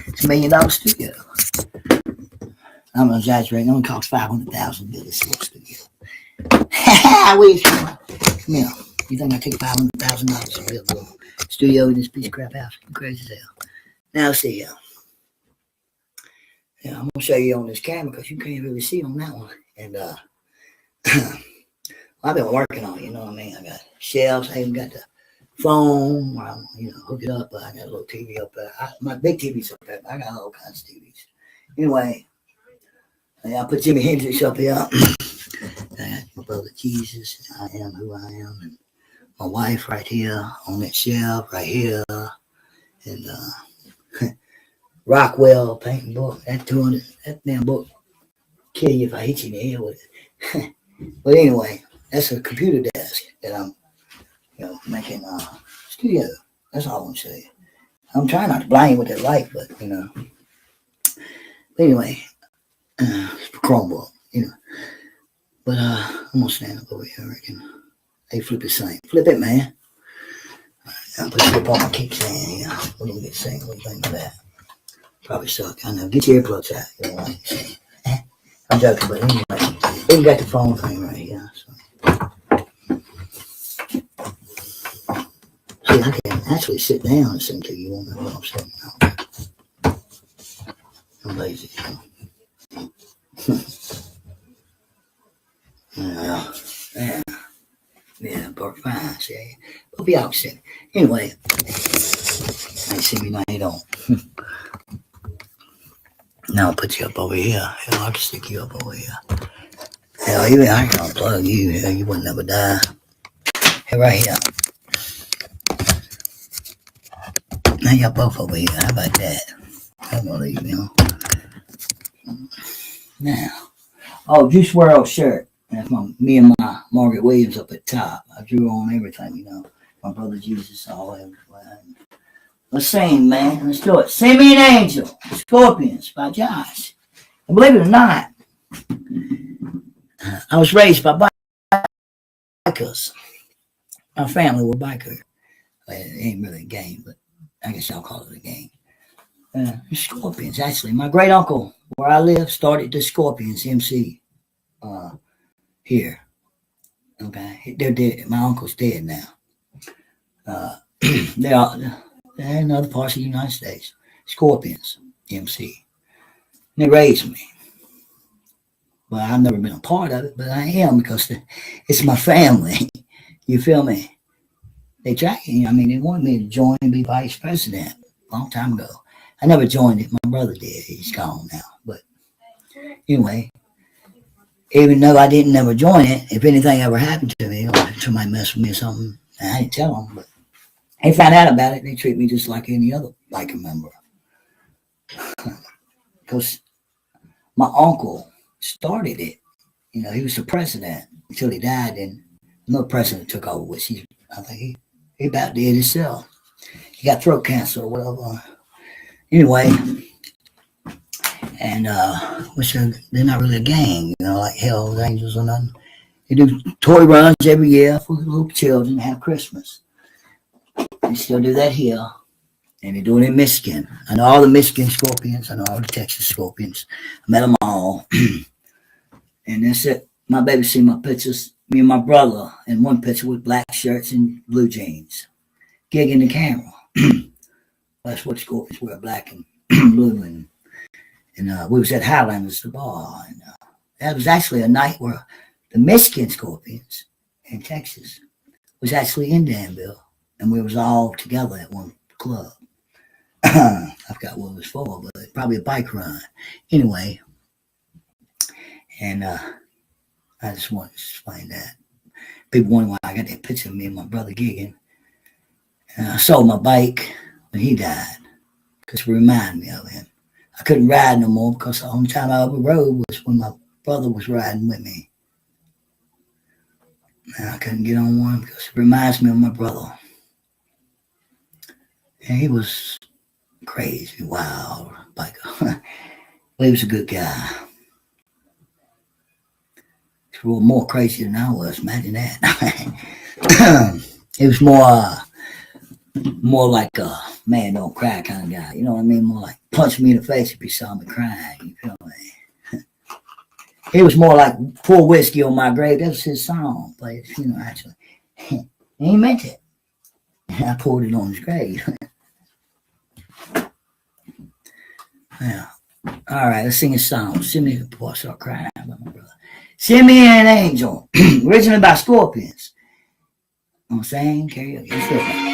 It's $1 million studio. I'm not exaggerating. It only costs $500,000 to build this little studio. I wish. Come here. You think I take $500,000 to build a little studio in this piece of crap house? You're crazy as hell. Now, see, I'm going to show you on this camera because you can't really see on that one. And I've been working on it, you know what I mean? I got shelves. I even got the phone where I'm, hook it up. I got a little TV up there. My big TV's up there. I got all kinds of TVs. Anyway, I put Jimi Hendrix up here. I got my brother Jesus. I am who I am. And my wife right here on that shelf right here. And Rockwell painting book. That damn book kill you if I hit you in the head with it. But anyway, that's a computer desk that I'm making a studio. That's all I want to say. I'm trying not to blind you with that light, but But anyway, Chromebook, But I'm gonna stand up over here, I reckon. Hey, flip it same. Flip it, man. I'll put it up on my kickstand, What do you get saying? What do you think of that? Probably suck. I know. Get your earplugs out. You don't like it. I'm joking, but anyway, we got the phone thing right here. So. See, I can actually sit down and sing to you. Won't know what I'm saying. I'm lazy. Yeah, but fine. See, but be opposite. Anyway, I see me now. You don't. Now I'll put you up over here. Hell, I can stick you up over here. Hell, even I can unplug you. Hell, you wouldn't never die. Hey, right here. Now y'all both over here. How about that? I'm gonna leave you. Now, Juice WRLD shirt. That's me and my Margaret Williams up at top. I drew on everything, My brother Jesus, all everywhere. Let's sing, man. Let's do it. Send Me an Angel. Scorpions by Josh. And believe it or not, I was raised by bikers. My family were bikers. It ain't really a game, but I guess y'all call it a game. Scorpions, actually. My great uncle, where I live, started the Scorpions MC here. Okay, they're dead. My uncle's dead now. They're in other parts of the United States. Scorpions MC. They raised me. Well, I've never been a part of it, but I am because it's my family. You feel me? They tried. They wanted me to join and be vice president a long time ago. I never joined it. My brother did. He's gone now. But anyway, even though I didn't never join it, if anything ever happened to me, or somebody messed with me or something, I didn't tell them, but they found out about it. They treat me just like any other biker member. Because my uncle started it. He was the president until he died, and another president took over, which I think he about did himself. He got throat cancer or whatever. Anyway, and which they're not really a gang, like Hell's Angels or nothing. They do toy runs every year for little children to have Christmas. They still do that here, and they do it in Michigan. I know all the Michigan Scorpions. I know all the Texas Scorpions. I met them all. And that's it. My baby seen my pictures. Me and my brother in one picture with black shirts and blue jeans. Gigging the camera. That's what Scorpions wear, black and blue. And we was at Highlanders, the bar. And that was actually a night where the Michigan Scorpions in Texas was actually in Danville. And we was all together at one club. I forgot what it was for, but probably a bike run. Anyway, And I just want to explain that. People wonder why I got that picture of me and my brother gigging. And I sold my bike when he died because it reminded me of him. I couldn't ride no more because the only time I ever rode was when my brother was riding with me. And I couldn't get on one because it reminds me of my brother. And he was crazy, wild biker. But he was a good guy. He was more crazy than I was, imagine that. He was more like a man don't cry kind of guy. You know what I mean? More like punch me in the face if you saw me crying. You feel me? He was more like pour whiskey on my grave. That was his song. But actually, he meant it. I poured it on his grave. Yeah. All right, let's sing a song. Send me before I start crying about my brother. Send me an angel. Originally by Scorpions. I'm saying karaoke. Let's do it.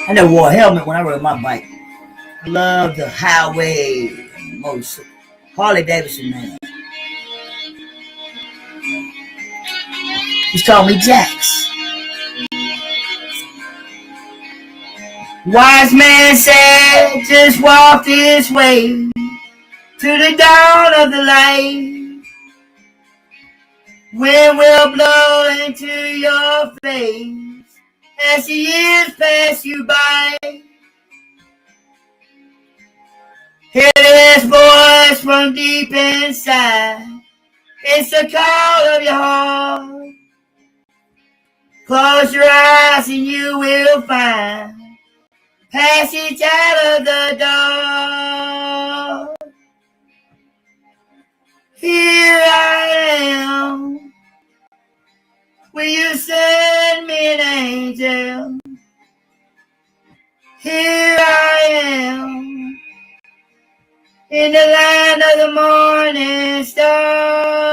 I never wore a helmet when I rode my bike. I love the highway motorcycle. Harley Davidson, man. He's called me Jax. Wise man said, just walk this way to the dawn of the light. Wind will blow into your face as the years pass you by. Hear this voice from deep inside. It's the call of your heart. Close your eyes and you will find passage out of the dark. Here I am. Will you send me an angel? Here I am. In the land of the morning star.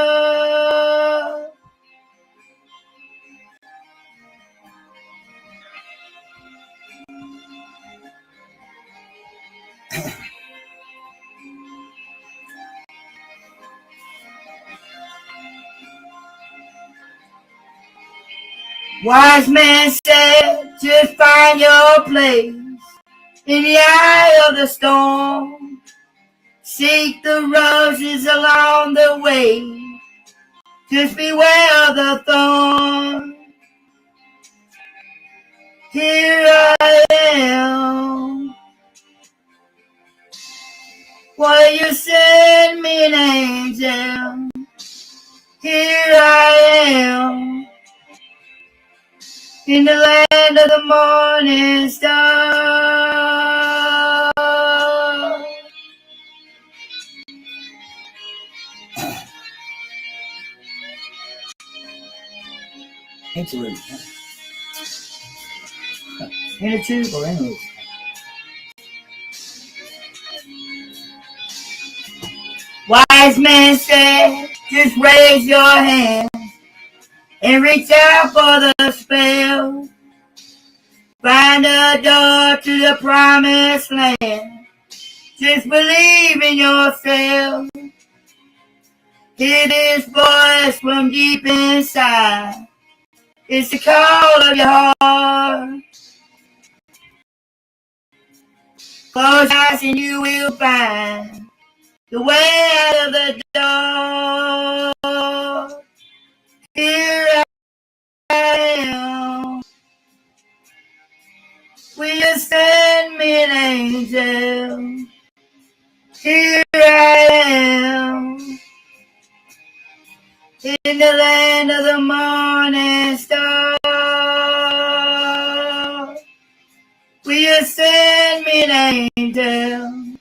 Wise man said, just find your place in the eye of the storm. Seek the roses along the way. Just beware of the thorn. Here I am. Will you send me an angel? Here I am. In the land of the morning star. Interlude. Interlude or interlude? Wise man said, just raise your hand and reach out for the spell. Find a door to the promised land. Just believe in yourself. Hear this voice from deep inside. It's the call of your heart. Close your eyes and you will find the way out of the dark. Here I am. Will you send me an angel? Here I am. In the land of the morning star. Will you send me an angel?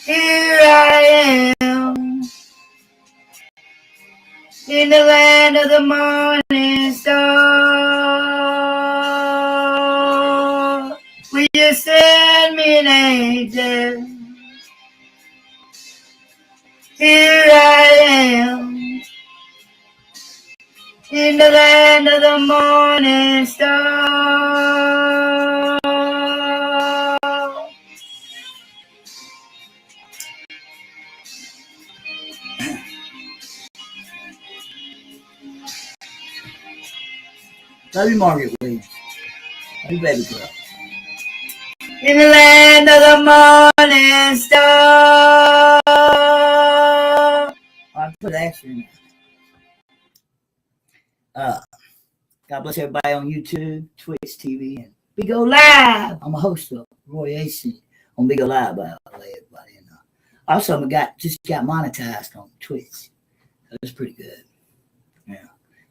Here I am. In the land of the morning star. Will you send me an angel? Here I am. In in the land of the morning star. Love you, Margaret Williams. Love you, baby girl. In the land of the morning star. I put that in there. God bless everybody on YouTube, Twitch TV, and We Go Live. I'm a host of Roy AC on We Go Live, by the way, everybody. And also, just got monetized on Twitch. So it's pretty good. Yeah,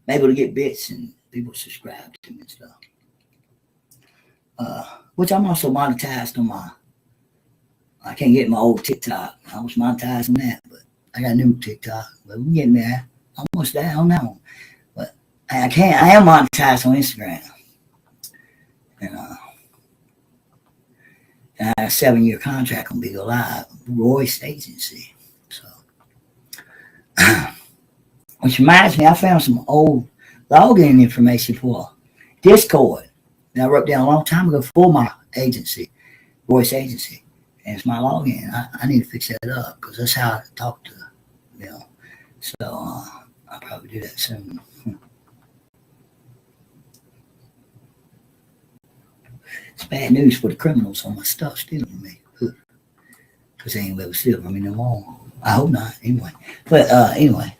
I'm able to get bits and people subscribe to me and stuff. Which I'm also monetized on I can't get my old TikTok. I was monetized on that, but I got a new TikTok. But we're getting there. Almost there on that one. But I am monetized on Instagram. And I had a 7-year contract on Big O Live, Roy's agency. So, which reminds me, I found some old login information for Discord that I wrote down a long time ago for my agency, Roy's agency. And it's my login. I need to fix that up because that's how I talk to, So I'll probably do that soon. It's bad news for the criminals on my stuff stealing from me. Because they ain't able to steal from me no more. I hope not, anyway. But anyway,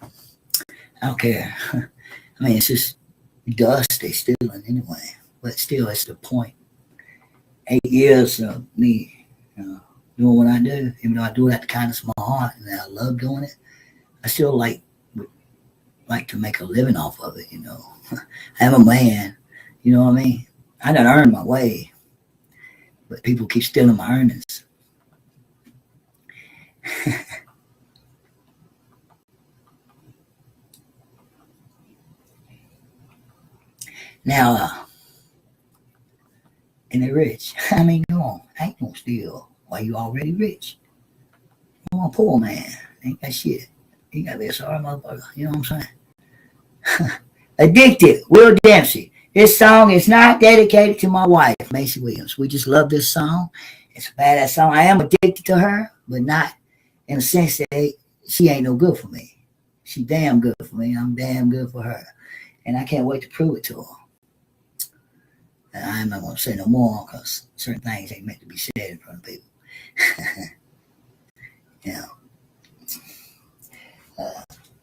I don't care. I mean, it's just dust they stealing anyway. But still, that's the point. 8 years of me, doing what I do, even though I do it at the kindness of my heart and I love doing it, I still like to make a living off of it, I am a man, you know what I mean? I done earned my way, but people keep stealing my earnings. Now, and they're rich. I mean, come on, I ain't gonna steal while you already rich. I'm a poor man, ain't got shit. You gotta be a sorry motherfucker, you know what I'm saying? Addicted, Will Dempsey. This song is not dedicated to my wife, Maisie Williams. We just love this song. It's a badass song. I am addicted to her, but not in the sense that she ain't no good for me. She damn good for me. I'm damn good for her. And I can't wait to prove it to her. And I'm not going to say no more because certain things ain't meant to be said in front of people.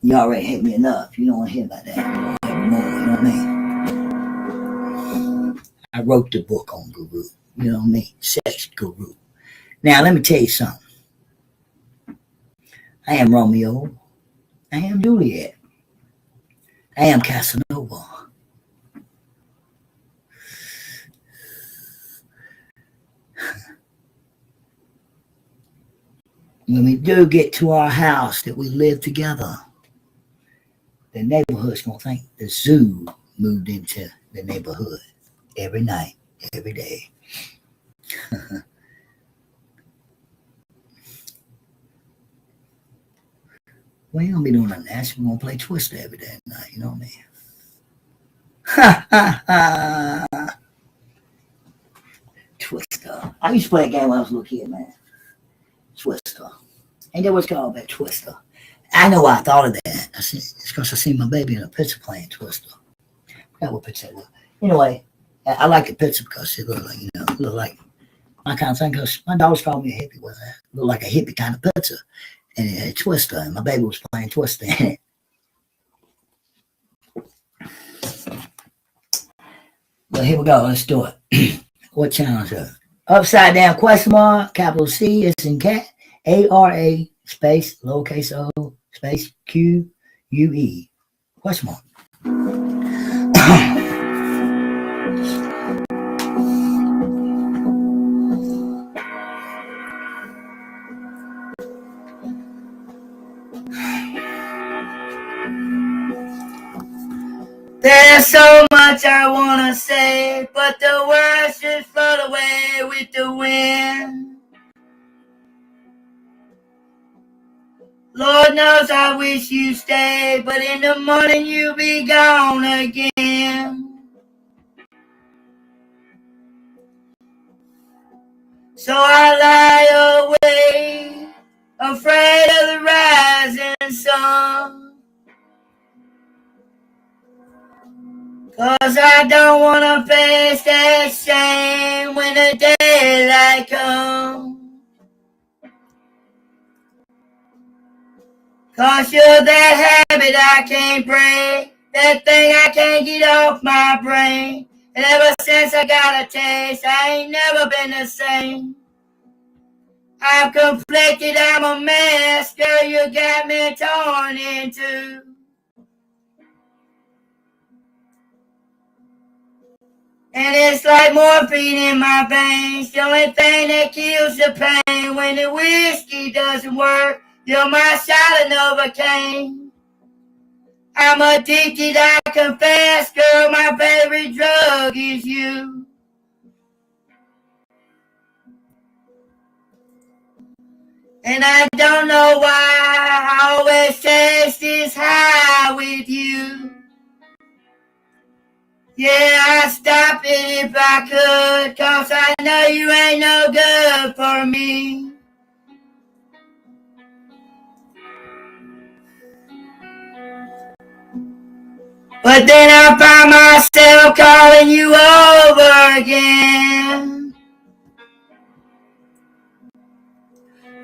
You already hate me enough. You don't want to hear about that. You don't want to hear more. You know what I mean? I wrote the book on Guru. You know what I mean? Sex Guru. Now, let me tell you something. I am Romeo. I am Juliet. I am Casanova. When we do get to our house that we live together, the neighborhood's going to think the zoo moved into the neighborhood every night, every day. We ain't going to be doing nothing else. We're going to play Twister every day night, you know what I mean? Twister. I used to play a game when I was a little kid, man. Twister. Ain't that what's called, that Twister? I know why I thought of that. It's because I seen my baby in a picture playing Twister. I forgot what picture that was. Anyway, I like the picture because it looked like, it looked like my kind of thing. Because my daughters called me a hippie. It looked like a hippie kind of picture. And it had Twister, and my baby was playing Twister in it. But here we go. Let's do it. What channel is it? Upside down question mark, capital C is in cat, A-R-A, space, lowercase o, space, Q-U-E. Question mark. There's so much I want to say, but the words just float away with the wind. Lord, Lord knows I wish you stayed, but in the morning you'll be gone again. So I lie awake, afraid of the rising sun. 'Cause I don't wanna face that shame when the daylight comes. 'Cause you're that habit I can't break, that thing I can't get off my brain. And ever since I got a taste, I ain't never been the same. I'm conflicted, I'm a mess, girl, you got me torn in two. And it's like morphine in my veins, the only thing that kills the pain. When the whiskey doesn't work, you're my shot of Novocaine. I'm addicted, I confess, girl, my favorite drug is you. And I don't know why I always taste this high with you. Yeah, I'd stop it if I could, 'cause I know you ain't no good for me. But then I find myself calling you over again.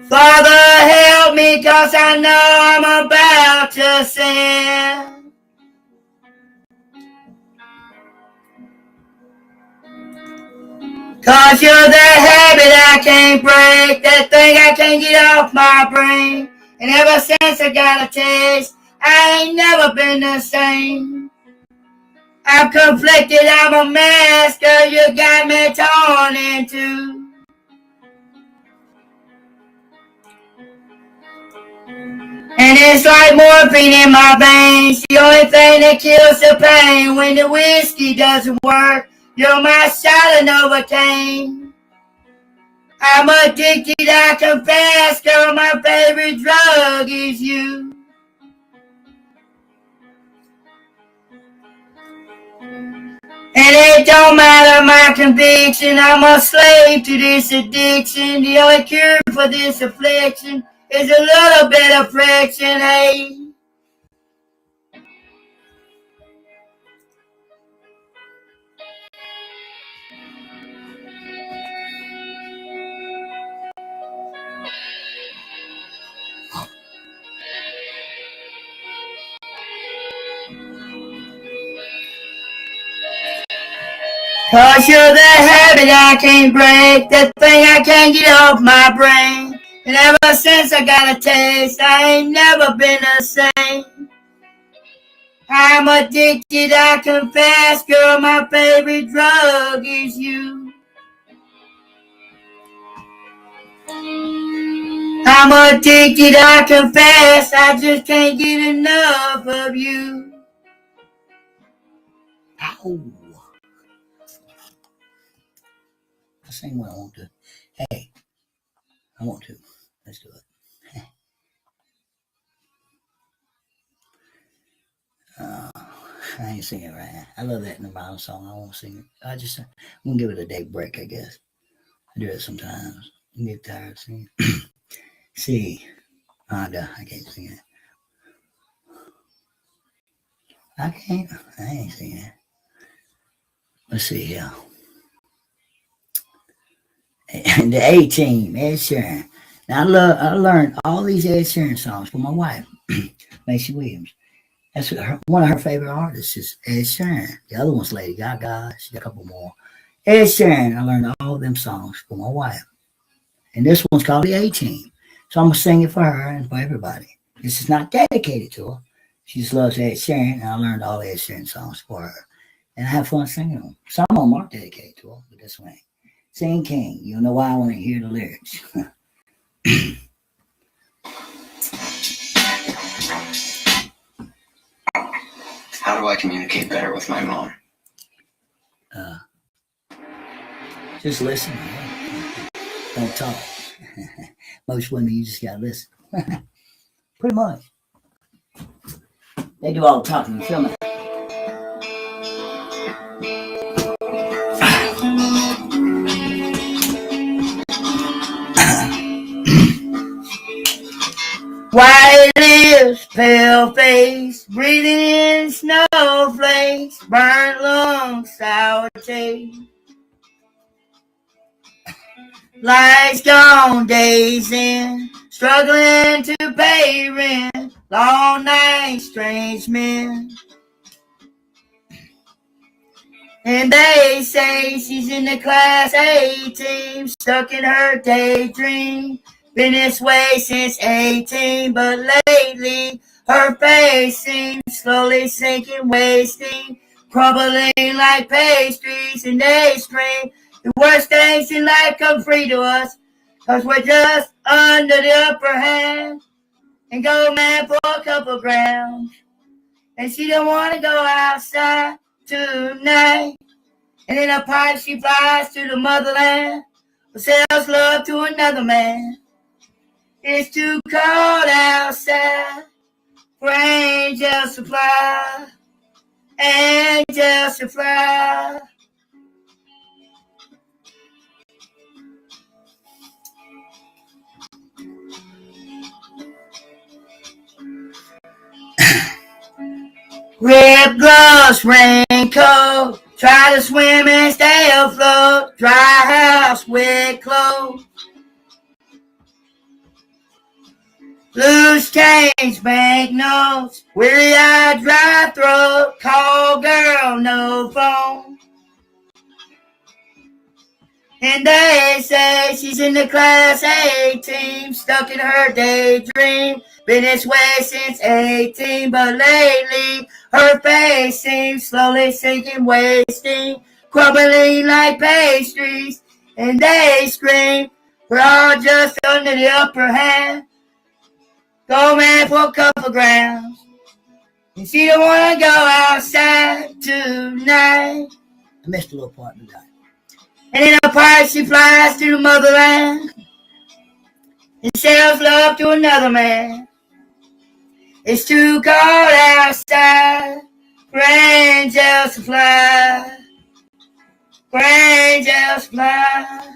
Father, help me, 'cause I know I'm about to sin. 'Cause you're that habit I can't break, that thing I can't get off my brain. And ever since I got a taste, I ain't never been the same. I'm conflicted, I'm a mess, girl, you got me torn in two. And it's like morphine in my veins, the only thing that kills the pain. When the whiskey doesn't work, you're my shot of Novocaine. I'm addicted, I confess, girl, my favorite drug is you. And it don't matter my conviction, I'm a slave to this addiction. The only cure for this affliction is a little bit of friction, hey. Cause you're the habit I can't break, that thing I can't get off my brain. And ever since I got a taste, I ain't never been the same. I'm addicted, I confess, girl, my favorite drug is you. I'm addicted, I confess, I just can't get enough of you.
Ow. I sing what I want to. Hey, I want to. Let's do it. I ain't singing right now. I love that Nirvana song. I won't sing it. I'm gonna give it a day break, I guess. I do it sometimes. I get tired of singing. See, I can't sing it. I ain't singing it. Let's see here. And the A-Team, Ed Sheeran. Now I learned all these Ed Sheeran songs from my wife, Maisie Williams. That's one of her favorite artists is Ed Sheeran. The other one's Lady Gaga. She got a couple more. Ed Sheeran, I learned all them songs from my wife. And this one's called the A-Team. So I'm going to sing it for her and for everybody. This is not dedicated to her. She just loves Ed Sheeran, and I learned all Ed Sheeran songs for her. And I have fun singing them. Some of them aren't dedicated to her, but this one ain't. Sing King. You'll know why I want to hear the lyrics.
How do I communicate better with my mom?
Just listen. Don't talk. Most women, you just got to listen. Pretty much. They do all the talking and filming. White lips, pale face, breathing in snowflakes, burnt lungs, sour taste. Lights gone, days in, struggling to pay rent, long nights, strange men. And they say she's in the class A team, stuck in her daydream. Been this way since 18, but lately her face seems slowly sinking, wasting, crumbling like pastries. And they scream, the worst things in life come free to us, 'cause we're just under the upper hand. And go mad for a couple grams. And she don't want to go outside tonight. And in a pipe she flies to the motherland, but sells love to another man. It's too cold outside for angels to fly, angels to fly. Rib gloves, raincoat, try to swim and stay afloat, dry house with clothes. Loose change, banknotes, weary-eyed, dry throat, call girl, no phone. And they say she's in the class A team, stuck in her daydream. Been this way since 18, but lately her face seems slowly sinking, wasting, crumbling like pastries. And they scream, we're all just under the upper hand. Go man for a couple grams. And she don't want to go outside tonight. I missed a little part of that. And in a pipe she flies to the motherland and sells love to another man. It's too cold outside for angels to fly, for angels to fly.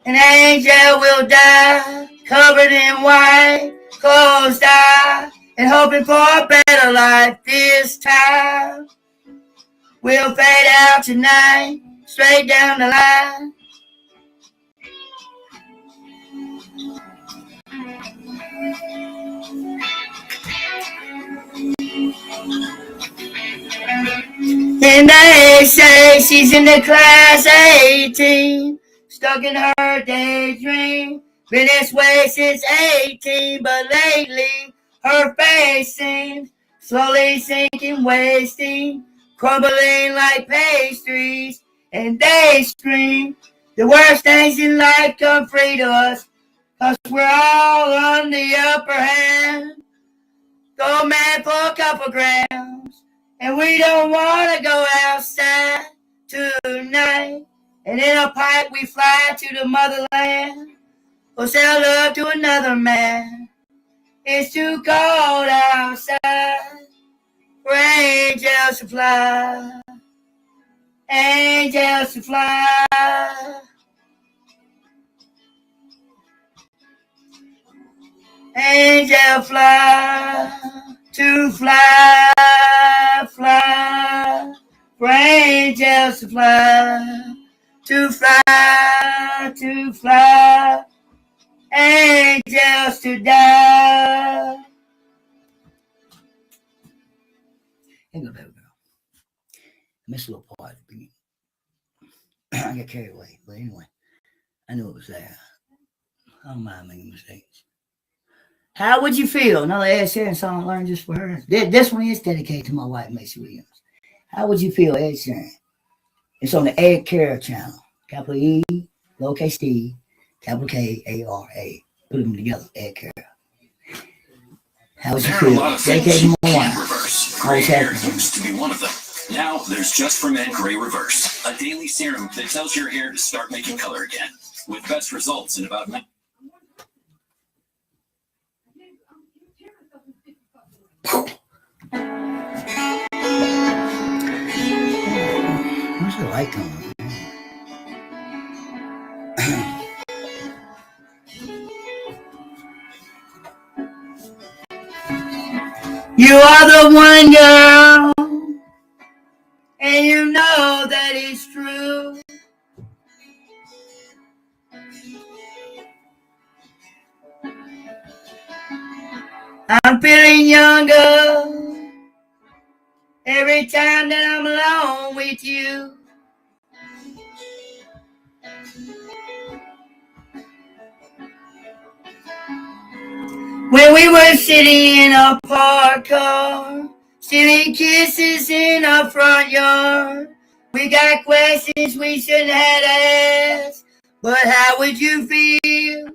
An angel will die, covered in white, closed eye, and hoping for a better life this time. We'll fade out tonight, straight down the line. And they say she's in the class A team, stuck in her daydream. Been this way since 18, but lately her face seems slowly sinking, wasting, crumbling like pastries. And they scream, the worst things in life come free to us, 'cause we're all on the upper hand. Go mad for a couple grams, and we don't want to go outside tonight. And in a pipe we fly to the motherland, or sell love to another man. It's too cold outside for angels to fly, angels to fly, angel fly, to fly, fly, for angels to fly, to fly, to fly, angels to die. Ain't no baby girl. I missed a little part at the beginning. I got carried away, but anyway, I knew it was there. I don't mind making mistakes. How would you feel? Another Ed Sheeran song learned just for her. This one is dedicated to my wife, Maisie Williams. How would you feel, Ed Sheeran? It's on the Ed Kara channel. Capital E, lowercase D, capital K-A-R-A. Put them together, Ed Kara. How would you feel? Dedicated to my wife.
Gray hair used to be one of them. Now there's Just for Men Gray Reverse, a daily serum that tells your hair to start making color again, with best results in about
Where's the light coming on? You are the one, girl, and you know that it's true. I'm feeling younger every time that I'm alone with you. When we were sitting in a parked car, stealing kisses in our front yard, we got questions we shouldn't have asked, but how would you feel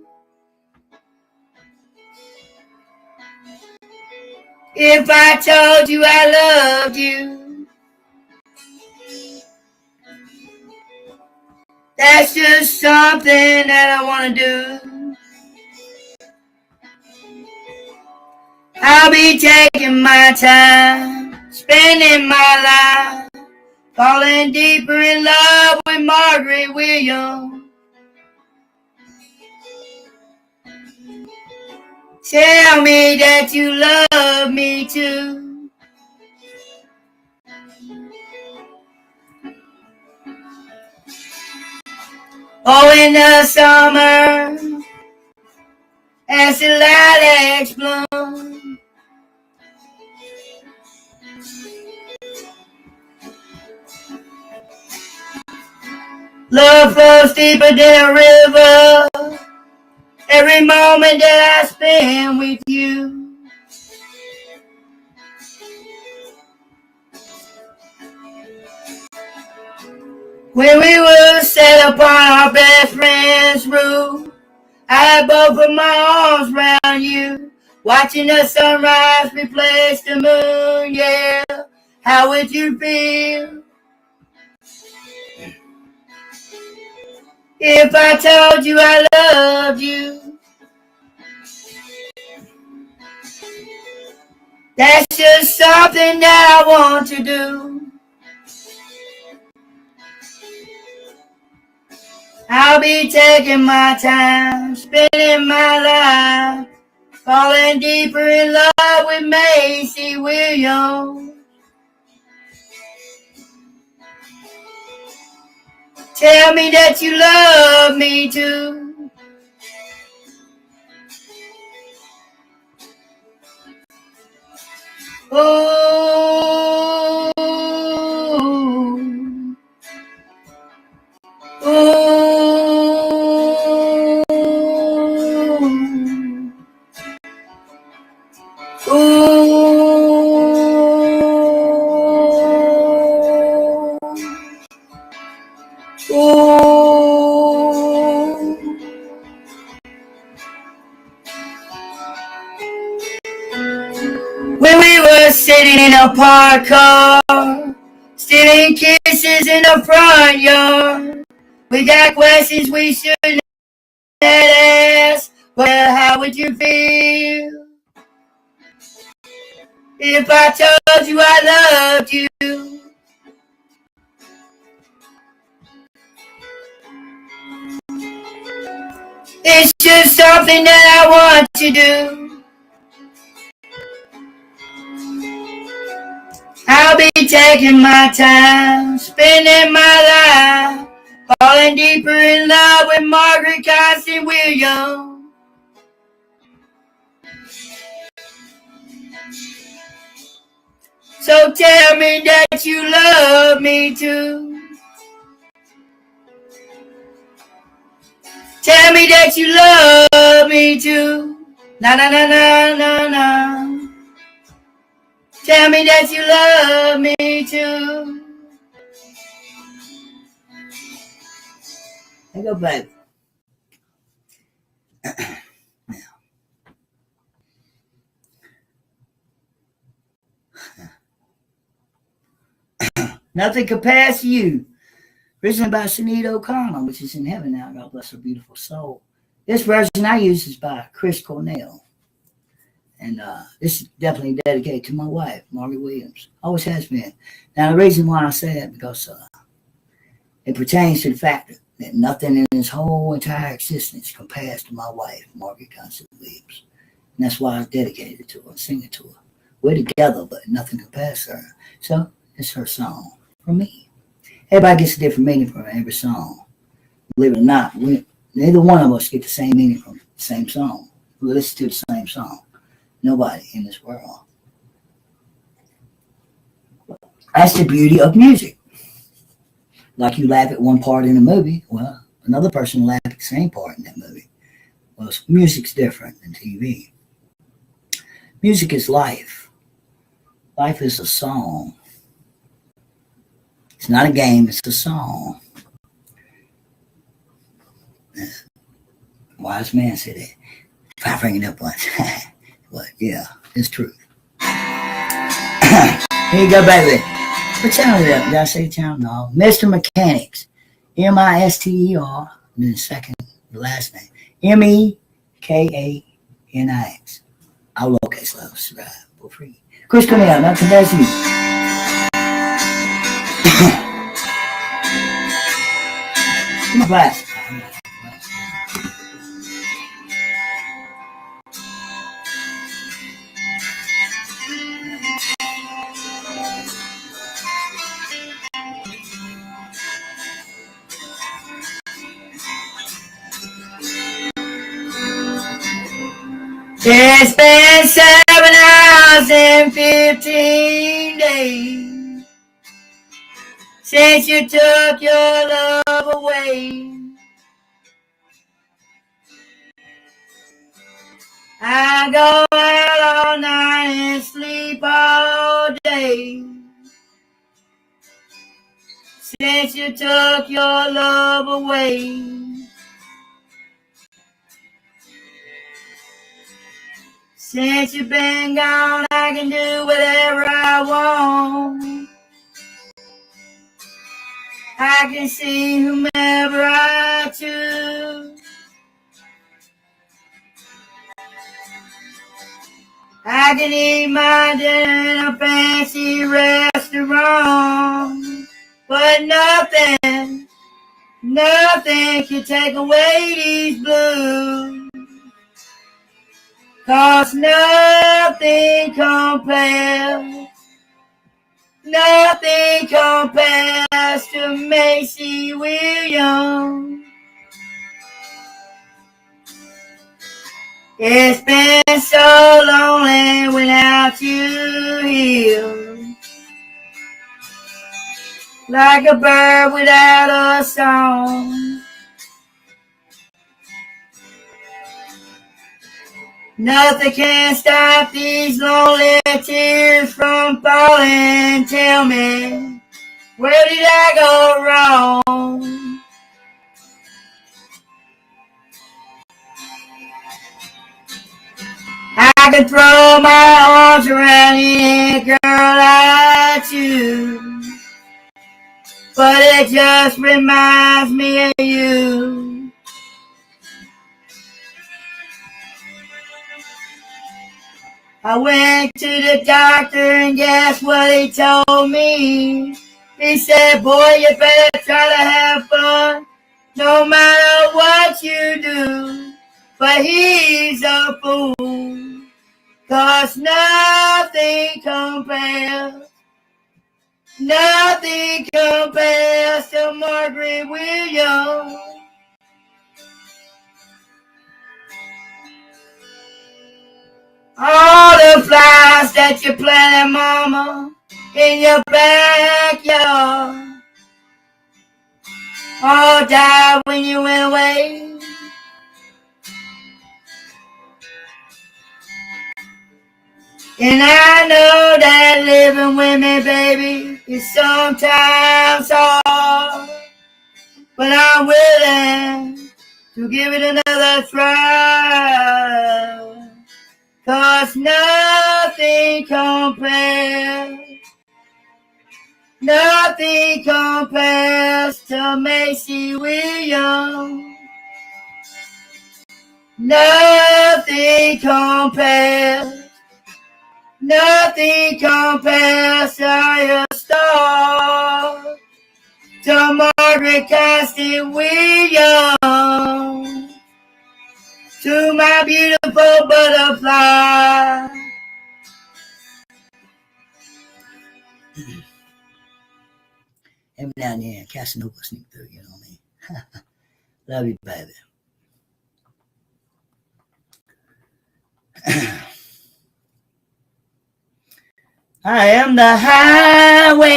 if I told you I loved you? That's just something that I want to do. I'll be taking my time, spending my life, falling deeper in love with Margaret Williams. Tell me that you love me too. Oh, in the summer, as the lilacs bloom, love flows deeper than a river, every moment that I spend with you. When we were set upon our best friend's roof, I had both of my arms around you, watching the sunrise replace the moon, yeah. How would you feel if I told you I loved you? That's just something that I want to do. I'll be taking my time, spending my life, falling deeper in love with Maisie Williams. Tell me that you love me too. Oh, when we were sitting in a parked car, stealing kisses in the front yard, we got questions we shouldn't have asked. Well, how would you feel if I told you I loved you? It's just something that I want to do. I'll be taking my time, spending my life, falling deeper in love with Margaret Constant Williams. So tell me that you love me too. Tell me that you love me too. Na na na na na na. Tell me that you love me too. I go back. Nothing compares to you. Written by Sinead O'Connell, which is in heaven now. God bless her beautiful soul. This version I use is by Chris Cornell. And this is definitely dedicated to my wife, Maisie Williams. Always has been. Now, the reason why I say that, because it pertains to the fact that nothing in this whole entire existence compares to my wife, Maisie Williams. And that's why I dedicated it to her and sing it to her. We're together, but nothing compares to her. So it's her song from me. Everybody gets a different meaning from every song. Believe it or not, neither one of us get the same meaning from the same song. We listen to the same song. Nobody in this world. That's the beauty of music. Like you laugh at one part in a movie, well, another person will laugh at the same part in that movie. Well, music's different than TV. Music is life. Life is a song. It's not a game, it's a song. Wise man said that. If I bring it up once. But yeah, it's true. Here you go, baby. What channel is that? Did I say channel? No. Mr. Mechanics. M-I-S-T-E-R. And then the second, the last name. M-E-K-A-N-I-X. I'll locate slow. Subscribe for free. Chris, come here. Not to mess you. Come on, class. It's been 7 hours and 15 days since you took your love away. I go out all night and sleep all day since you took your love away. Since you've been gone, I can do whatever I want. I can see whomever I choose. I can eat my dinner in a fancy restaurant. But nothing can take away these blues. 'Cause nothing compares to Maisie Williams. It's been so lonely without you here, like a bird without a song. Nothing can stop these lonely tears from falling. Tell me, where did I go wrong? I can throw my arms around you, girl, I choose, but it just reminds me of you. I went to the doctor and guess what he told me? He said, boy, you better try to have fun no matter what you do. But he's a fool, 'cause nothing compares to Margaret Williams. All the flowers that you planted, mama, in your backyard, all died when you went away. And I know that living with me, baby, is sometimes hard, but I'm willing to give it another try. 'Cause nothing compares to Maisie Williams. Nothing compares
Nothing compares to your star, to Margaret Casting Williams, to my beautiful butterfly.
Every now and then, Casanova sneak through, you know what I mean? Love you, baby. I am the highway.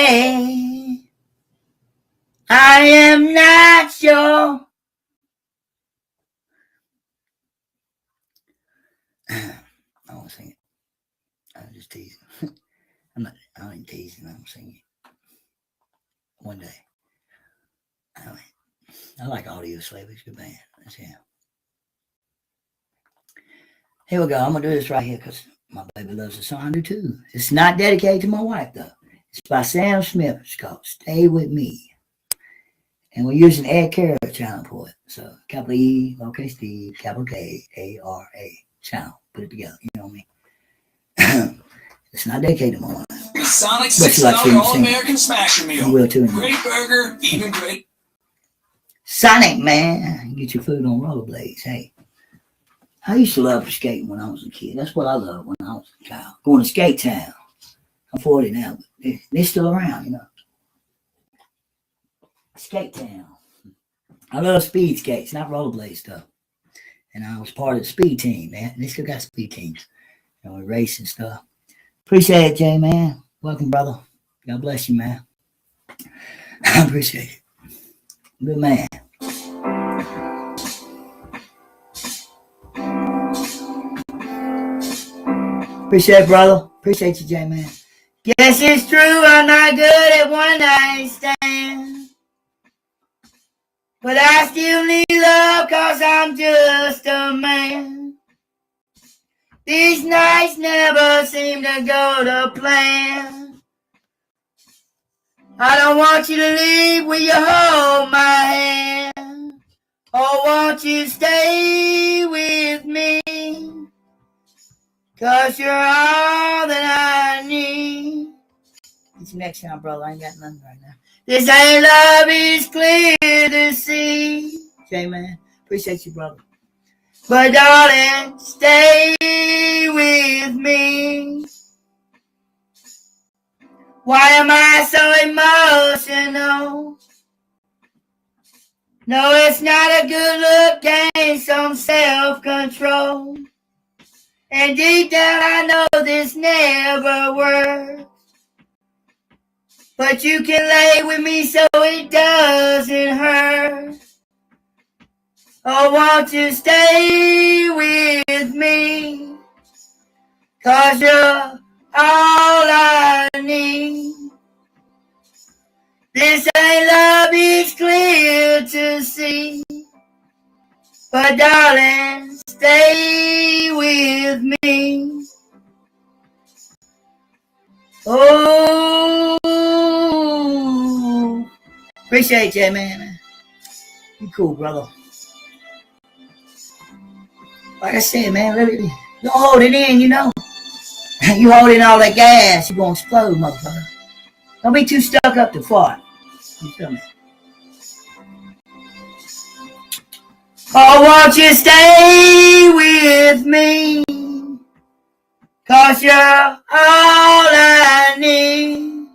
I am not sure. I won't sing it. I'm just teasing. I ain't teasing. I'm singing it. One day. I like Audio Slave. It's a good band. That's him. Here we go. I'm going to do this right here because my baby loves the song. I do too. It's not dedicated to my wife, though. It's by Sam Smith. It's called Stay With Me. And we're using Ed Kara channel for it. So, capital E, lowercase d, capital K, A-R-A channel. Put it together. You know what I mean? It's not dedicated to my wife.
Sonic
But she likes
$6
to sing.
All-American Smasher
You
Meal.
will too.
Great burger, even great.
Sonic, man. Get your food on rollerblades. Hey. I used to love skating when I was a kid. That's what I loved when I was a child. Going to Skate Town. I'm 40 now, but they're still around, you know. Skate Town. I love speed skates, not rollerblade stuff. And I was part of the speed team, man. They still got speed teams. You know, race and stuff. Appreciate it, Jay, man. Welcome, brother. God bless you, man. I appreciate it. Good man. Appreciate it, brother. Appreciate you, Jay, man.
Guess it's true, I'm not good at one night stands, but I still need love cause I'm just a man. These nights never seem to go to plan. I don't want you to leave, will you hold my hand? Or won't you stay with me? Cause you're all that I need.
It's next time, brother. I ain't got nothing right now.
This ain't love, is clear to see.
Jay, man. Appreciate you, brother.
But darling, stay with me. Why am I so emotional? No, it's not a good look, gain some self-control. And deep down I know this never works. But you can lay with me so it doesn't hurt. Oh, won't you stay with me? Cause you're all I need. This ain't love, it's clear to see. But darling, stay with me. Oh,
Appreciate you, man. You cool, brother. Like I said, man, you hold it in, you know. You hold in all that gas, you're going to explode, motherfucker. Don't be too stuck up to fart. You feel me?
oh, won't you stay with me? Cause you're all I need.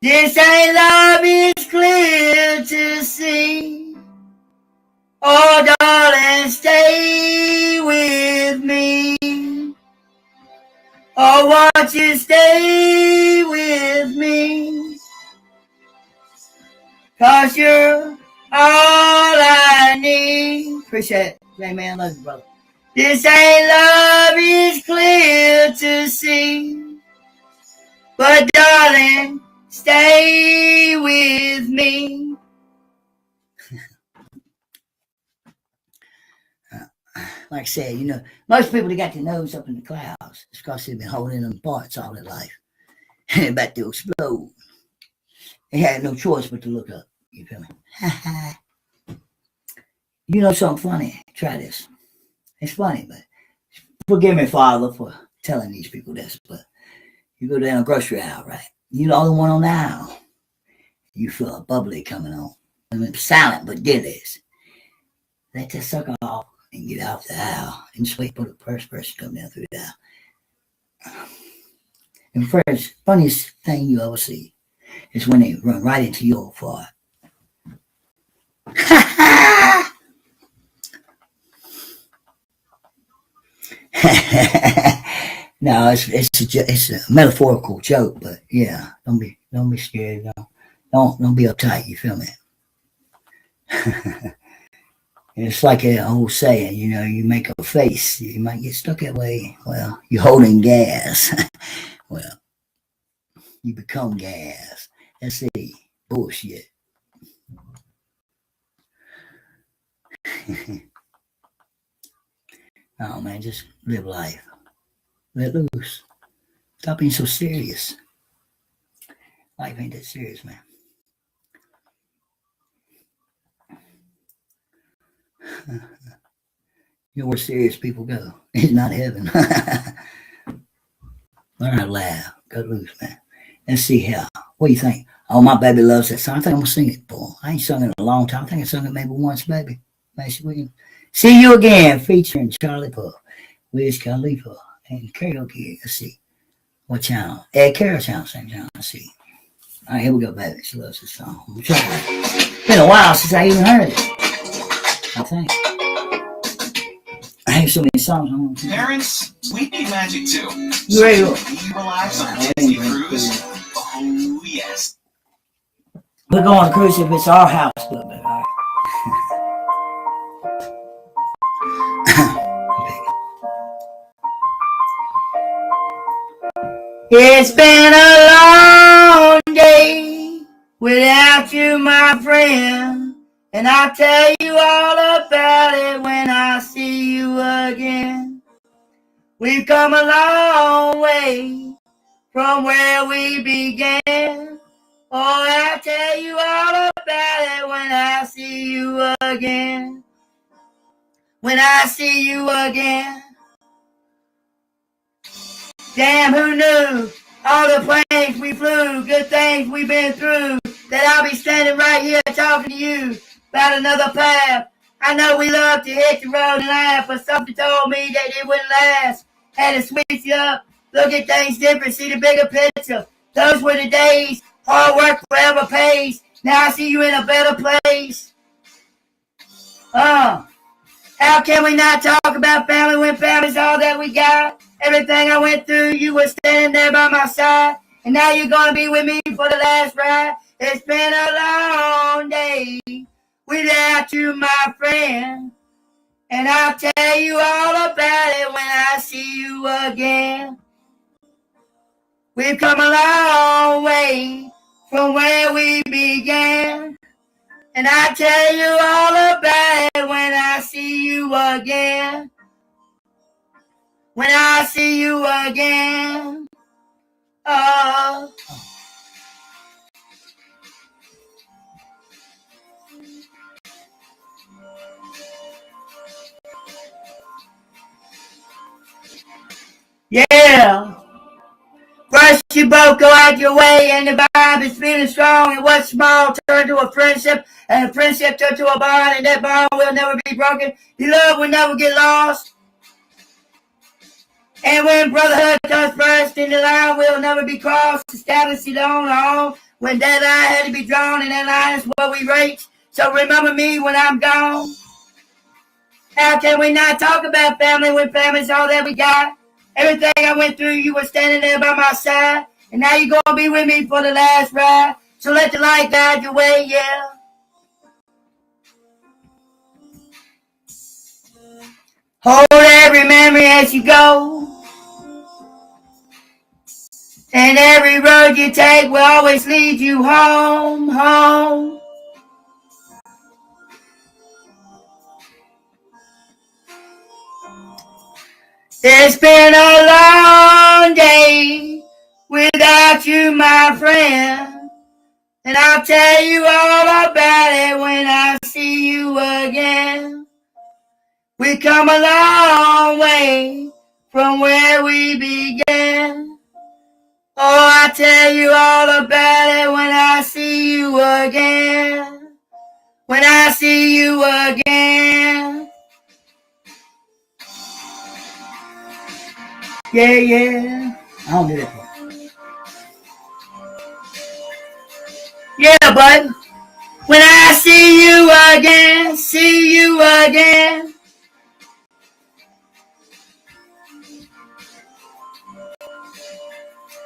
This ain't love, it's clear to see. Oh, darling, stay with me. Oh, won't you stay with me? Cause you're all I need.
Appreciate it. Hey, man, love you, brother.
This ain't love, it's clear to see. But darling, stay with me.
Like I said, you know, most people that got their nose up in the clouds, it's because they've been holding them parts all their life. And they're about to explode. They had no choice but to look up. You feel me? You know something funny? Try this. It's funny, but forgive me, Father, for telling these people this, but you go down a grocery aisle, right? You're the only one on the aisle. You feel a bubbly coming on. I mean, silent but deadly. Let that sucker off and get out the aisle and just wait for the first person to come down through the aisle. And first, funniest thing you ever see is when they run right into your fart. No, it's a metaphorical joke, but yeah, don't be scared. Don't be uptight. You feel me? It's like an old saying, you make a face, you might get stuck that way. Well, you're holding gas. Well, you become gas. That's the bullshit. Oh man, just live life. Let loose. Stop being so serious. Life ain't that serious, man. You know where serious people go? It's not heaven. Learn how to laugh. Cut loose, man. Let's see how. What do you think? Oh, my baby loves that song. I think I'm going to sing it, boy. I ain't sung it in a long time. I think I sung it maybe once, baby. Maisie Williams. See You Again, featuring Charlie Puth, Wiz Khalifa, and karaoke. Let's see. What channel? Ed Carroll channel, same channel. Let's see. All right, here we go, baby. She loves this song. It's been a while since I even heard it. I think. I have so many songs.
Parents, we need magic too.
You ready to
relax on a Disney cruise? Oh, yes.
We're going on a cruise if it's our house club, baby. All right. It's been a long day without you, my friend, and I'll tell you all about it when I see you again. We've come a long way from where we began. Oh, I'll tell you all about it when I see you again. When I see you again. Damn, who knew? All the planes we flew, good things we've been through, that I'll be standing right here talking to you about another path. I know we love to hit the road and laugh, but something told me that it wouldn't last. Had to switch you up, look at things different, see the bigger picture. Those were the days, hard work forever pays. Now I see you in a better place. How can we not talk about family when family's all that we got? Everything I went through, you were standing there by my side. And now you're going to be with me for the last ride. It's been a long day without you, my friend. And I'll tell you all about it when I see you again. We've come a long way from where we began. And I'll tell you all about it when I see you again. When I see you again. Oh. Yeah. First you both go out your way and the vibe is feeling strong, and what's small turn to a friendship, and a friendship turn to a bond, and that bond will never be broken. Your love will never get lost. And when brotherhood comes first, then the line will never be crossed. Established it on our own. When that line had to be drawn, and that line is what we reach. So remember me when I'm gone. How can we not talk about family when family's all that we got? Everything I went through, you were standing there by my side. And now you're going to be with me for the last ride. So let the light guide your way, yeah. Hold every memory as you go. And every road you take will always lead you home, home. It's been a long day without you, my friend. And I'll tell you all about it when I see you again. We've come a long way
from where we began. Oh, I'll tell you all about it when I see you again. When I see you again. Yeah, yeah. I don't do that part. Yeah, bud. When I see you again, see you again.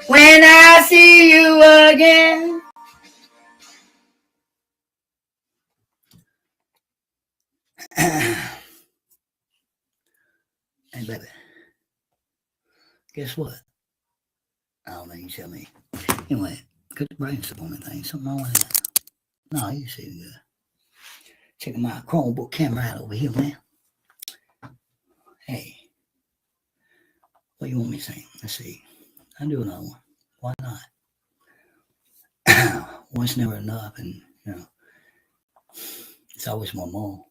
When I see you again. Hey, baby. Guess what? I don't know, you tell me. Anyway, put the brain stuff on that thing. Something wrong with that. No, you see good. Checking my Chromebook camera out over here, man. Hey. What you want me to sing? Let's see. I'll do another one. Why not? One's never enough, and, you know, it's always one more.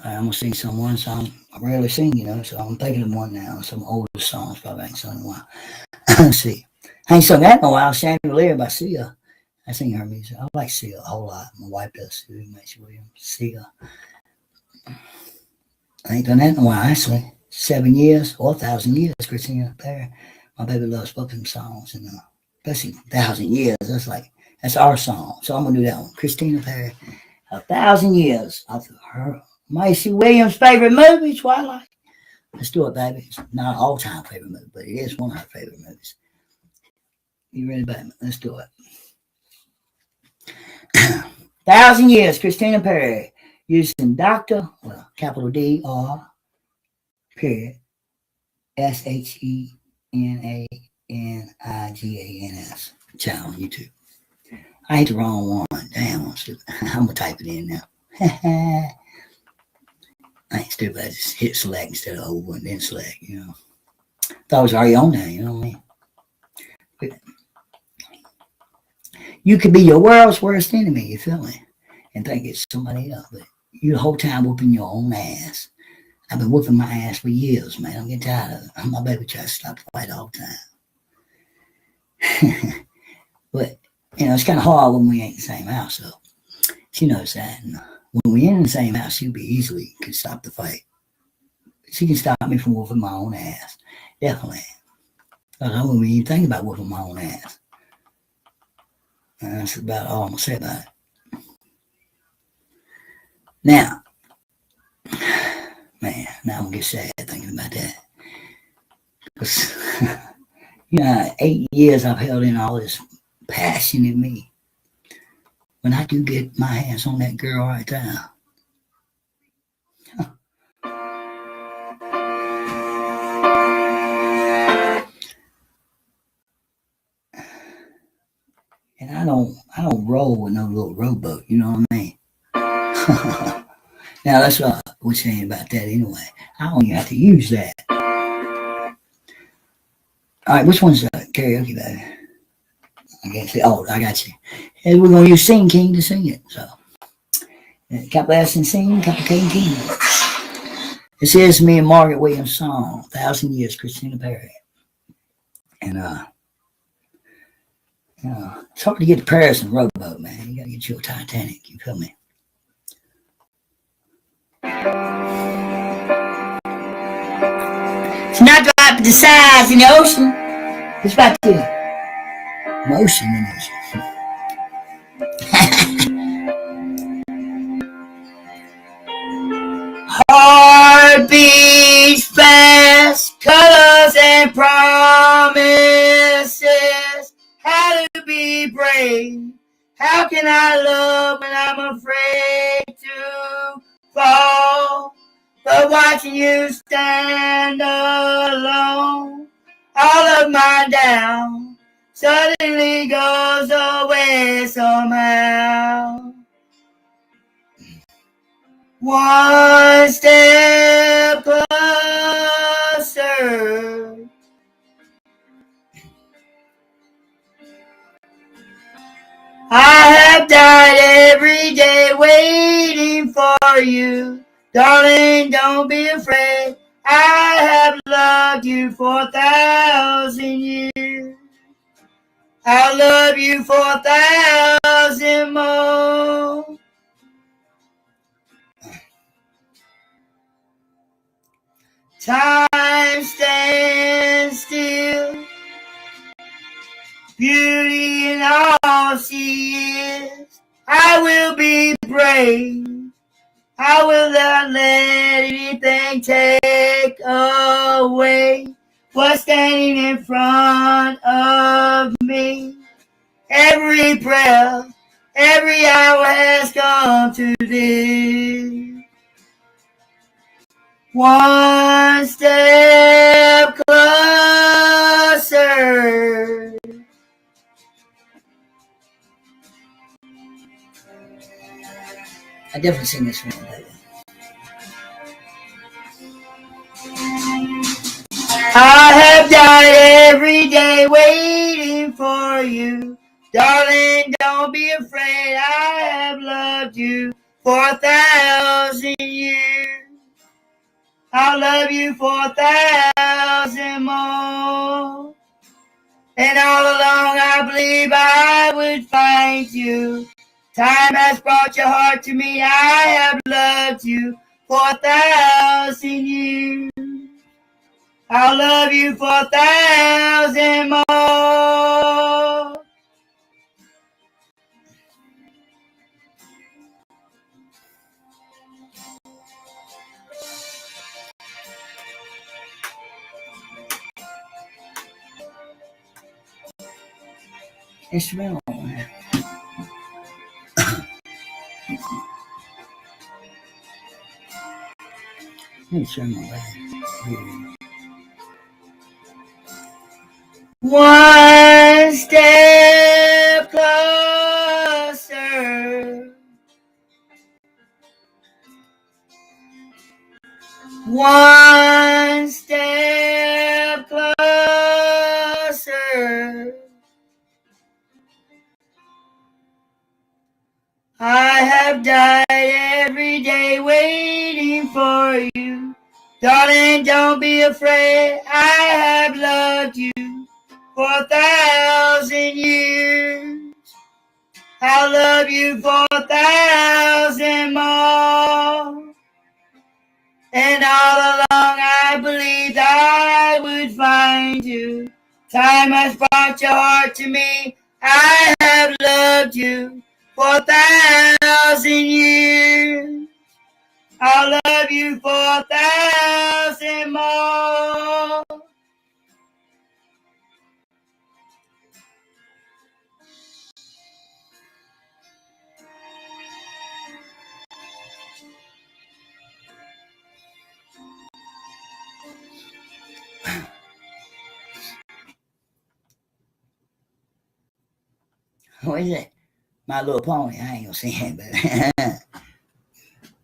I'm going to sing one song I rarely sing, you know, so I'm thinking of one now. Some older songs probably I ain't sung in a while. Let's see. I ain't sung that in a while. Chandelier by Sia. I sing her music. I like Sia a whole lot. My wife does too, Maisie Williams. Sia. I ain't done that in a while, actually. 7 years or 1,000 years, Christina Perry. My baby loves both of them songs, and especially 1,000 years. That's our song. So I'm gonna do that one. Christina Perry, 1,000 years of her Maisie Williams' favorite movie, Twilight. Let's do it, baby. It's not an all-time favorite movie, but it is one of her favorite movies. You ready, baby? Let's do it. 1,000 years, Christina Perry, using Dr. Capital D-R, period, SHENANIGANS. Channel on YouTube. I hit the wrong one. Damn, I'm stupid. I'm gonna type it in now. I ain't stupid. I just hit select instead of over and then select, you know. Thought it was already on there, you know what I mean? But you could be your world's worst enemy, you feel me? And think it's somebody else, but you the whole time whooping your own ass. I've been whooping my ass for years, man. I'm getting tired of it. My baby tries to stop the fight all the time. But, you know, it's kind of hard when we ain't in the same house, so she knows that. And when we in the same house, she could stop the fight. She can stop me from whooping my own ass. Definitely. Because I wouldn't even think about whooping my own ass. And that's about all I'm going to say about it. Now, man, now I'm going to get sad thinking about that. Because, you know, 8 years I've held in all this passion in me. When I do get my hands on that girl right there, and I don't roll with no little rowboat, you know what I mean? Now that's what we're saying about that anyway. I don't even have to use that. All right, which one's karaoke, baby? I can't say. Oh, I got you. And we're gonna use Sing King to sing it. So, couple S and Sing, couple King King. This is me and Margaret Williams' song, 1,000 Years, Christina Perry. And you know, it's hard to get to Paris in a rowboat, man. You gotta get you a Titanic. You feel me? It's not dropping the size in the ocean. It's about the motion in the ocean. Heart beats fast, colors and promises. How to be brave? How can I love when I'm afraid to fall? But watching you stand alone, all of my down suddenly goes away somehow. One step closer. I have died every day waiting for you Darling, don't be afraid. I have loved you for 1,000 years. I'll love you for 1,000 more. Time stands still, beauty in all she is. I will be brave. I will not let anything take away what's standing in front of me. Every breath, every hour has come to this. One step closer. I definitely sing this one, baby. I have died every day waiting for you. Darling, don't be afraid. I have loved you for 1,000 years. I'll love you for 1,000 more. And all along I believe I would find you. Time has brought your heart to me. I have loved you for 1,000 years. I'll love you for 1,000 more. Instrumental. One step closer. One step closer. I have died every day waiting for you. Darling, don't be afraid. I have loved you for 1,000 years. I'll love you for 1,000 more. And all along I believed I would find you. Time has brought your heart to me. I have loved you for 1,000 years. I'll love you for 1,000 more. What is it? My Little Pony. I ain't gonna sing it, but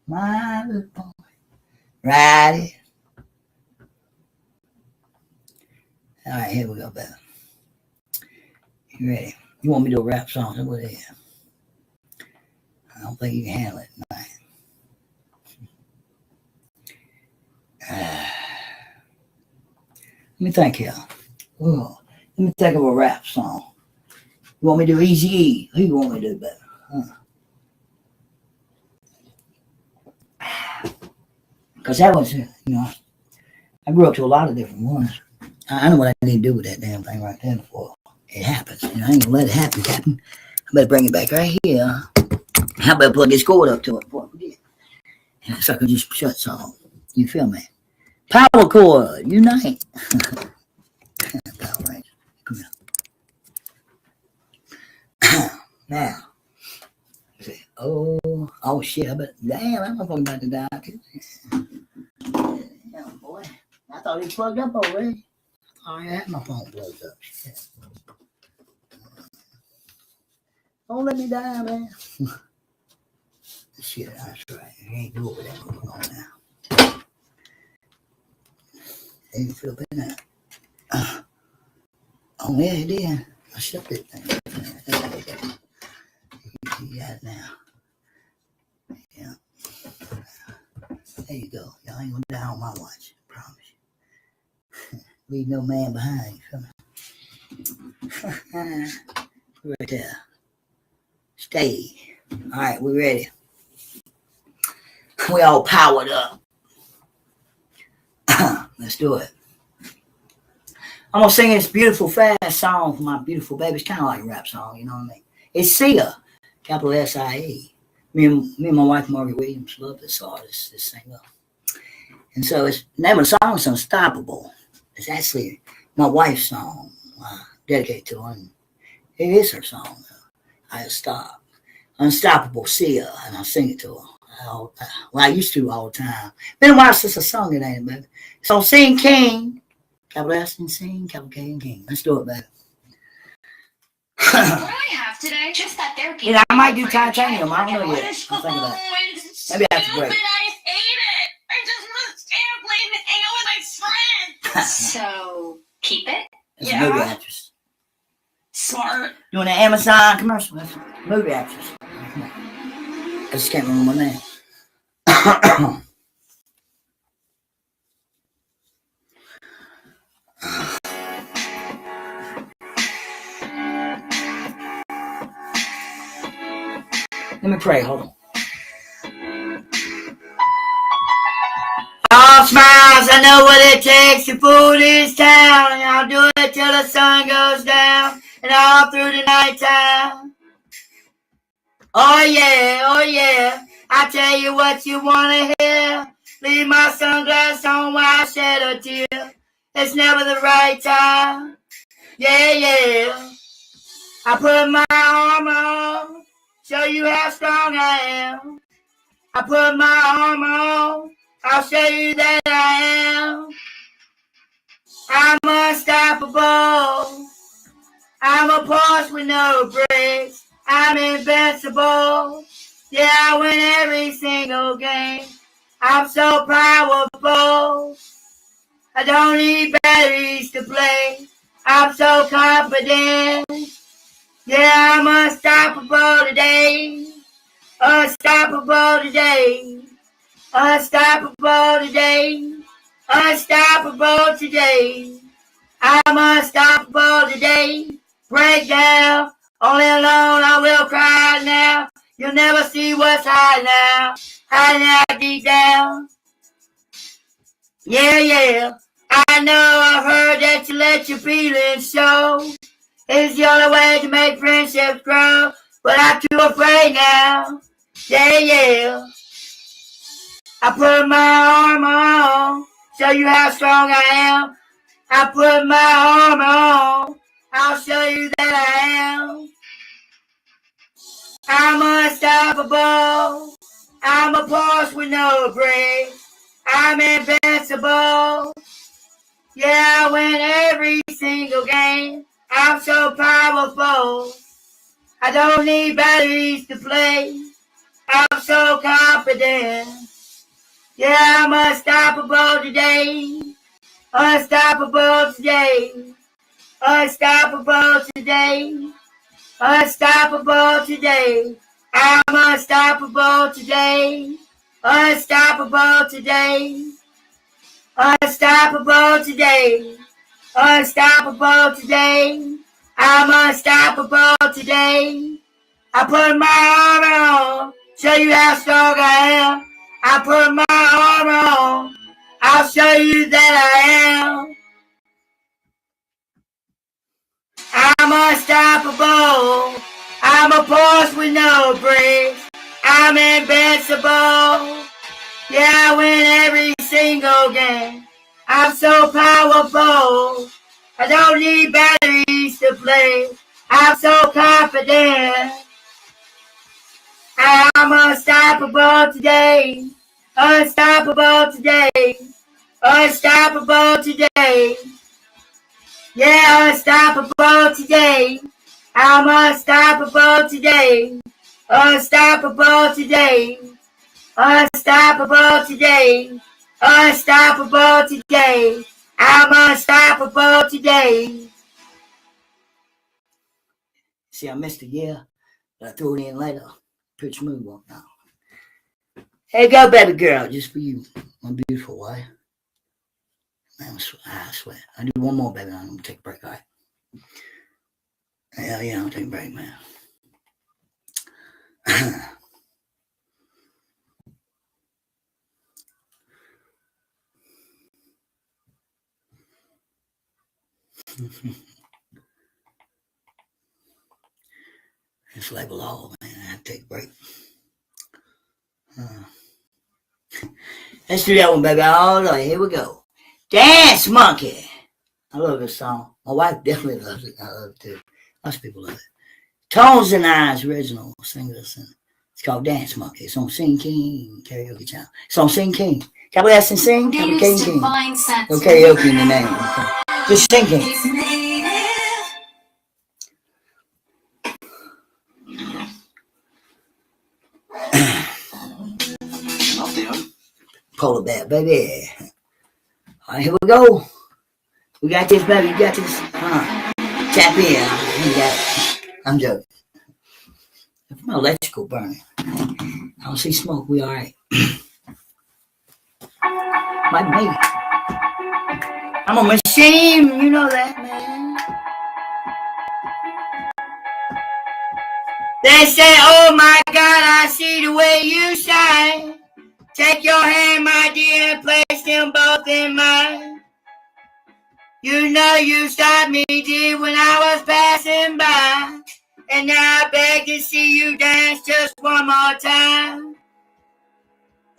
My Little Pony. Ride it. All right, here we go, baby. You ready? You want me to do a rap song? What is it? I don't think you can handle it tonight. Let me think here. Oh, let me think of a rap song. You want me to do Easy-E? Who you want me to do better? Because that was, I grew up to a lot of different ones. I know what I need to do with that damn thing right there before it happens. I ain't gonna let it happen. I better bring it back right here. How about plug this cord up to it before I forget? And that sucker just shuts off. You feel me? Power cord, unite. Power Rangers. Come here. Now. Oh shit, I bet. Damn, I'm about to die. Damn, boy. I thought he plugged up already. I had my phone plugged up. Shit. Don't let me die, man. Shit, that's right. You ain't doing that going on now. Ain't flipping that. Oh, yeah, it did. I shut that thing. You got it now. Yeah.
There you go. Y'all ain't gonna die on my watch. I promise you. Leave no man behind. Right there. Stay. All right, we ready. We all powered up. Let's do it. I'm gonna sing this beautiful fast song for my beautiful baby. It's kind of like a rap song, you know what I mean? It's Sia, capital S-I-E. Me and my wife Maisie Williams love this artist, this singer. And so the name of the song is Unstoppable. It's actually my wife's song, dedicated to her. And it is her song. I'll stop. Unstoppable Sia, and I'll sing it to her. Well, I used to all the time. Been a while since I sung it, ain't it, baby? So sing King, capital S and sing, capital K and King. Let's do it, baby.
What do I have today? Just that therapy.
Yeah, I might do titanium. I don't know yet. I'll think about it. Maybe after break.
I hate it. I just want to stay up late and hang out with my friends. So, keep it?
It's a movie actress.
Smart.
Doing an Amazon commercial. That's a movie actress. I just can't remember my name. Let me pray. Hold on. All smiles, I know what it takes to fool this town. And I'll do it till the sun goes down and all through the nighttime. Oh yeah, I tell you what you wanna hear. Leave my sunglasses on while I shed a tear. It's never the right time. Yeah. I put my arm on, show you how strong I am. I put my arm on, I'll show you that I am. I'm unstoppable. I'm a force with no brakes. I'm invincible. Yeah, I win every single game. I'm so powerful. I don't need batteries to play. I'm so confident. Yeah, I'm unstoppable today. Unstoppable today. Unstoppable today. Unstoppable today. I'm unstoppable today. Break down. Only alone I will cry now. You'll never see what's high now. High now deep down. Yeah. I know I've heard that you let your feelings show. It's the only way to make friendships grow. But I'm too afraid now. Yeah. I put my arm on. Show you how strong I am. I put my arm on. I'll show you that I am. I'm unstoppable. I'm a force with no brakes. I'm invincible. Yeah, I win every single game. I'm so powerful. I don't need batteries to play. I'm so confident. Yeah, I'm unstoppable today. Unstoppable today. Unstoppable today. Unstoppable today. I'm unstoppable today. Unstoppable today. Unstoppable today. Unstoppable today. I'm unstoppable today. I put my armor on. Show you how strong I am. I put my armor on. I'll show you that I am. I'm unstoppable. I'm a force with no brakes. I'm invincible. Yeah, I win every single game. I'm so powerful. I don't need batteries to play. I'm so confident. I'm unstoppable today. Unstoppable today. Unstoppable today. Yeah, unstoppable today. I'm unstoppable today. Unstoppable today. Unstoppable today. Unstoppable today. I'm unstoppable today. See, I missed a year, but I threw it in later. Pretty smooth one now. Here you go, baby girl, just for you, my beautiful wife. Man, I swear. I do one more, baby. I'm gonna take a break. All right. Hell yeah, I'm taking a break, man. It's label all, man. I have to take a break. Let's do that one, baby. All right, here we go. Dance Monkey. I love this song. My wife definitely loves it. I love it too. Lots of people love it. Tones and I's original singers. It's called Dance Monkey. It's on Sing King Karaoke Channel. It's on Sing King. Can we ask and sing? Can we King King? No karaoke in the name. Okay. Just Sing King. Polar bear, baby. All right, here we go. We got this, baby. You got this. Tap in. You got it. I'm joking. If my electrical burning, I don't see smoke. We all right. Might be. I'm a machine. You know that, man. They say, oh my God, I see the way you shine. Take your hand, my dear, and place them both in mine. You know you stopped me, dear, when I was passing by. And now I beg to see you dance just one more time.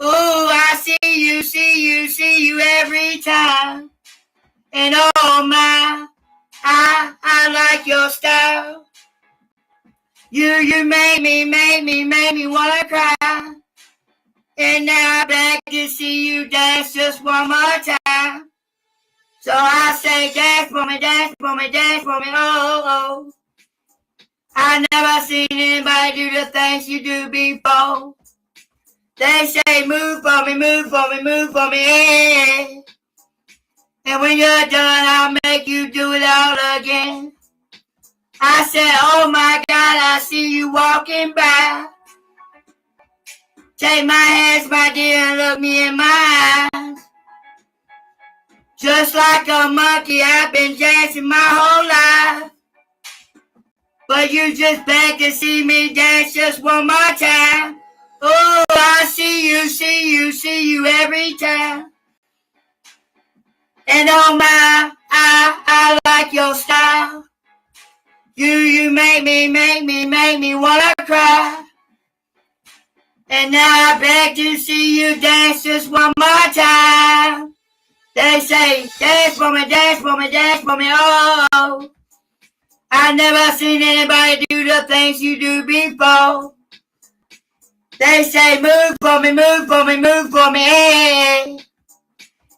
Ooh, I see you every time. And oh my, I like your style. You made me wanna cry. And now I beg to see you dance just one more time. So I say, dance for me, dance for me, dance for me, oh, oh. I never seen anybody do the things you do before. They say, move for me, move for me, move for me, hey. And when you're done, I'll make you do it all again. I said, oh my God, I see you walking by. Take my hands, my dear, and look me in my eyes. Just like a monkey, I've been dancing my whole life. But you just beg to see me dance just one more time. Oh, I see you every time. And oh my, I like your style. You make me wanna cry. And now I beg to see you dance just one more time. They say, dance for me, dance for me, dance for me, oh. I never seen anybody do the things you do before. They say, move for me, move for me, move for me, hey.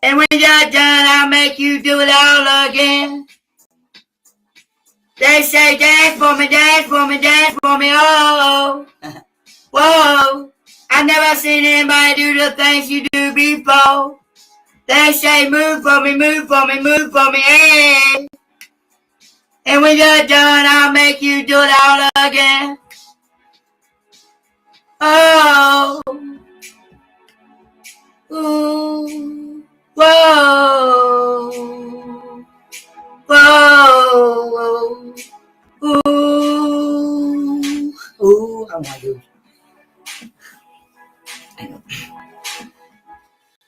And when you're done, I'll make you do it all again. They say, dance for me, dance for me, dance for me, oh. Whoa, I never seen anybody do the things you do before. They say, move for me, move for me, move for me, hey. And when you're done, I'll make you do it all again. Oh, ooh, whoa, whoa, ooh, ooh, I want you.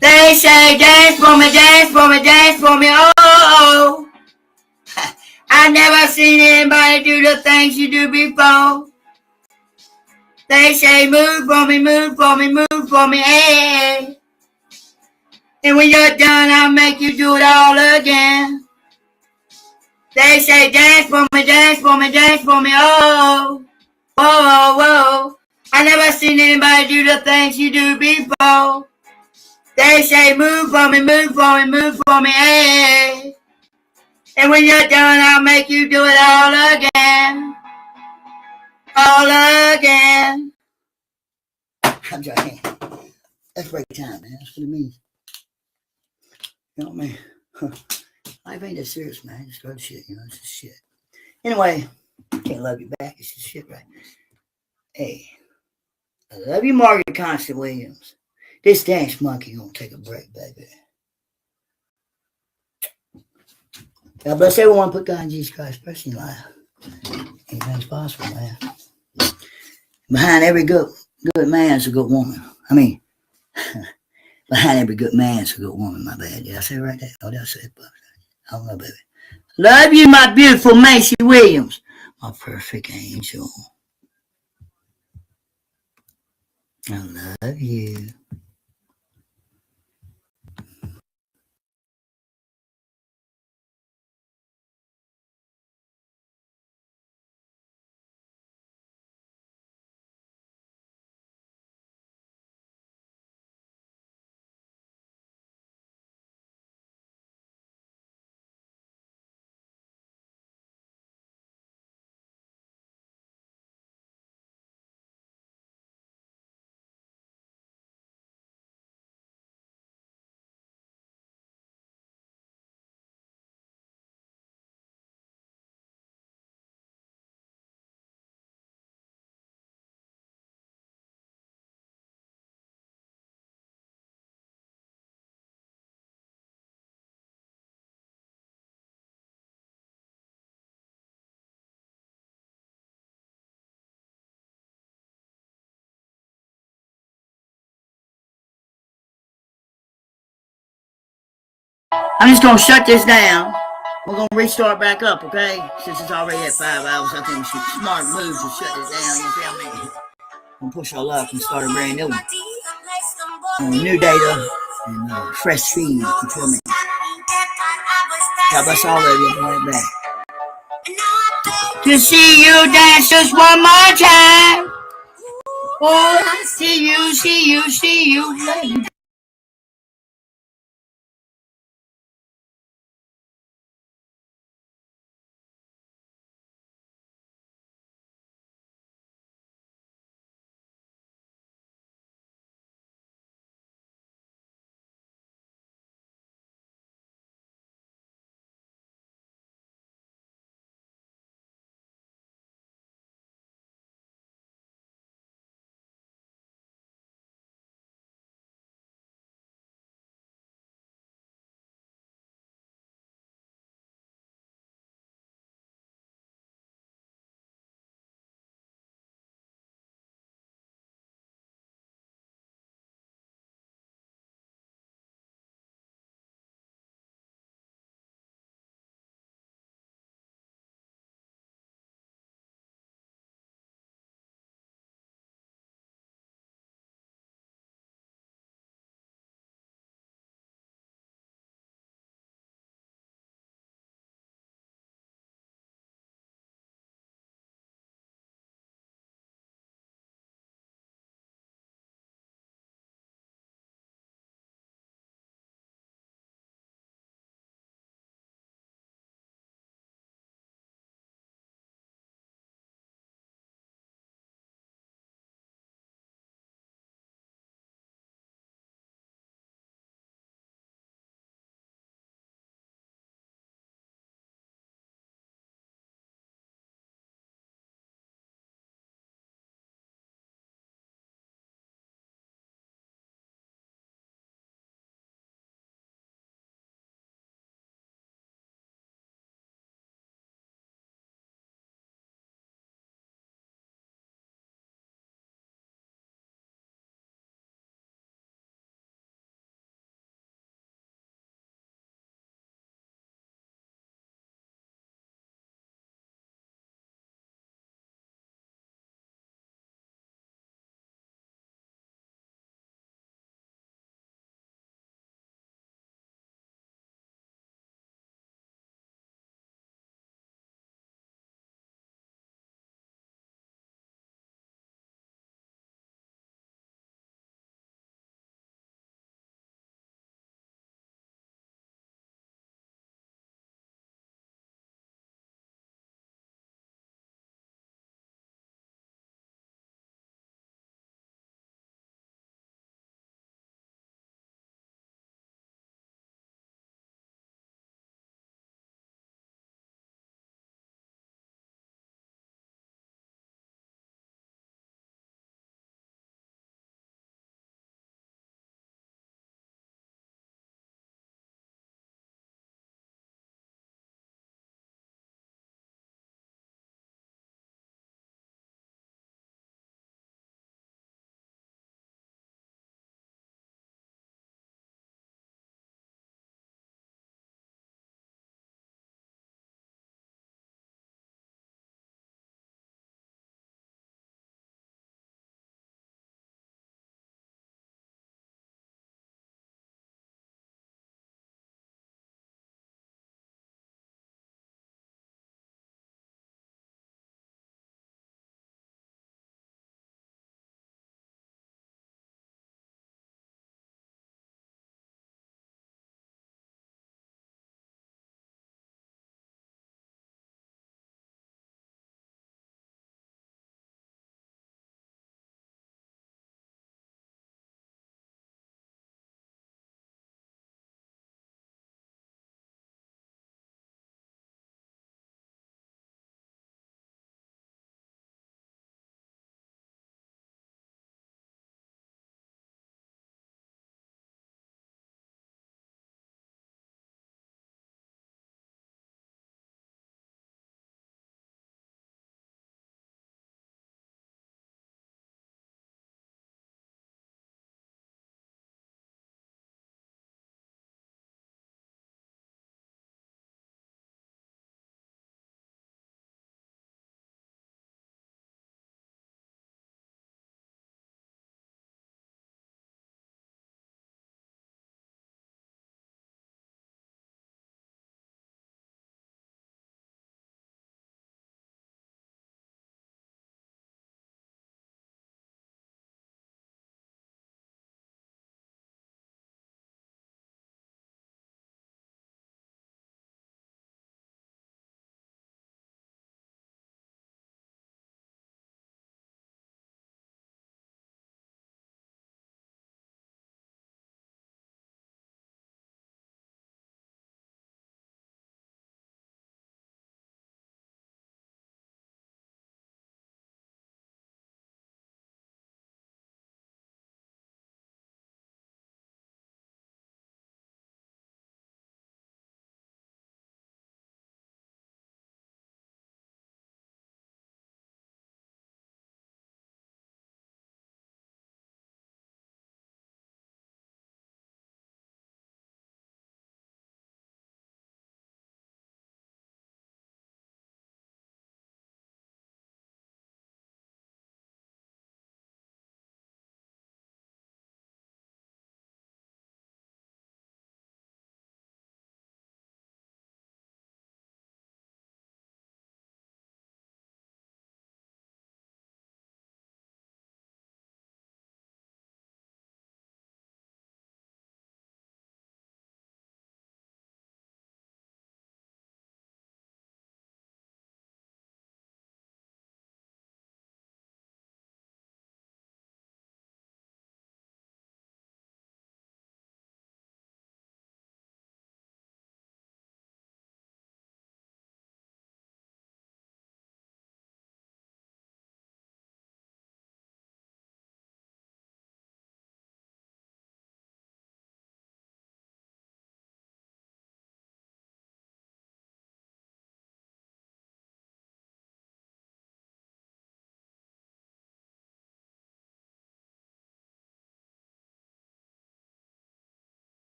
They say, dance for me, dance for me, dance for me, oh. I never seen anybody do the things you do before. They say, move for me, move for me, move for me, hey. And when you're done, I'll make you do it all again. They say, dance for me, dance for me, dance for me, oh. Whoa, whoa. I never seen anybody do the things you do before. They say, move for me, move for me, move for me, hey. And when you're done, I'll make you do it all again. All again. I'm joking. That's break time, man. That's what it means. You know what I mean? Life ain't that serious, man. Just love shit, you know. It's just shit. Anyway, can't love you back. It's just shit, right? Hey, I love you, Margaret Constant Williams. This dance monkey gonna take a break, baby. God bless everyone. Put God in Jesus Christ first in life. Anything's possible, man. Behind every good man's a good woman. I mean, behind every good man's a good woman. My bad. Did I say it right there? Oh, did I say it? I don't know, baby. Love you, my beautiful Maisie Williams. My perfect angel. I love you. I'm just going to shut this down. We're going to restart back up, okay? Since it's already at 5 hours, I think it's a smart move to shut this down, you feel me? I'm going to push our luck and start a brand new one. New data and fresh feed, you feel me? God bless all of you. Right back. To see you dance just one more time. Oh, see you.